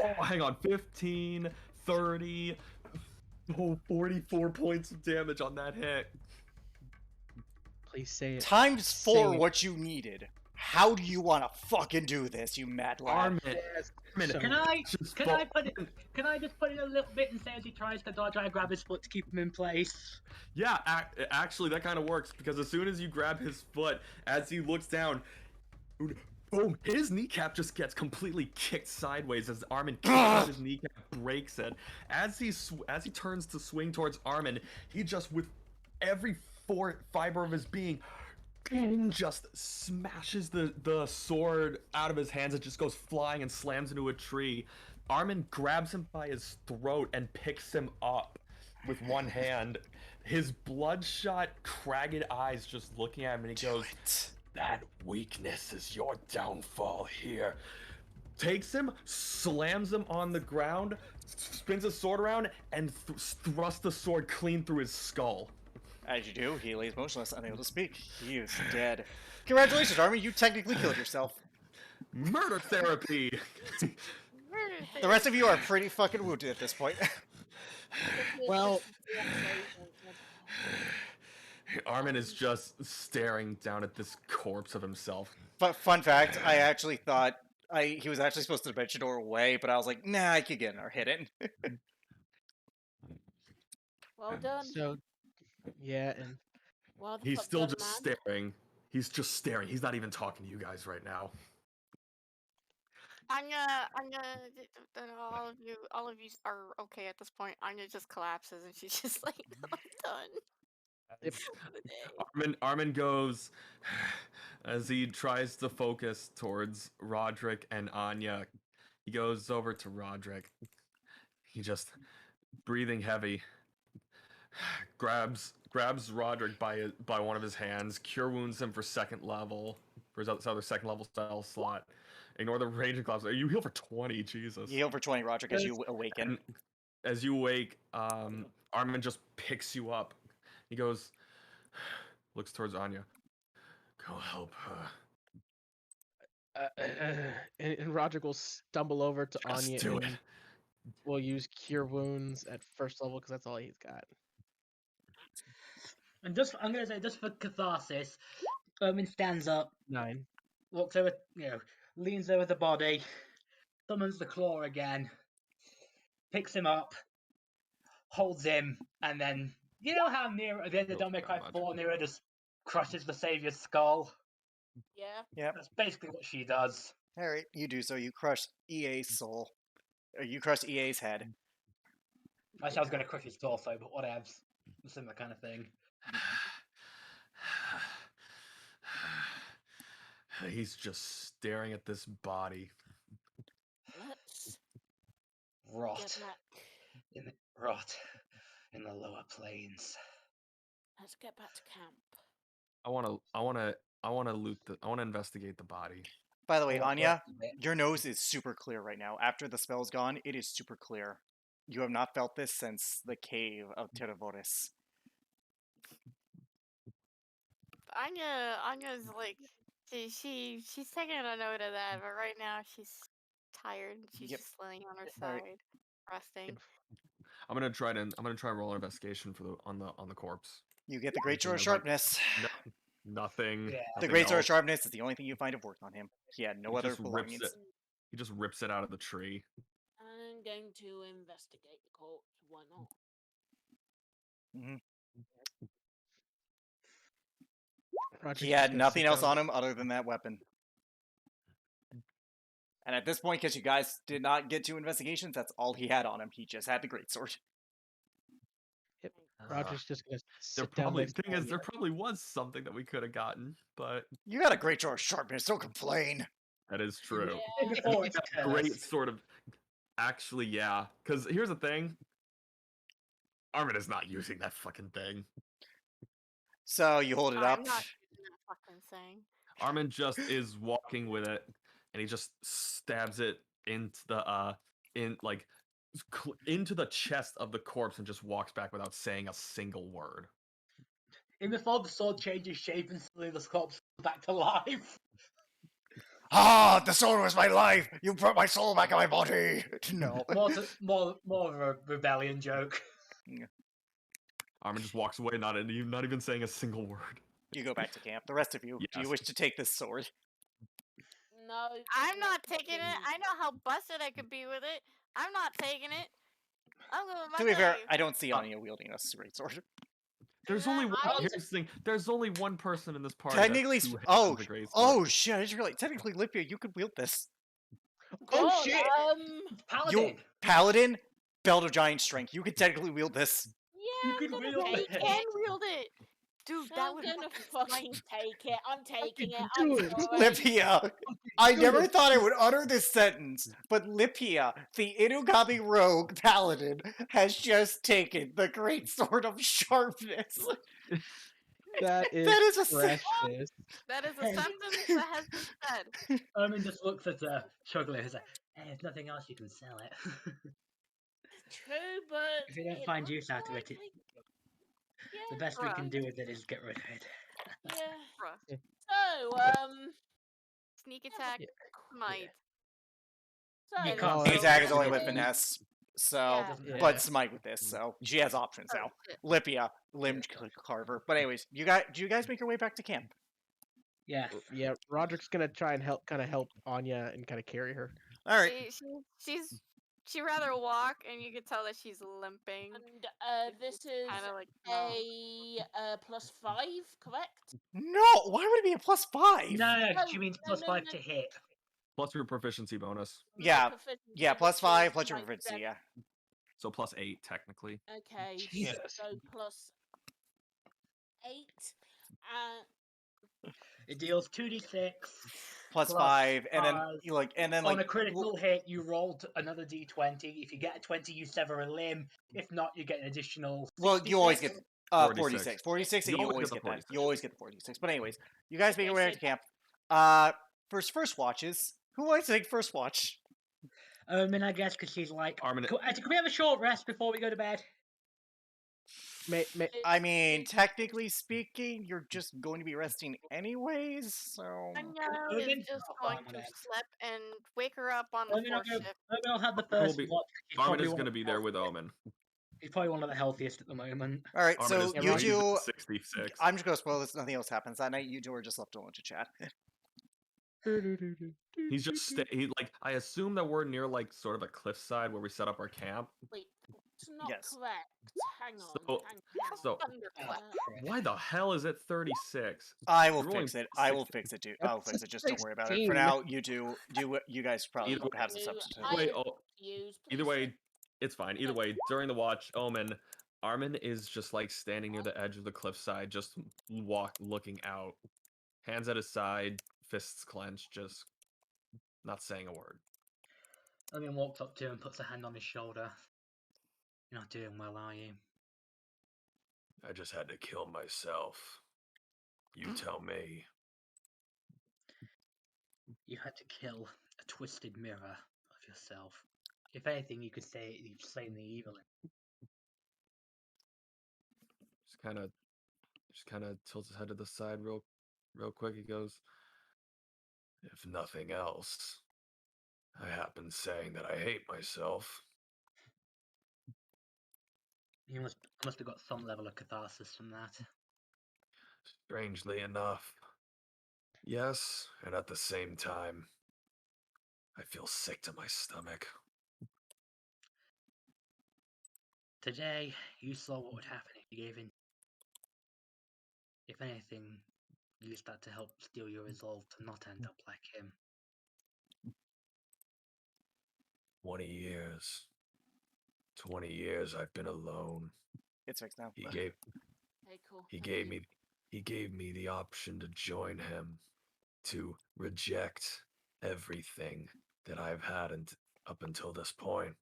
Oh, hang on. 15, 30, 44 points of damage on that hit. Please say it. Times 4 Say it. what you needed. How do you want to fucking do this, you mad lad? Armin. Yes. Armin, So- Can I just can I put it? Can I just put in a little bit and say as he tries to dodge, I grab his foot to keep him in place? Yeah, actually, that kind of works because as soon as you grab his foot, as he looks down, boom, his kneecap just gets completely kicked sideways as Armin kicks out his kneecap, breaks it. As he turns to swing towards Armin, he just with every fiber of his being just smashes the sword out of his hands. It just goes flying and slams into a tree. Armin grabs him by his throat and picks him up with one hand. His bloodshot, cragged eyes just looking at him, and he goes, "That weakness is your downfall here." Takes him, slams him on the ground, spins his sword around, and thrusts the sword clean through his skull. As you do, he lays motionless, unable to speak. He is dead. Congratulations, Armin. You technically killed yourself. Murder therapy! The rest of you are pretty fucking wounded at this point. Well, Armin is just staring down at this corpse of himself. But fun fact, I actually thought he was actually supposed to dimension door away, but I was like, nah, I could get in or hit it. Well done. so yeah, and Well, the He's fuck still done, just man. staring. He's just staring. He's not even talking to you guys right now. All of you are okay at this point. Anya just collapses and she's just like, I'm done. Yep. For the day. Armin goes as he tries to focus towards Roderick and Anya. He goes over to Roderick. He just breathing heavy, grabs Roderick by one of his hands, cure wounds him for second level for his other second level spell slot. Ignore the raging claws. You heal for 20. Jesus. You heal for 20, Roderick, as you awaken. And as you wake, Armin just picks you up. He goes, looks towards Anya. Go help her. And Roderick will stumble over to Just Anya do and it. will use Cure Wounds at first level because that's all he's got. And I'm gonna say, just for catharsis, Ermin stands up, 9. walks over, leans over the body, summons the claw again, picks him up, holds him, and then, you know how Nero, at the end of Don't Make Cry 4, Nero just crushes the Savior's skull? Yeah. Yep. That's basically what she does. Alright, you do so. You crush EA's soul. Or you crush EA's head. Actually, I was going to crush his torso, but whatevs. Similar kind of thing. He's just staring at this body. Let's Rot. get back. Rot in the lower plains. Let's get back to camp. I want to investigate the body. By the way, Oh, Anya, well, your nose is super clear right now. After the spell's gone, it is super clear. You have not felt this since the cave of Teravoris. Anya's like, she's taking a note of that, but right now she's tired. She's Yep. just laying on her Alright. side, resting. I'm gonna try and roll an investigation on the corpse. You get the Great Sword of Anything like- Sharpness. Nothing. Yeah. The nothing Great Sword of else. Sharpness is the only thing you find of worth on him. He had no He other just rips belongings. it. He just rips it out of the tree. I'm going to investigate the corpse. Why not? Roderick's He just had gonna nothing sit else down. on him other than that weapon. And at this point, because you guys did not get 2 investigations, that's all he had on him. He just had the Greatsword. Roderick's just gonna There sit down probably next to thing is Anya. there probably was something that we could have gotten, but You got a Great Sword of Sharpness, don't complain. that is true. Yeah. Or it's Great cursed. sort of. Actually, yeah. Because here's the thing. Armin is not using that fucking thing. So you hold it up. I'm not using that fucking thing. Armin just is walking with it, and he just stabs it into the into the chest of the corpse and just walks back without saying a single word. Even before the sword changes shape and suddenly the corpse comes back to life. Ah, the sword was my life. You brought my soul back in my body. No. More of a rebellion joke. Armin just walks away, not even saying a single word. You go back to camp. The rest of you, do you Yes. wish to take this sword? No. I'm not taking it. I know how busted I could be with it. I'm not taking it. I'm going with my To be fair, life. I don't see Anya wielding a Greatsword. There's Yeah, only one. I- Here's the thing. There's only one person in this party. that's Technically, two hands oh, with a great sword. oh shit! I just realized. Technically, Lipia, you could wield this. Oh God, shit! Paladin! You paladin, belt of giant strength. You could technically wield this. Yeah, You I'm could gonna wield take it. it. Can wield it. Dude, that I'm would gonna fucking fucking take it. I'm taking it. do I'm it. sorry. Lipia, I never thought I would utter this sentence, but Lipia, the Inugami rogue paladin, has just taken the Great Sword of Sharpness. That is That is a sen- precious. That is a sentence that has been said. Ermin just looks at Chugler and is like, hey, there's nothing else you can sell it. True, but If you don't it find looks use out of like it, yeah, the best we bruh. can do with it is get rid of it. yeah. Bruh. So, Sneak attack, Yeah. smite. so You can't Sneak Sneak attack is only attack with is- finesse, so Yeah. Doesn't Yeah. matter. but smite with this, so she has options Oh, now. shit. Lipia, limb carver. But anyways, do you guys make your way back to camp? Yes. Yeah, Roderick's gonna try and help Anya and kind of carry her. All right. She rather walk, and you can tell that she's limping. and this is Kind of like no. a +5, correct? No, why would it be a +5? No, No, she means no, +5 no. to hit. Plus your proficiency bonus, My Yeah, proficiency, Yeah, which +5 is plus your like proficiency. 7. Yeah. so +8 technically. Okay, Jesus. so +8. It deals 2d6 plus 5, and then five. you like, and then On like a critical hit, you roll another d20. If you get a 20, you sever a limb. If not, you get an additional. well, you always get 46. 46, and You you always always get get the that. You always get the 46. But anyways, you guys make Okay, your way so back to camp. First watches. Who wants to take first watch? And I guess because she's like, Armin, can we have a short rest before we go to bed? I mean, technically speaking, you're just going to be resting anyways, so... Anya Ermin? is just Oh, going fine, to whatever. sleep and wake her up on the Ermin fourth shift. will have the Armin will first be- watch. He's Armin probably is one going to of be the there with healthiest. Omen. He's probably one of the healthiest at the moment. Alright, Armin so is you he's two... at 66. I'm just going to spoil this, nothing else happens. That night, you two are just left alone to chat. He's just I assume that we're near like sort of a cliffside where we set up our camp. Wait, it's not Yes. correct. Hang on. So- hang on. so- Thunderclap. Why the hell is it 36? I will You're rolling fix it. I will 60. fix it, dude. I will That's fix it. Just don't worry about it. 16. For now, you two, you guys probably Either have some way, substitute. I- Wait, Use, Either please. way, it's fine. Either way, during the watch, Armin is just like standing near the edge of the cliffside, just looking out, hands at his side, fists clenched, just not saying a word. Ermin walks up to him and puts a hand on his shoulder. You're not doing well, are you? I just had to kill myself. You tell me. You had to kill a twisted mirror of yourself. If anything, you could say you've slain the evil. Just kind of tilts his head to the side real quick. He goes, "If nothing else, I have been saying that I hate myself." You must have got some level of catharsis from that. Strangely enough, yes, and at the same time, I feel sick to my stomach. Today, you saw what would happen if you gave in. If anything, use that to help steel your resolve to not end up like him. 20 years. 20 years I've been alone. It's fixed now. He gave Okay, cool. he Thank gave you. me he gave me the option to join him, to reject everything that I've had up until this point.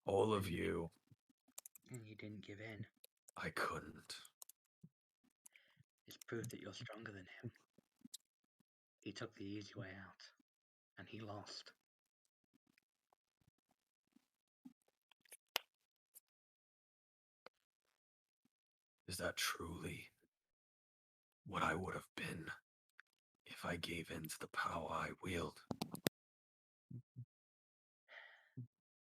All of you, And you didn't give in. I couldn't. It's proof that you're stronger than him. He took the easy way out, and he lost. Is that truly what I would have been if I gave in to the power I wield?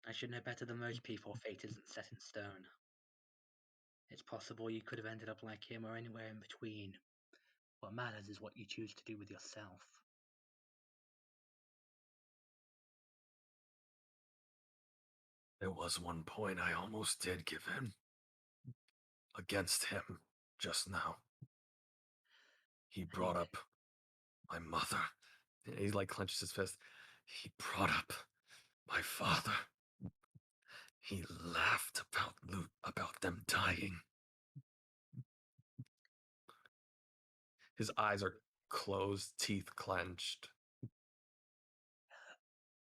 I should know better than most people. Fate isn't set in stone. It's possible you could have ended up like him or anywhere in between. What matters is what you choose to do with yourself. There was one point I almost did give in. Against him, just now. He brought up my mother. He like clenches his fist. He brought up my father. He laughed about them dying. His eyes are closed, teeth clenched.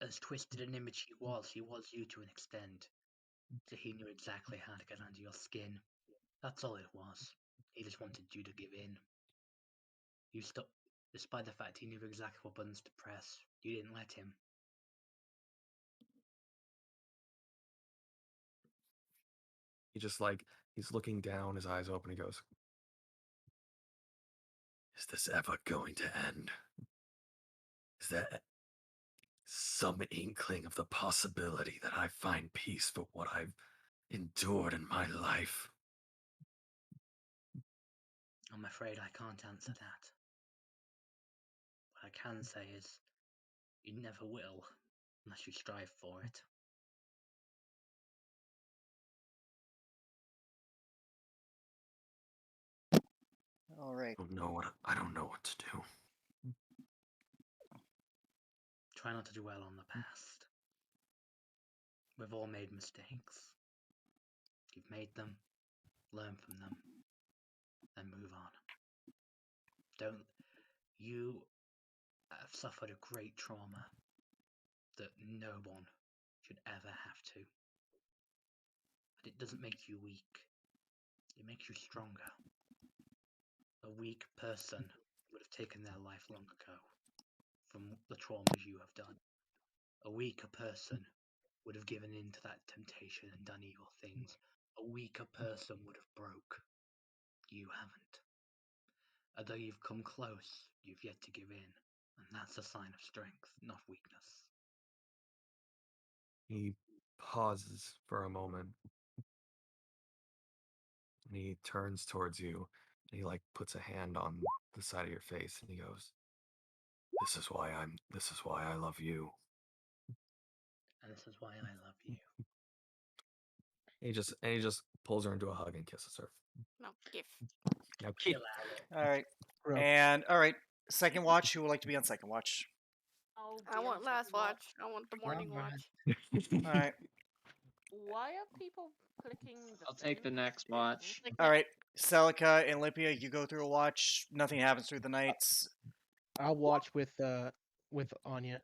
As twisted an image he was you to an extent. So he knew exactly how to get under your skin. That's all it was. He just wanted you to give in. You stopped, despite the fact he knew exactly what buttons to press. You didn't let him. He's looking down, his eyes open, he goes, "Is this ever going to end? Is there some inkling of the possibility that I find peace for what I've endured in my life?" I'm afraid I can't answer that. What I can say is, you never will, unless you strive for it. All right. I don't know what to do. Try not to dwell on the past. We've all made mistakes. You've made them, learn from them, then move on. Don't. You have suffered a great trauma that no one should ever have to. But it doesn't make you weak. It makes you stronger. A weak person would have taken their life long ago from the traumas you have done. A weaker person would have given in to that temptation and done evil things. A weaker person would have broke. You haven't. Although you've come close, you've yet to give in. And that's a sign of strength, not weakness. He pauses for a moment. And he turns towards you. And he like puts a hand on the side of your face and he goes, This is why I love you. And this is why I love you. He just pulls her into a hug and kisses her. No, give. Now She keep allowed it. All right. Bro. And all right, second watch. Who would like to be on second watch? I'll I be want on last second watch. I want the morning Alright. watch. All right. Why are people clicking the I'll take the thing? next watch. Like All right. Celica and Olympia, you go through a watch. Nothing happens through the nights. I'll watch with Anya.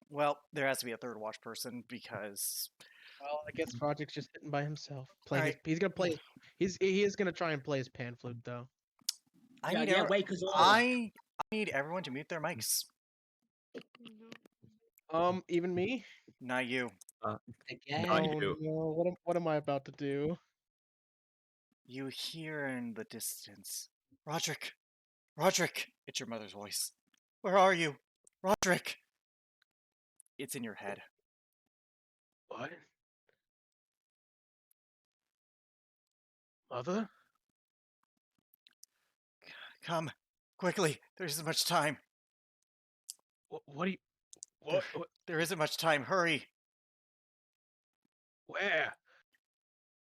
Well, there has to be a third watch person because Well, I guess Project's just sitting by himself. Alright. He's gonna play. He is gonna try and play his pan flute though. I Yeah, need yeah, every- wake us all up. I need everyone to mute their mics. Even me. Not you. Again. Not Oh you. no! What am I about to do? You hear in the distance, Roderick. Roderick. It's your mother's voice. Where are you, Roderick? It's in your head. What? Mother? Come, quickly. There isn't much time. What do you... What? There isn't much time. Hurry. Where?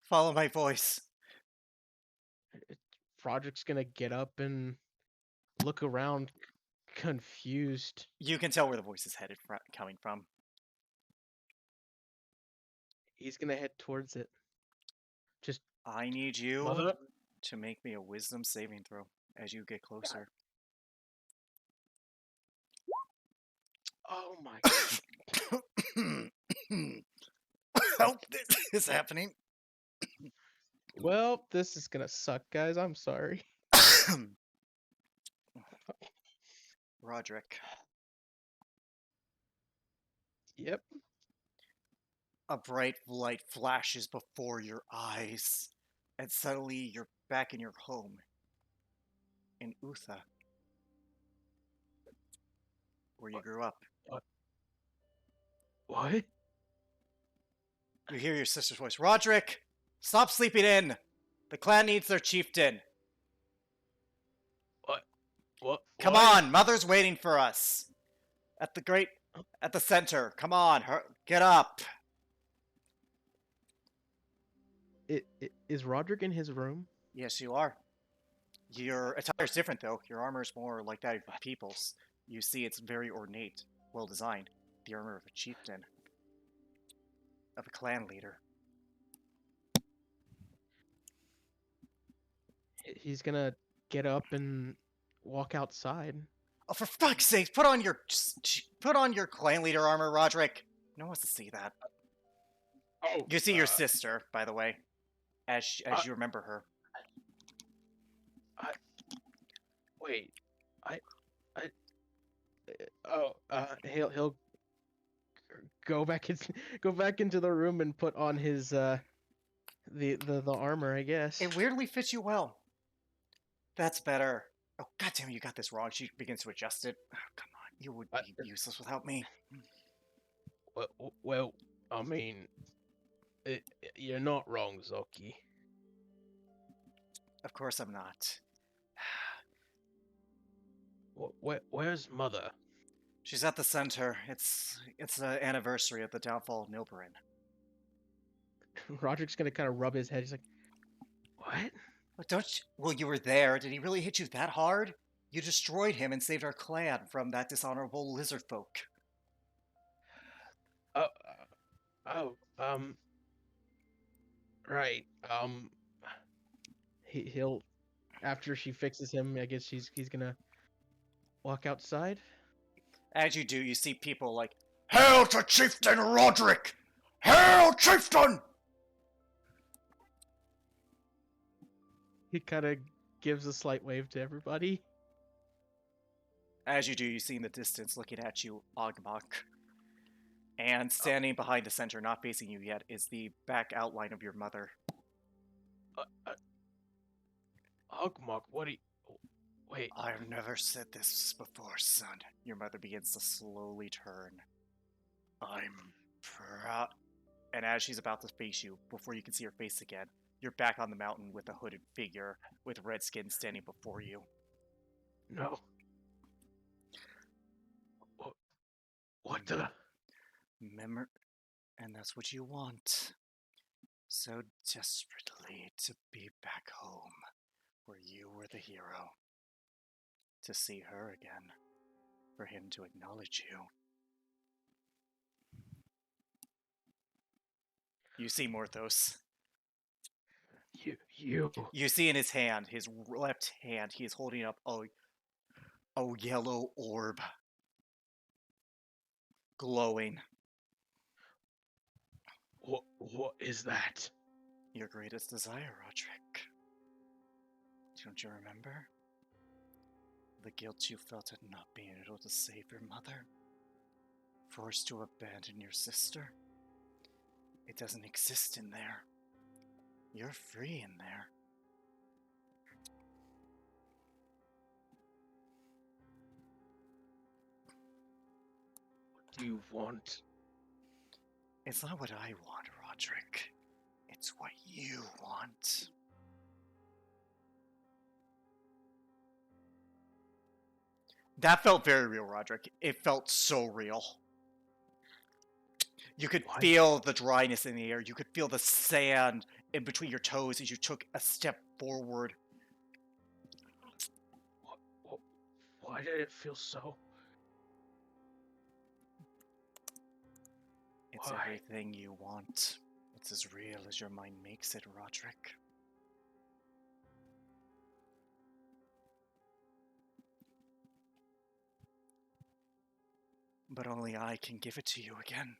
Follow my voice. Project's gonna get up and look around, confused. You can tell where the voice is headed coming from. He's gonna head towards it. Just I need you Mother? to make me a wisdom saving throw as you get closer. oh my! Help! This is happening. Well, this is gonna suck, guys. I'm sorry. Roderick, Yep. a bright light flashes before your eyes, and suddenly you're back in your home in Utha, where you grew up. What? You hear your sister's voice. Roderick, stop sleeping in. The clan needs their chieftain. What? Come on, Mother's waiting for us. At the center. Come on, get up. Is Roderick in his room? Yes, you are. Your attire's different, though. Your armor's more like that of people's. You see, it's very ornate, well designed. The armor of a chieftain, of a clan leader. He's gonna get up and walk outside. Oh, for fuck's sake! Put on your clan leader armor, Roderick. No one wants to see that. Oh, You see your sister, by the way, as you remember her. Wait. He'll go back into the room and put on his the armor, I guess. It weirdly fits you well. That's better. Oh, goddamn, you got this wrong. She begins to adjust it. Oh, come on, you would be useless without me. Well, I mean, you're not wrong, Zoki. Of course I'm not. Where's Mother? She's at the center. It's the anniversary of the downfall of Nilberin. Roderick's gonna kind of rub his head. He's like, "What? But well, you were there. Did he really hit you that hard? You destroyed him and saved our clan from that dishonorable lizard folk. Right. He'll after she fixes him, I guess he's gonna walk outside. As you do, you see people like, Hail to Chieftain Roderick! Hail, Chieftain! He kind of gives a slight wave to everybody. as you do, you see in the distance, looking at you, Ogmok. And standing behind the center, not facing you yet, is the back outline of your mother. Ogmok, what are you... Wait, I've never said this before, son. Your mother begins to slowly turn. I'm proud. And as she's about to face you, before you can see her face again, you're back on the mountain with a hooded figure with red skin standing before you. no. What the... Remember, and that's what you want. So desperately to be back home, where you were the hero. To see her again, for him to acknowledge you. You see Morthos. You... You see in his hand, his left hand, he is holding up a yellow orb. Glowing. What is that? Your greatest desire, Roderick. Don't you remember? The guilt you felt at not being able to save your mother? Forced to abandon your sister? It doesn't exist in there. You're free in there. What do you want? It's not what I want, Roderick. It's what you want. That felt very real, Roderick. It felt so real. You could What? feel the dryness in the air. You could feel the sand in between your toes as you took a step forward. Why did it feel so... It's Why? everything you want. It's as real as your mind makes it, Roderick. But only I can give it to you again.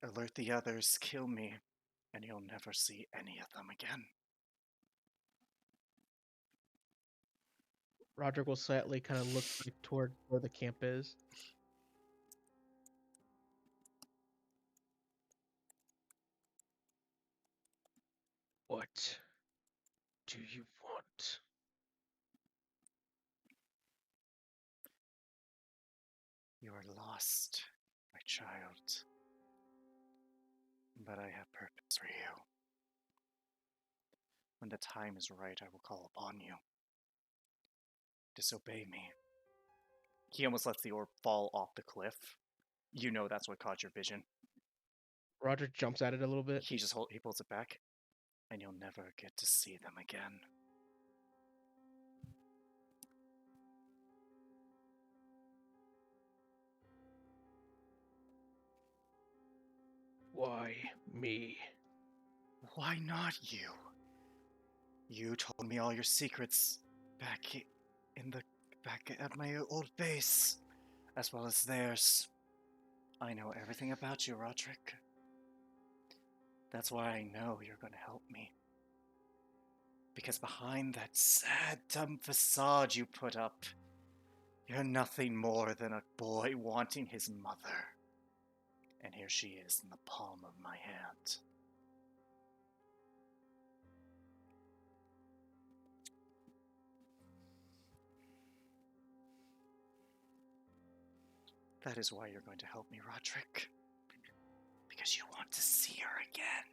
Alert the others, kill me, and you'll never see any of them again. Roderick will slightly kind of look toward where the camp is. What do you want? You are lost, my child. But I have purpose for you. When the time is right, I will call upon you. Disobey me. He almost lets the orb fall off the cliff. You know that's what caught your vision. Roderick jumps at it a little bit. He pulls it back, and you'll never get to see them again. Why me? Why not you? You told me all your secrets back at my old base, as well as theirs. I know everything about you, Roderick. That's why I know you're going to help me. Because behind that sad, dumb facade you put up, you're nothing more than a boy wanting his mother. And here she is in the palm of my hand. That is why you're going to help me, Roderick. Because you want to see her again.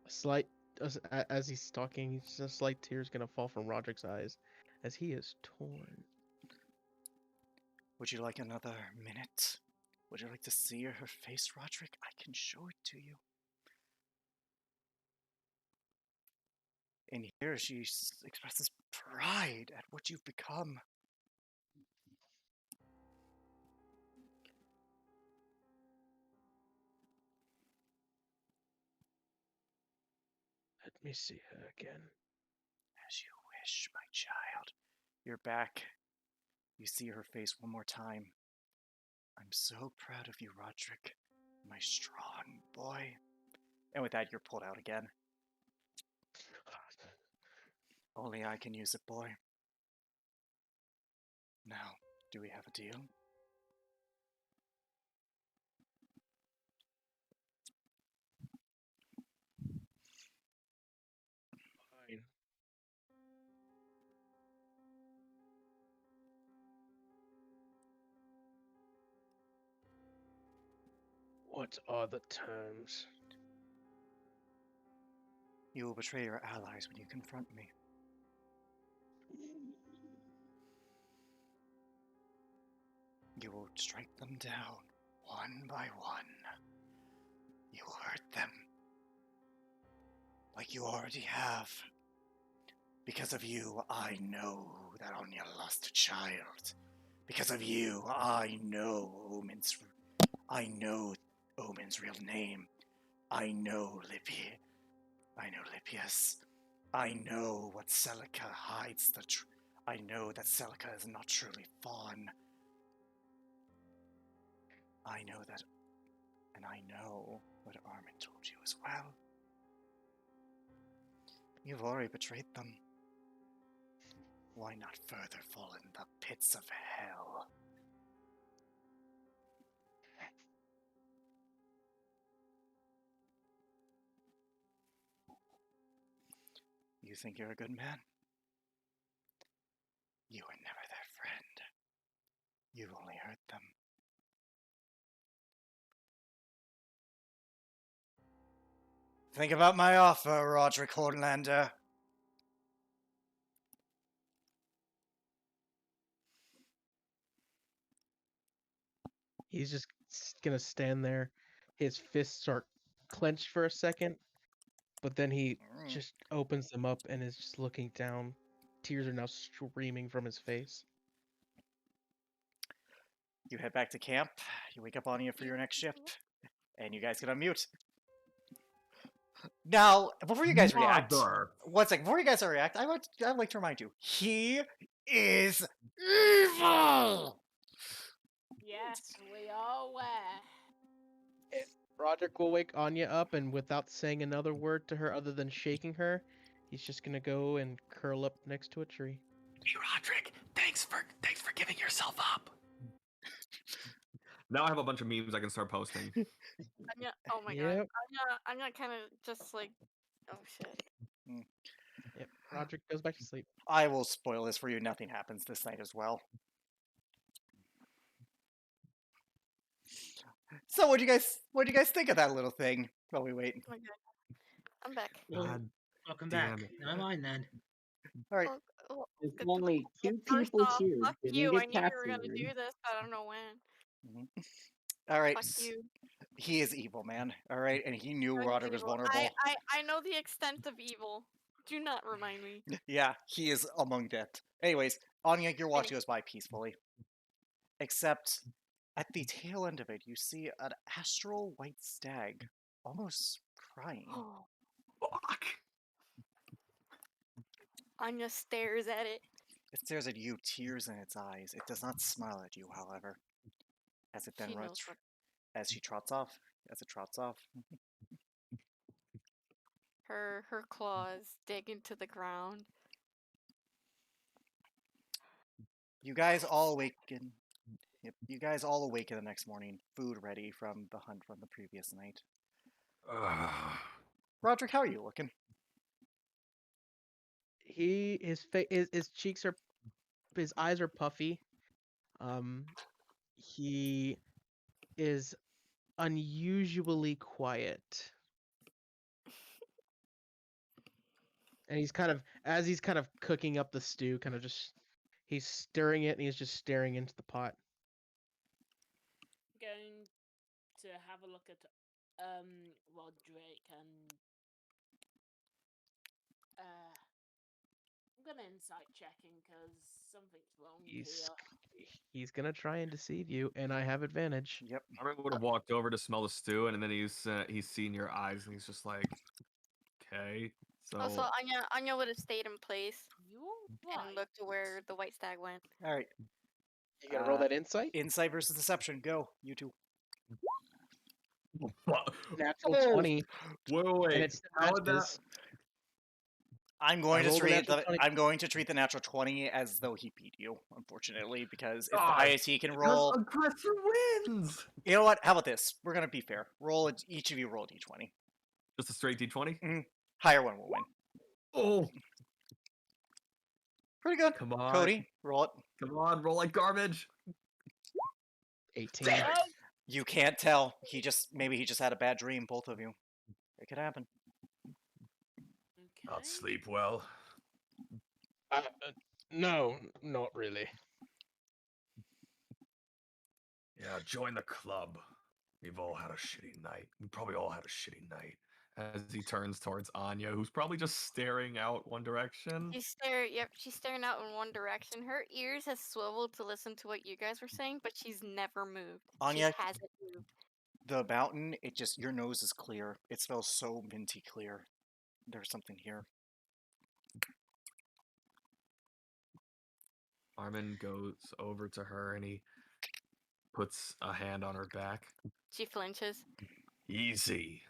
A slight, as he's talking, a slight tear's gonna fall from Roderick's eyes, as he is torn. Would you like another minute? Would you like to see her face, Roderick? I can show it to you. In here, she expresses pride at what you've become. Let me see her again. As you wish, my child. You're back. You see her face one more time. I'm so proud of you, Roderick, my strong boy. And with that, you're pulled out again. Only I can use it, boy. Now, do we have a deal? Fine. What are the terms? You will betray your allies when you confront me. You will strike them down, one by one. You will hurt them, like you already have. Because of you, I know that Anya lost a child. Because of you, I know Omen's real name. I know Lippy. I know Lippius. I know what Celica hides I know that Celica is not truly Fawn. I know that, and I know what Armin told you as well. You've already betrayed them. Why not further fall in the pits of hell? You think you're a good man? You were never their friend. You've only hurt them. Think about my offer, Roderick Hornlander. He's just gonna stand there. His fists are clenched for a second, but then he just opens them up and is just looking down. Tears are now streaming from his face. You head back to camp. You wake up Anya for your next shift. And you guys can unmute. Now, before you guys react, one second. Before you guys react, I'd like to remind you, he is evil! Yes, we are aware. Roderick will wake Anya up, and without saying another word to her other than shaking her, he's just gonna go and curl up next to a tree. Hey, Roderick, thanks for giving yourself up. Now I have a bunch of memes I can start posting. Oh my god. I'm gonna kind of just like, oh shit. Yep. Roderick goes back to sleep. I will spoil this for you. Nothing happens this night as well. So what do you guys think of that little thing while we wait? Oh my god. I'm back. God Welcome damn back. it. Never mind then. All right. There's only two First people off, here. fuck Didn't you. I get knew you were gonna captured. do this, but I don't know when. All right. Fuck you. He is evil, man. All right, and he knew You're Roderick was evil. vulnerable. I know the extent of evil. Do not remind me. Yeah, he is among that. Anyways, Anya, your watch goes by peacefully. Except, at the tail end of it, you see an astral white stag, almost crying. Fuck. Anya stares at it. It stares at you, tears in its eyes. It does not smile at you, however. As it then She runs, knows what as she trots off. As it trots off. her claws dig into the ground. You guys all awaken. Yep, you guys all awaken the next morning, food ready from the hunt from the previous night. Roderick, how are you looking? His cheeks are, his eyes are puffy. He is unusually quiet. And he's kind of, as he's kind of cooking up the stew, kind of just, he's stirring it and he's just staring into the pot. Going to have a look at Roderick and I'm gonna insight checking because something's wrong here. He's gonna try and deceive you, and I have advantage. Yep. Armin would have walked over to smell the stew, and then he's seen your eyes, and he's just like, okay, So Also, Anya would have stayed in place You and right. looked to where the white stag went. All right. You gotta roll that insight. Insight versus deception. Go, you two. what? Natural Oh! 20. Wait, And wait. it's How would that? matches. I'm going to rolled a treat natural 20. I'm going to treat the natural 20 as though he beat you, unfortunately, because it's the God, highest he can Because roll. aggressor wins. You know what? How about this? We're gonna be fair. Each of you roll d20. Just a straight D20. Higher one will win. Oh, Pretty good. come on, Cody, roll it. come on, roll like garbage. 18. Damn it. You can't tell. Maybe he just had a bad dream. Both of you. It could happen. Not Okay. sleep well. No, not really. Yeah, join the club. We've all had a shitty night. We probably all had a shitty night. As he turns towards Anya, who's probably just staring out one direction. She's staring out in one direction. Her ears have swiveled to listen to what you guys were saying, but she's never moved. Anya, She hasn't moved. the mountain, your nose is clear. It smells so minty clear. There's something here. Armin goes over to her and he puts a hand on her back. She flinches. Easy.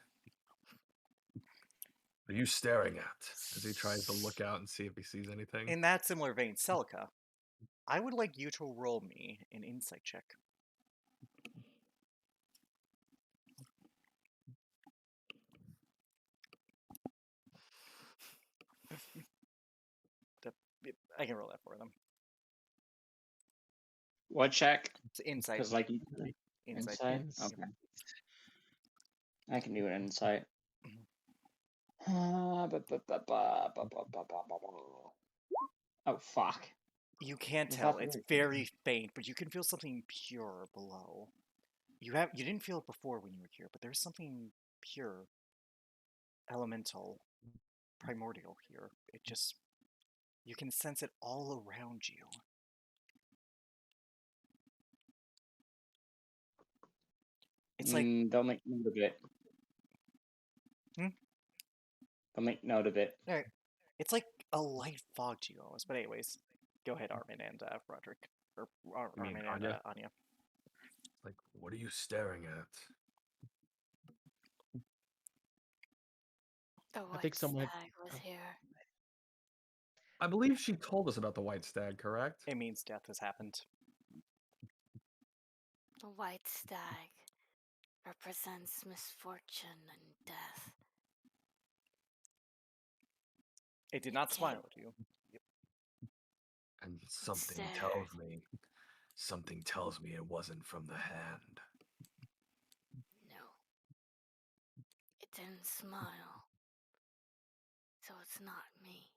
What are you staring at? As he tries to look out and see if he sees anything. In that similar vein, Celica, I would like you to roll me an insight check. I can roll that for them. What check? It's insight. Because like Insight. insight. Yeah. Okay. I can do an insight. Oh fuck. You can't Was tell. that It's weird? very faint, but you can feel something pure below. You didn't feel it before when you were here, but there's something pure, elemental, primordial here. You can sense it all around you. It's like Don't make note of it. Don't make note of it. it's like a light fog to you almost. But anyways, go ahead, Armin and Roderick, or Armin and Anya? Anya. Like, what are you staring at? The I white think someone. stag was here. I believe she told us about the white stag, correct? It means death has happened. The white stag represents misfortune and death. It did not smile at you. And something tells me it wasn't from the hand. No. It didn't smile. So it's not me.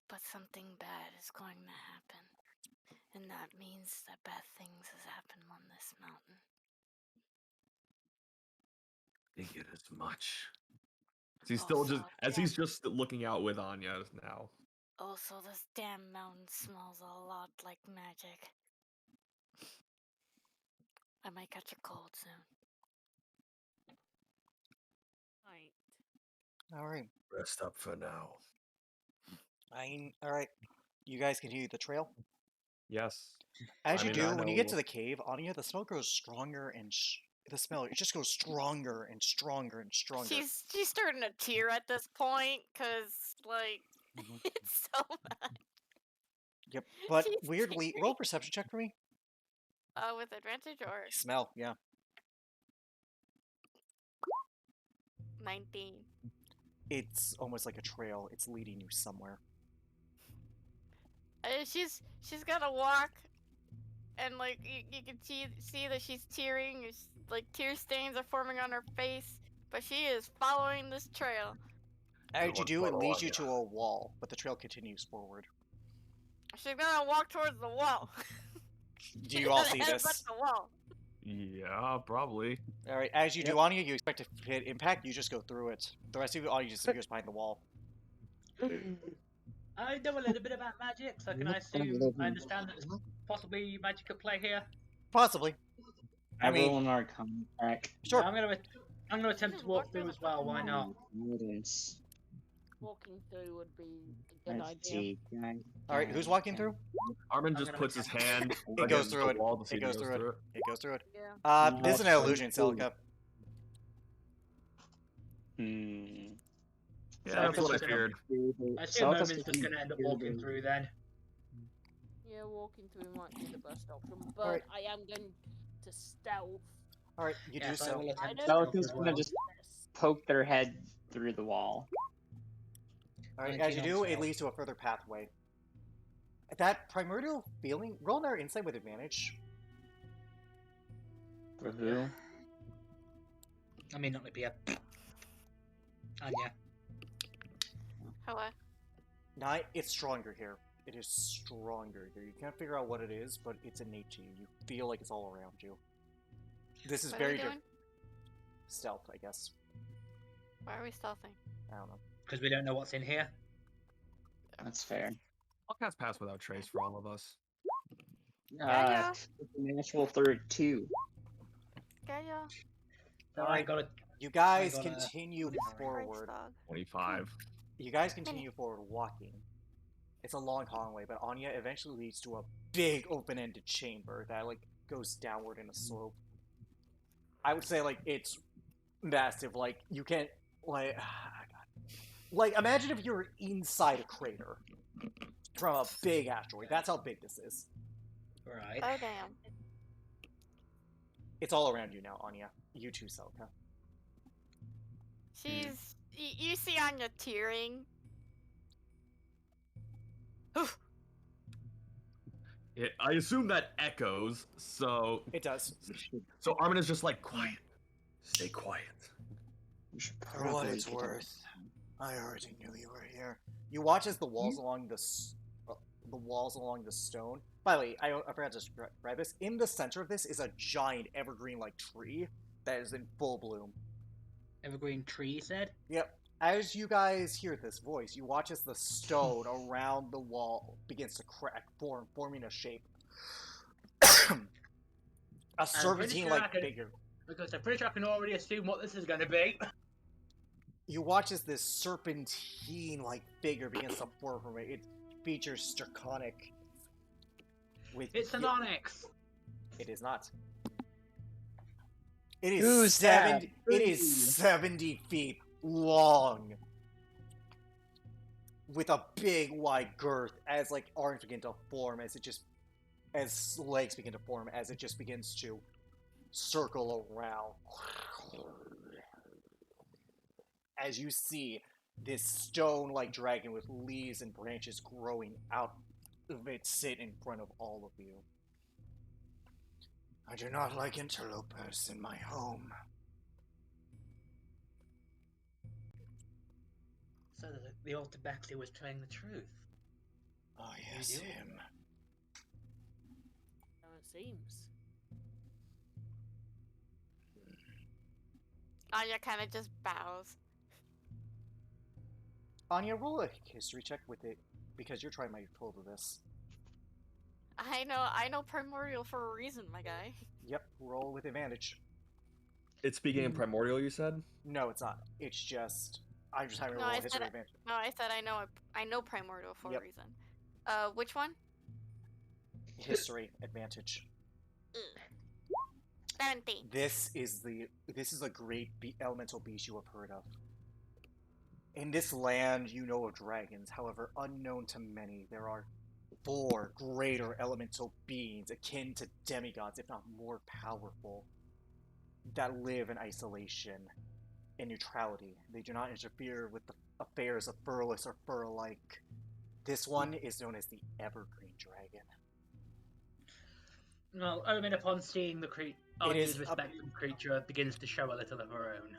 But something bad is going to happen. And that means that bad things has happened on this mountain. Figured as much. He's still he's just looking out with Anya now. Also, this damn mountain smells a lot like magic. I might catch a cold soon. Right. All right. Rest up for now. All right. You guys continue the trail. Yes. As I you mean, do, I when you know- get to the cave, Anya, the smell grows stronger and it just goes stronger and stronger and stronger. She's starting to tear at this point, cause like Mhm. it's so bad. Yep. But She's weirdly, tearing. roll a perception check for me. With advantage or Smell, yeah. 19. It's almost like a trail. It's leading you somewhere. She's gotta walk, and like you can see that she's tearing. Like tear stains are forming on her face, but she is following this trail. As you do, it follow leads you Anya. to a wall, but the trail continues forward. She's gonna walk towards the wall. Do you all see Headbutt this? the wall. Yeah, probably. All right. As you do, Anya, you expect to hit impact. You just go through it. The rest of you, Anya disappears behind the wall. I know a little bit about magic, so can I assume I understand that there's possibly magic at play here? Possibly. I mean, Roll an Arcana check. sure. I'm gonna I'm going to attempt just to walk walk through through as the well. Why not? Guidance. Walking through would be a good Let's idea. see. All right, who's walking through? Armin I'm just gonna puts his attempt- hand It goes against through the it. wall to see It if he goes through it. It goes through it. Yeah. This is an illusion, Celica. Hmm. Yeah, So that's it's what I just feared. I assume Momin's just going to end up walking through then. Yeah, walking through might be the best option, but Alright. I am going to stealth. All right, you do Yes, I so. will attempt I to don't stealth Celica's as gonna well. just poke their head through the wall. All right, as you 19 on do, it stealth. leads to a further pathway. That primordial feeling. Roll their insight with advantage. For who? I mean, not Libya. Anya. Hello. It's stronger here. It is stronger here. You can't figure out what it is, but it's innate to you. You feel like it's all around you. This is What are very we good. doing? Stealth, I guess. Why are we stealthing? I don't know. Because we don't know what's in here. That's fair. I'll cast Pass Without Trace for all of us. Yeah, Natural third 2. Yeah, yeah. So Alright. I got to. You guys I gotta- continue Jesus forward. Christ, dog. 25. You guys continue forward walking. It's a long hallway, but Anya eventually leads to a big open-ended chamber that like goes downward in a slope. I would say like it's massive. Like you can't like imagine if you were inside a crater from a big asteroid. That's how big this is. Right. Oh damn. It's all around you now, Anya. You too, Selka. She's. You see Anya tearing. I assume that echoes, so It does. so Armin is just like quiet. Stay quiet. We should For what probably it's get worth, I already knew you were here. You watch as the walls along the walls along the stone. By the way, I forgot to describe this. In the center of this is a giant evergreen-like tree that is in full bloom. Evergreen tree, you said? Yep. As you guys hear this voice, you watch as the stone around the wall begins to crack, forming a shape. A serpentine-like figure. Because I'm pretty sure I can already assume what this is going to be. You watch as this serpentine-like figure begins to form from it. It features draconic. It's an onyx. It is not. It is Who's 70. that? It is 70 feet long, with a big wide girth. As like arms begin to form, as legs begin to form, as it just begins to circle around. As you see this stone-like dragon with leaves and branches growing out of it sit in front of all of you. I do not like interlopers in my home. So the old Tabaxi was telling the truth. Oh yes, You do? him. So it seems. Anya kind of just bows. Anya, roll a history check with it, because you're trying my total of this. I know primordial for a reason, my guy. Yep, roll with advantage. It's speaking in primordial, you said? No, it's not. It's just I'm just having to No, roll I a history said advantage. No, I said I know primordial for Yep. a reason. Which one? History advantage. 17. This is a great elemental beast you have heard of. In this land, you know of dragons. However, unknown to many, there are 4 greater elemental beings akin to demigods, if not more powerful, that live in isolation and neutrality. They do not interfere with the affairs of furless or fur-like. This one is known as the Evergreen Dragon. Well, Omen, upon seeing the Anya's is respected creature, begins to show a little of her own.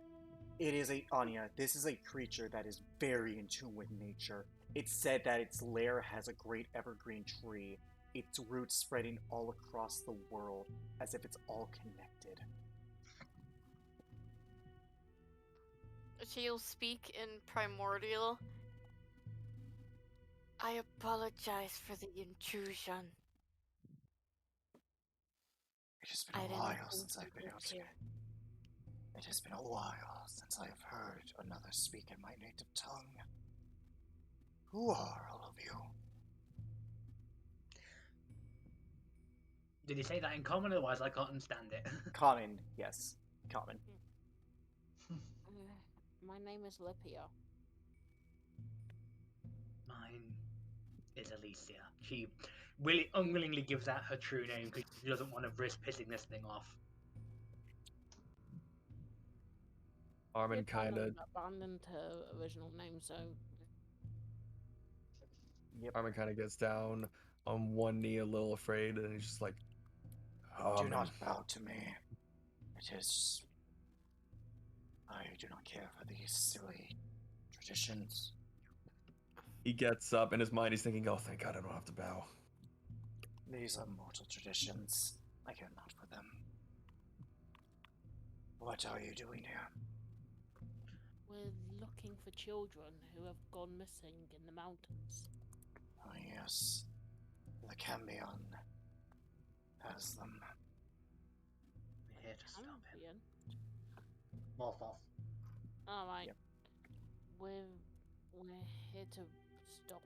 It is Anya, this is a creature that is very in tune with nature. It's said that its lair has a great evergreen tree, its roots spreading all across the world, as if it's all connected. She'll speak in primordial. I apologize for the intrusion. It has I been a didn't while think since you I've been lived out here. here. It has been a while since I have heard another speak in my native tongue. Who are all of you? Did he say that in common? Otherwise, I can't understand it. Common, yes. Common. My name is Lipia. Mine is Alicia. She really unwillingly gives out her true name because she doesn't want to risk pissing this thing off. Armin kind of abandoned her original name, so Armin kind of gets down on one knee, a little afraid, and he's just like, Do not bow to me. It is... I do not care for these silly traditions. He gets up. In his mind, he's thinking, oh, thank God I don't have to bow. These are mortal traditions. I care not for them. What are you doing here? we're looking for children who have gone missing in the mountains. Oh, yes. The Cambion has them. We're here to stop him. Cambion? Morphos. Alright. Yep. We're here to stop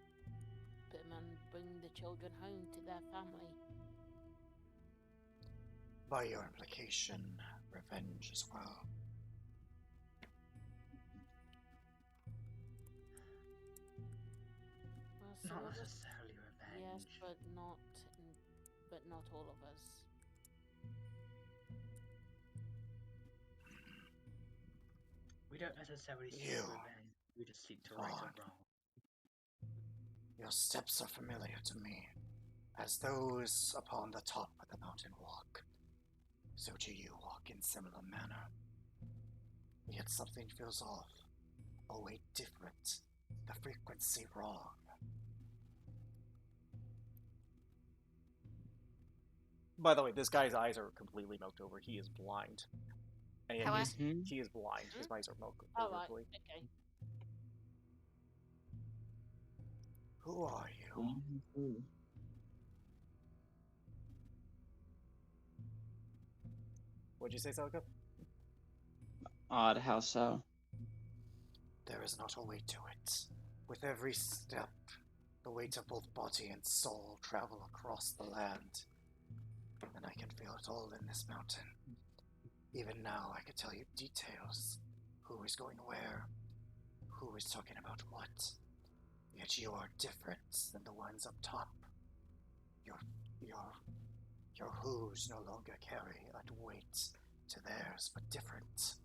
them and bring the children home to their family. By your implication, revenge as well. Well, some Not of us, necessarily revenge. yes, but not all of us. We don't necessarily seek You. revenge. We just seek to right a Fraud. wrong. Your steps are familiar to me, as those upon the top of the mountain walk. So do you walk in similar manner. Yet something feels off. A weight different. The frequency wrong. By the way, this guy's eyes are completely milked over. He is blind. And yeah, Hello? he is blind. His eyes are milked over. Alright, completely. okay. Who are you? What'd you say, Celica? Odd, how so? There is not a weight to it. With every step, the weight of both body and soul travel across the land. And I can feel it all in this mountain. Even now, I could tell you details. Who is going where? Who is talking about what? Yet you are different than the ones up top. Your who's no longer carry a weight to theirs, but different.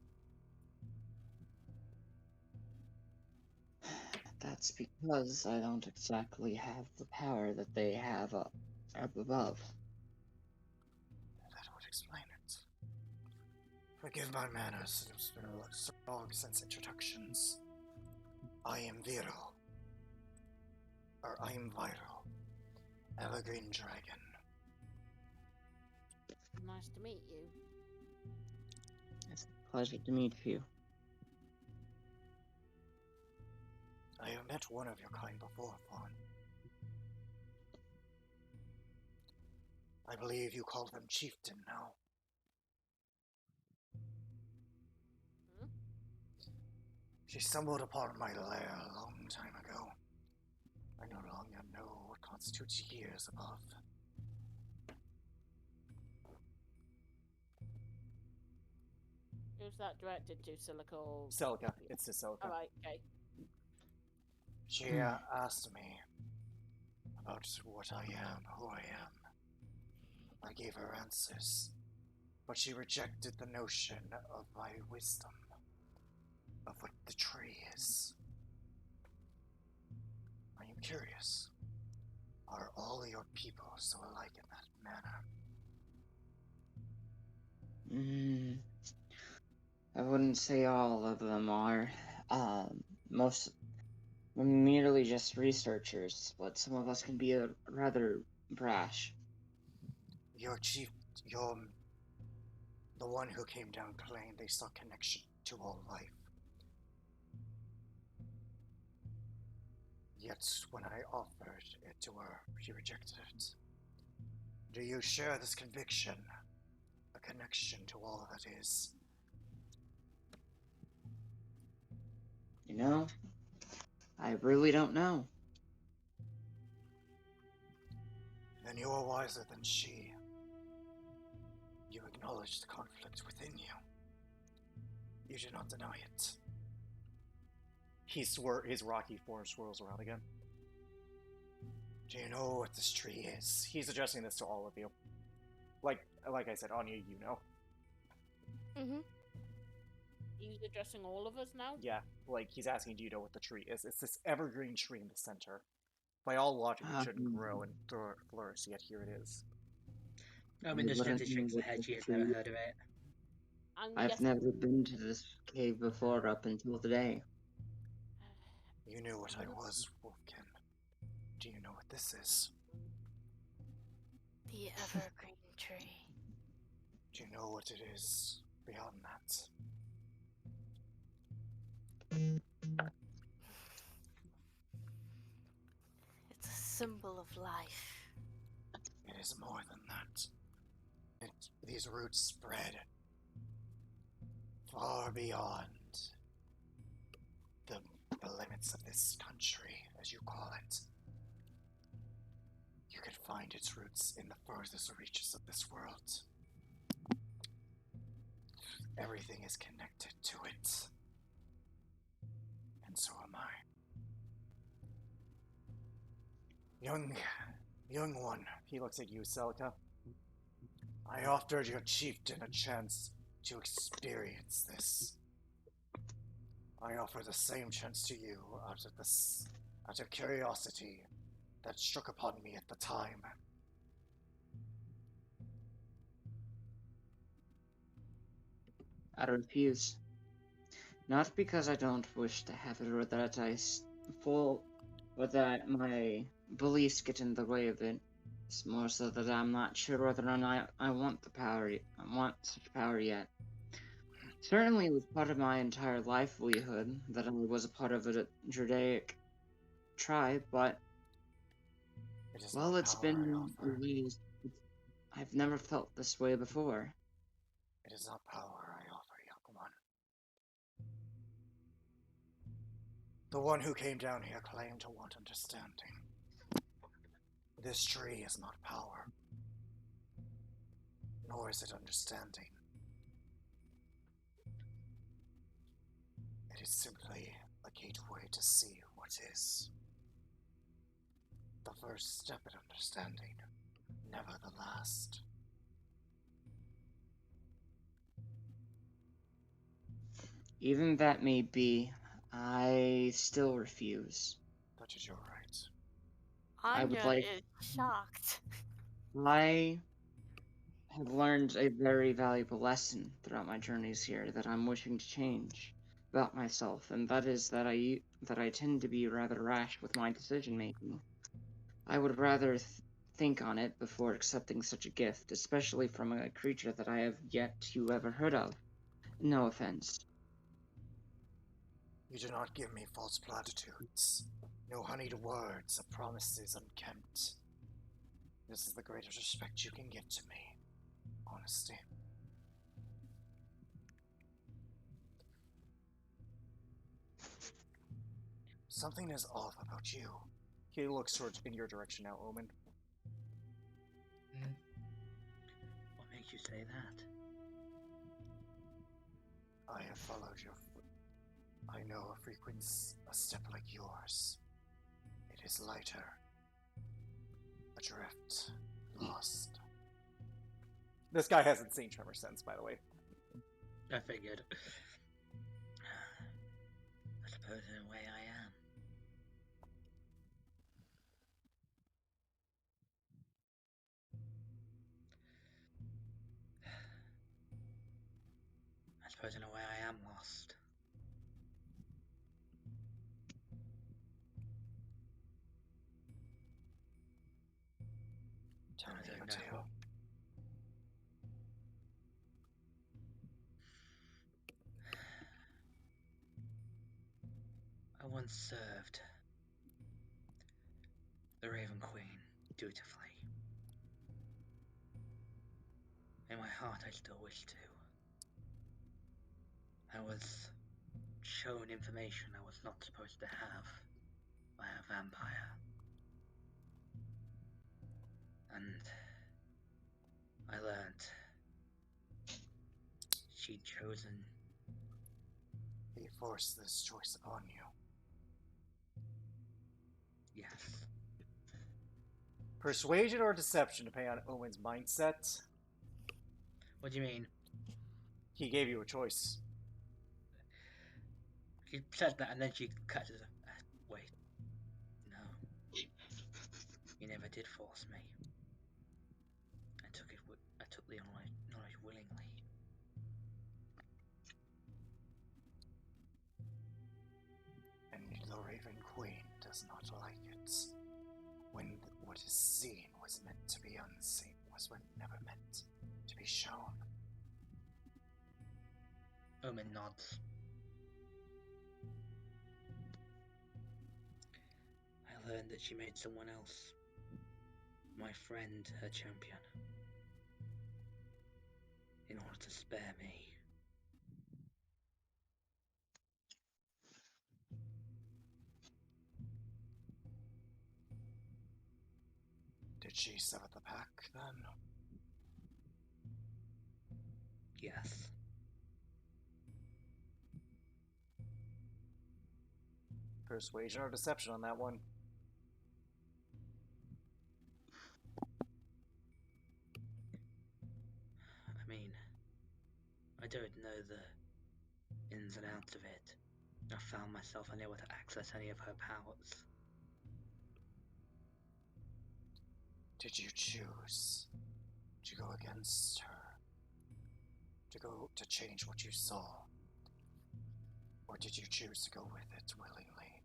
That's because I don't exactly have the power that they have up above. That would explain it. Forgive my manners, it's been so long since introductions. I am Viro. I am Viral. Evergreen Dragon. Nice to meet you. It's a pleasure to meet you. I have met one of your kind before, Fawn. I believe you call them Chieftain now. Hmm? She stumbled upon my lair a long time ago. I no longer know what constitutes years above. Who's that directed to, Silica? Or... Celica. It's to Celica. Alright, okay. She asked me about what I am, who I am. I gave her answers, but she rejected the notion of my wisdom, of what the tree is. I am curious. Are all your people so alike in that manner? I wouldn't say all of them are. Most merely just researchers, but some of us can be rather brash. Your chief, the one who came down claimed they saw connection to all life. Yet when I offered it to her, she rejected it. Do you share this conviction? A connection to all that is? You know, I really don't know. Then you are wiser than she. You acknowledge the conflict within you. You do not deny it. His rocky form swirls around again. Do you know what this tree is? He's addressing this to all of you. Like I said, Anya, you know. Mm-hmm. He's addressing all of us now? Yeah, like he's asking, do you know what the tree is? It's this evergreen tree in the center. By all logic, it shouldn't grow and flourish, yet here it is. Omen just wouldn't gently know shakes the what head. this She has tree never is. heard of it. I'm I've guessing never been to this cave before up until today. You knew what I was, Wolfkin. Do you know what this is? The evergreen tree. Do you know what it is beyond that? It's a symbol of life. It is more than that. These roots spread far beyond the limits of this country, as you call it. You can find its roots in the furthest reaches of this world. Everything is connected to it. And so am I. Young one, He looks at you, Celica. I offered your chieftain a chance to experience this. I offer the same chance to you out of curiosity that struck upon me at the time. I refuse. Not because I don't wish to have it, or that or that my beliefs get in the way of it. It's more so that I'm not sure whether or not I want the power. I want such power yet. Certainly, it was part of my entire livelihood that I was a part of a Judaic tribe, but It is well, not it's power I been offer. years. I've never felt this way before. It is not power I offer, young one. The one who came down here claimed to want understanding. This tree is not power, nor is it understanding. It is simply a gateway to see what is. The first step in understanding, never the last. Even that may be, I still refuse. That is your right. I would Anya like- is shocked. I have learned a very valuable lesson throughout my journeys here that I'm wishing to change about myself, and that is that I tend to be rather rash with my decision making. I would rather think on it before accepting such a gift, especially from a creature that I have yet to ever heard of. No offense. You do not give me false platitudes. No honeyed words of promises unkempt. This is the greatest respect you can give to me. Honesty. Something is off about you. He looks towards in your direction now, Omen. What makes you say that? I have followed your I know a step like yours. It is lighter. Adrift. Lost. This guy hasn't seen Tremor since, by the way. I figured. I suppose in a way I am. I suppose in a way I am lost. Tell I me don't your know. tale. I once served the Raven Queen dutifully. In my heart, I still wish to. I was shown information I was not supposed to have by a vampire. And I learned she'd chosen. He forced this choice upon you. Yes. Persuasion or deception, depending on Owen's mindset. What do you mean? He gave you a choice. She said that and then she cut to the. Wait. No. You never did force me. I took it. I took the knowledge willingly. And the Raven Queen does not like it. When what is seen was meant to be unseen, was never meant to be shown. Omen nods. I learned that she made someone else, my friend, her champion, in order to spare me. Did she sever the pack then? Yes. Persuasion or deception on that one. I mean, I don't know the ins and outs of it. I found myself unable to access any of her powers. Did you choose to go against her? To change what you saw? Or did you choose to go with it willingly?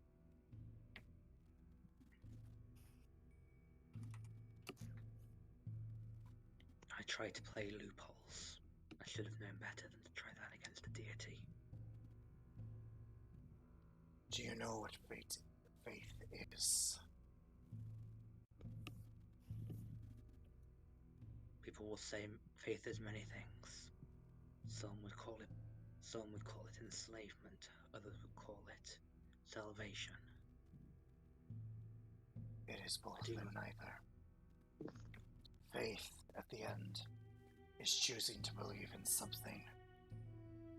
I tried to play loopholes. I should have known better than to try that against a deity. Do you know what faith is? People will say faith is many things. Some would call it enslavement, others would call it salvation. It is both I do and neither. Faith, at the end, is choosing to believe in something,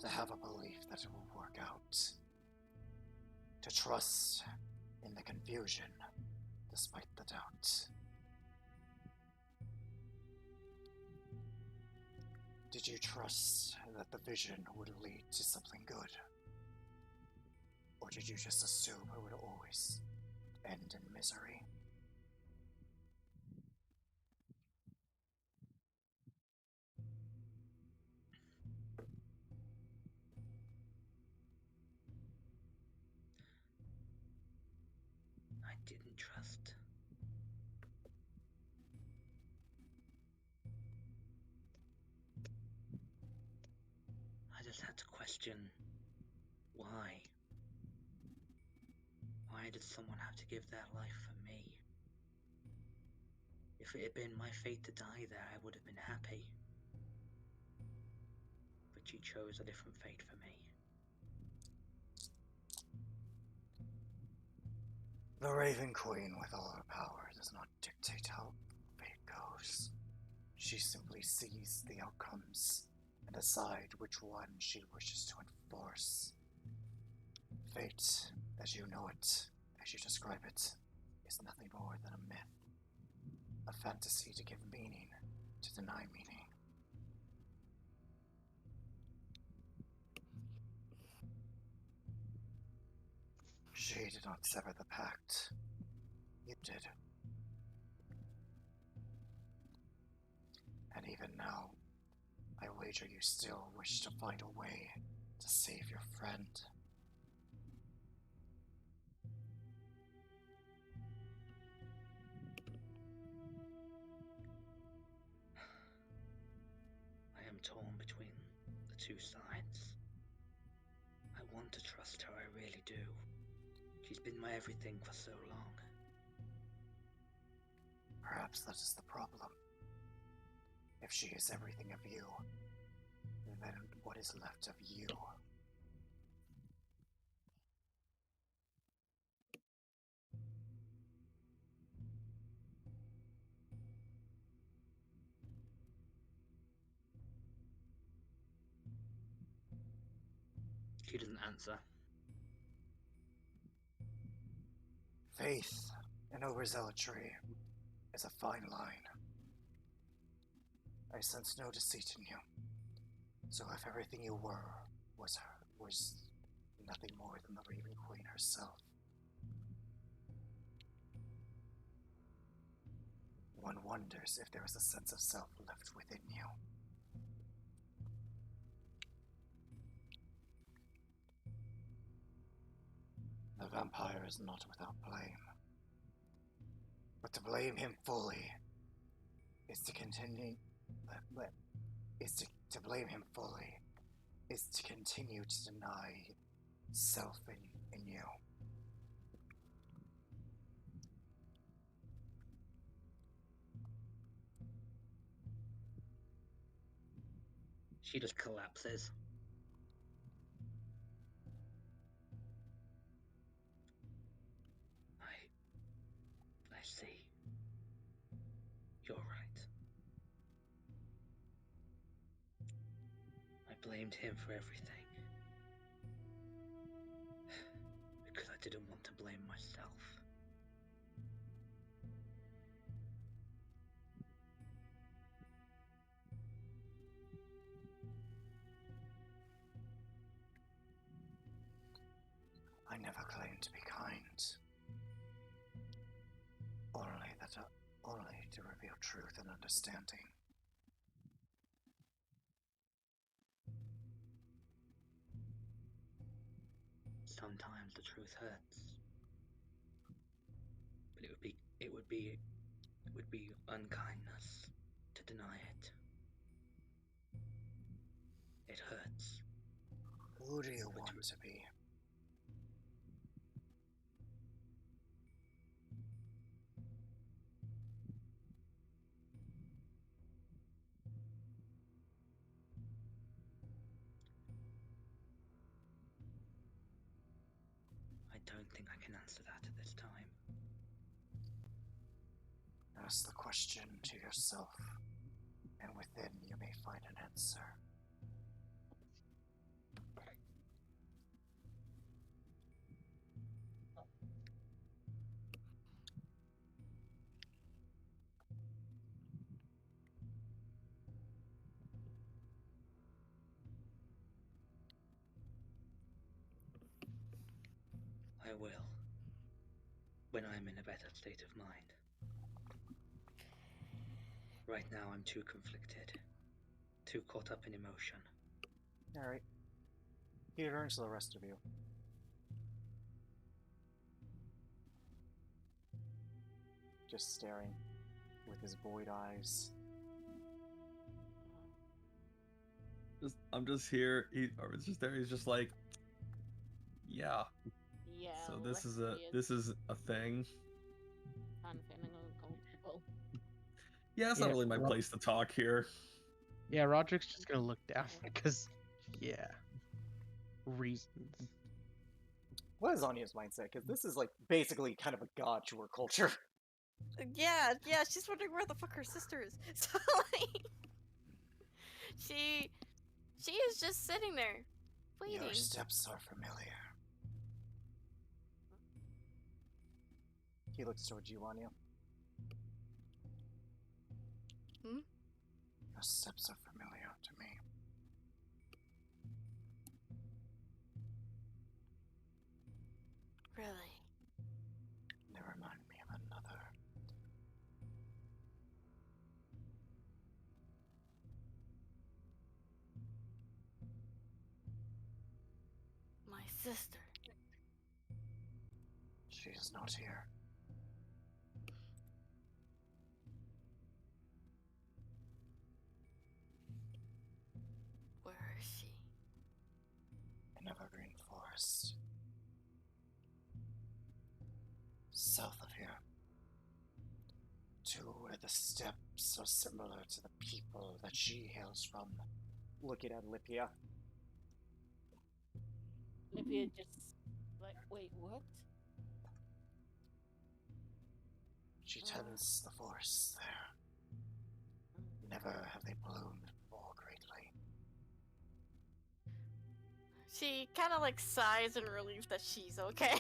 to have a belief that it will work out, to trust in the confusion despite the doubt. Did you trust that the vision would lead to something good? Or did you just assume it would always end in misery? I didn't trust. I just had to question why. Why did someone have to give their life for me? If it had been my fate to die there, I would have been happy. But she chose a different fate for me. The Raven Queen, with all her power, does not dictate how fate goes. She simply sees the outcomes and decide which one she wishes to enforce. Fate, as you know it, as you describe it, is nothing more than a myth. A fantasy to give meaning, to deny meaning. She did not sever the pact. You did. And even now, I wager you still wish to find a way to save your friend. I am torn between the two sides. I want to trust her, I really do. She's been my everything for so long. Perhaps that is the problem. If she is everything of you, then what is left of you? answer. Faith and overzealotry is a fine line. I sense no deceit in you. So if everything you were was nothing more than the Raven Queen herself, one wonders if there is a sense of self left within you. The vampire is not without blame. But to blame him fully is to continue. To blame him fully is to continue to deny self in you. She just collapses. I see. You're right. I blamed him for everything. Because I didn't want to blame myself. I never claimed to be kind. Only to reveal truth and understanding. Sometimes the truth hurts. But it would be unkindness to deny it. It hurts. Who do you want to be? I don't think I can answer that at this time. Ask the question to yourself, and within you may find an answer. I will. When I'm in a better state of mind. Right now I'm too conflicted. Too caught up in emotion. Alright. He turns to the rest of you. Just staring with his void eyes. I'm just here. It's just there. He's just like, yeah. Yeah. So the this rest is of a you this is a thing. kind of feeling uncomfortable. Yeah, it's Yeah, not really my well- place to talk here. Yeah, Roderick's just gonna look down because, yeah, reasons. What is Anya's mindset? Because this is like basically kind of a god to her culture. Yeah, she's wondering where the fuck her sister is. So like, she is just sitting there, waiting. Your steps are familiar. He looks towards you, Anya. Your steps are familiar to me. Really? They remind me of another. My sister. She is not here. Where is she? In Evergreen Forest. South of here. To where the steps are similar to the people that she hails from. Looking at Lipia. Olivia just like, wait, what? She tends the forests there. Never have they bloomed more greatly. She kind of like sighs in relief that she's okay.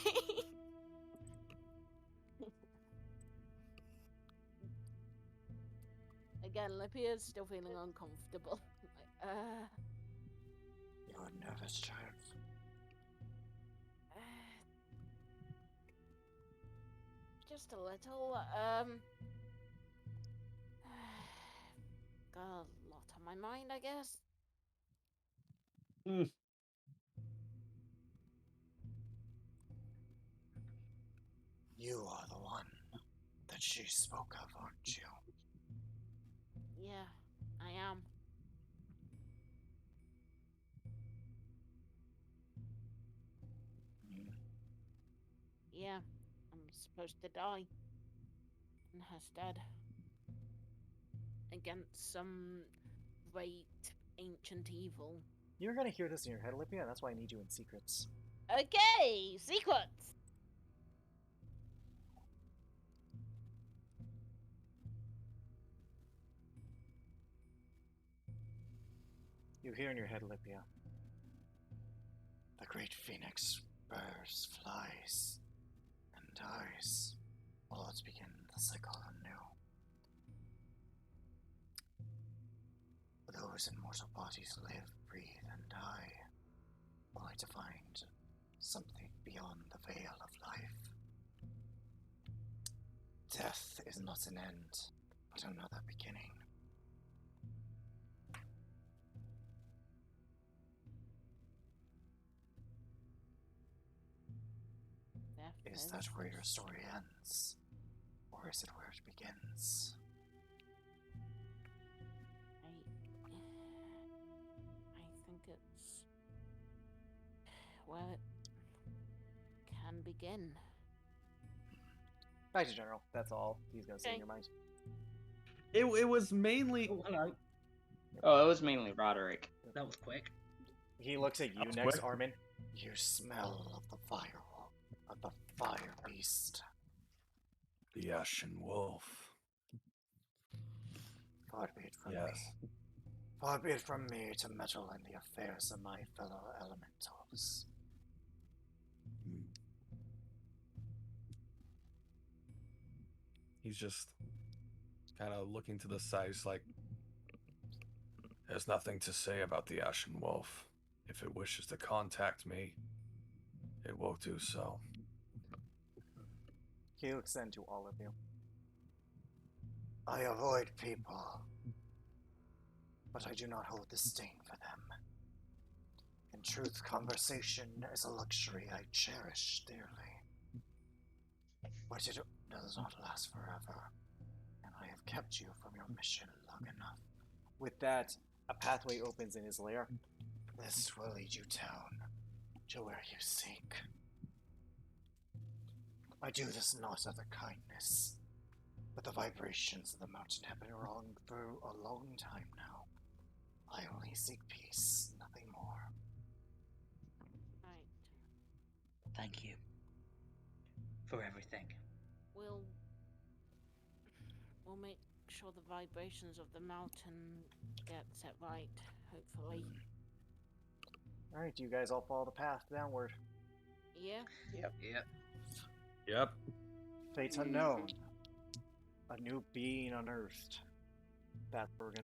Again, Lipia's still feeling uncomfortable. Like, You're a nervous child. just a little. Got a lot on my mind, I guess. You are the one that she spoke of, aren't you? Yeah, I am. Yeah, I'm supposed to die in her stead. Against some great ancient evil. You're gonna hear this in your head, Olympia, and that's why I need you in secrets. Okay, secrets! You hear in your head, Olympia. The great phoenix burrs, flies, and dies. All to begin the cycle anew. Those immortal bodies live, breathe, and die, only to find something beyond the veil of life. Death is not an end, but another beginning. Is that where your story ends? Or is it where it begins? I think it's where it can begin. Back to General. That's all he's gonna say in Okay. your mind. It was mainly. Oh, hello. Oh, it was mainly Roderick. That was quick. He looks at you That's next, quick. Armin. You smell of the fire beast. The Ashen Wolf. Far be it from Yes. me. Far be it from me to meddle in the affairs of my fellow elementals. He's just kind of looking to the side. He's like, there's nothing to say about the Ashen Wolf. If it wishes to contact me, it will do so. He looks then to all of you. I avoid people, but I do not hold disdain for them. In truth, conversation is a luxury I cherish dearly. But it does not last forever, and I have kept you from your mission long enough. With that, a pathway opens in his lair. This will lead you down to where you seek. I do this not out of kindness, but the vibrations of the mountain have been wrong for a long time now. I only seek peace, nothing more. Right. Thank you for everything. We'll make sure the vibrations of the mountain get set right, hopefully. Alright, do you guys all follow the path downward? Yeah? Yep. Fates unknown. A new being unearthed. That's what we're gonna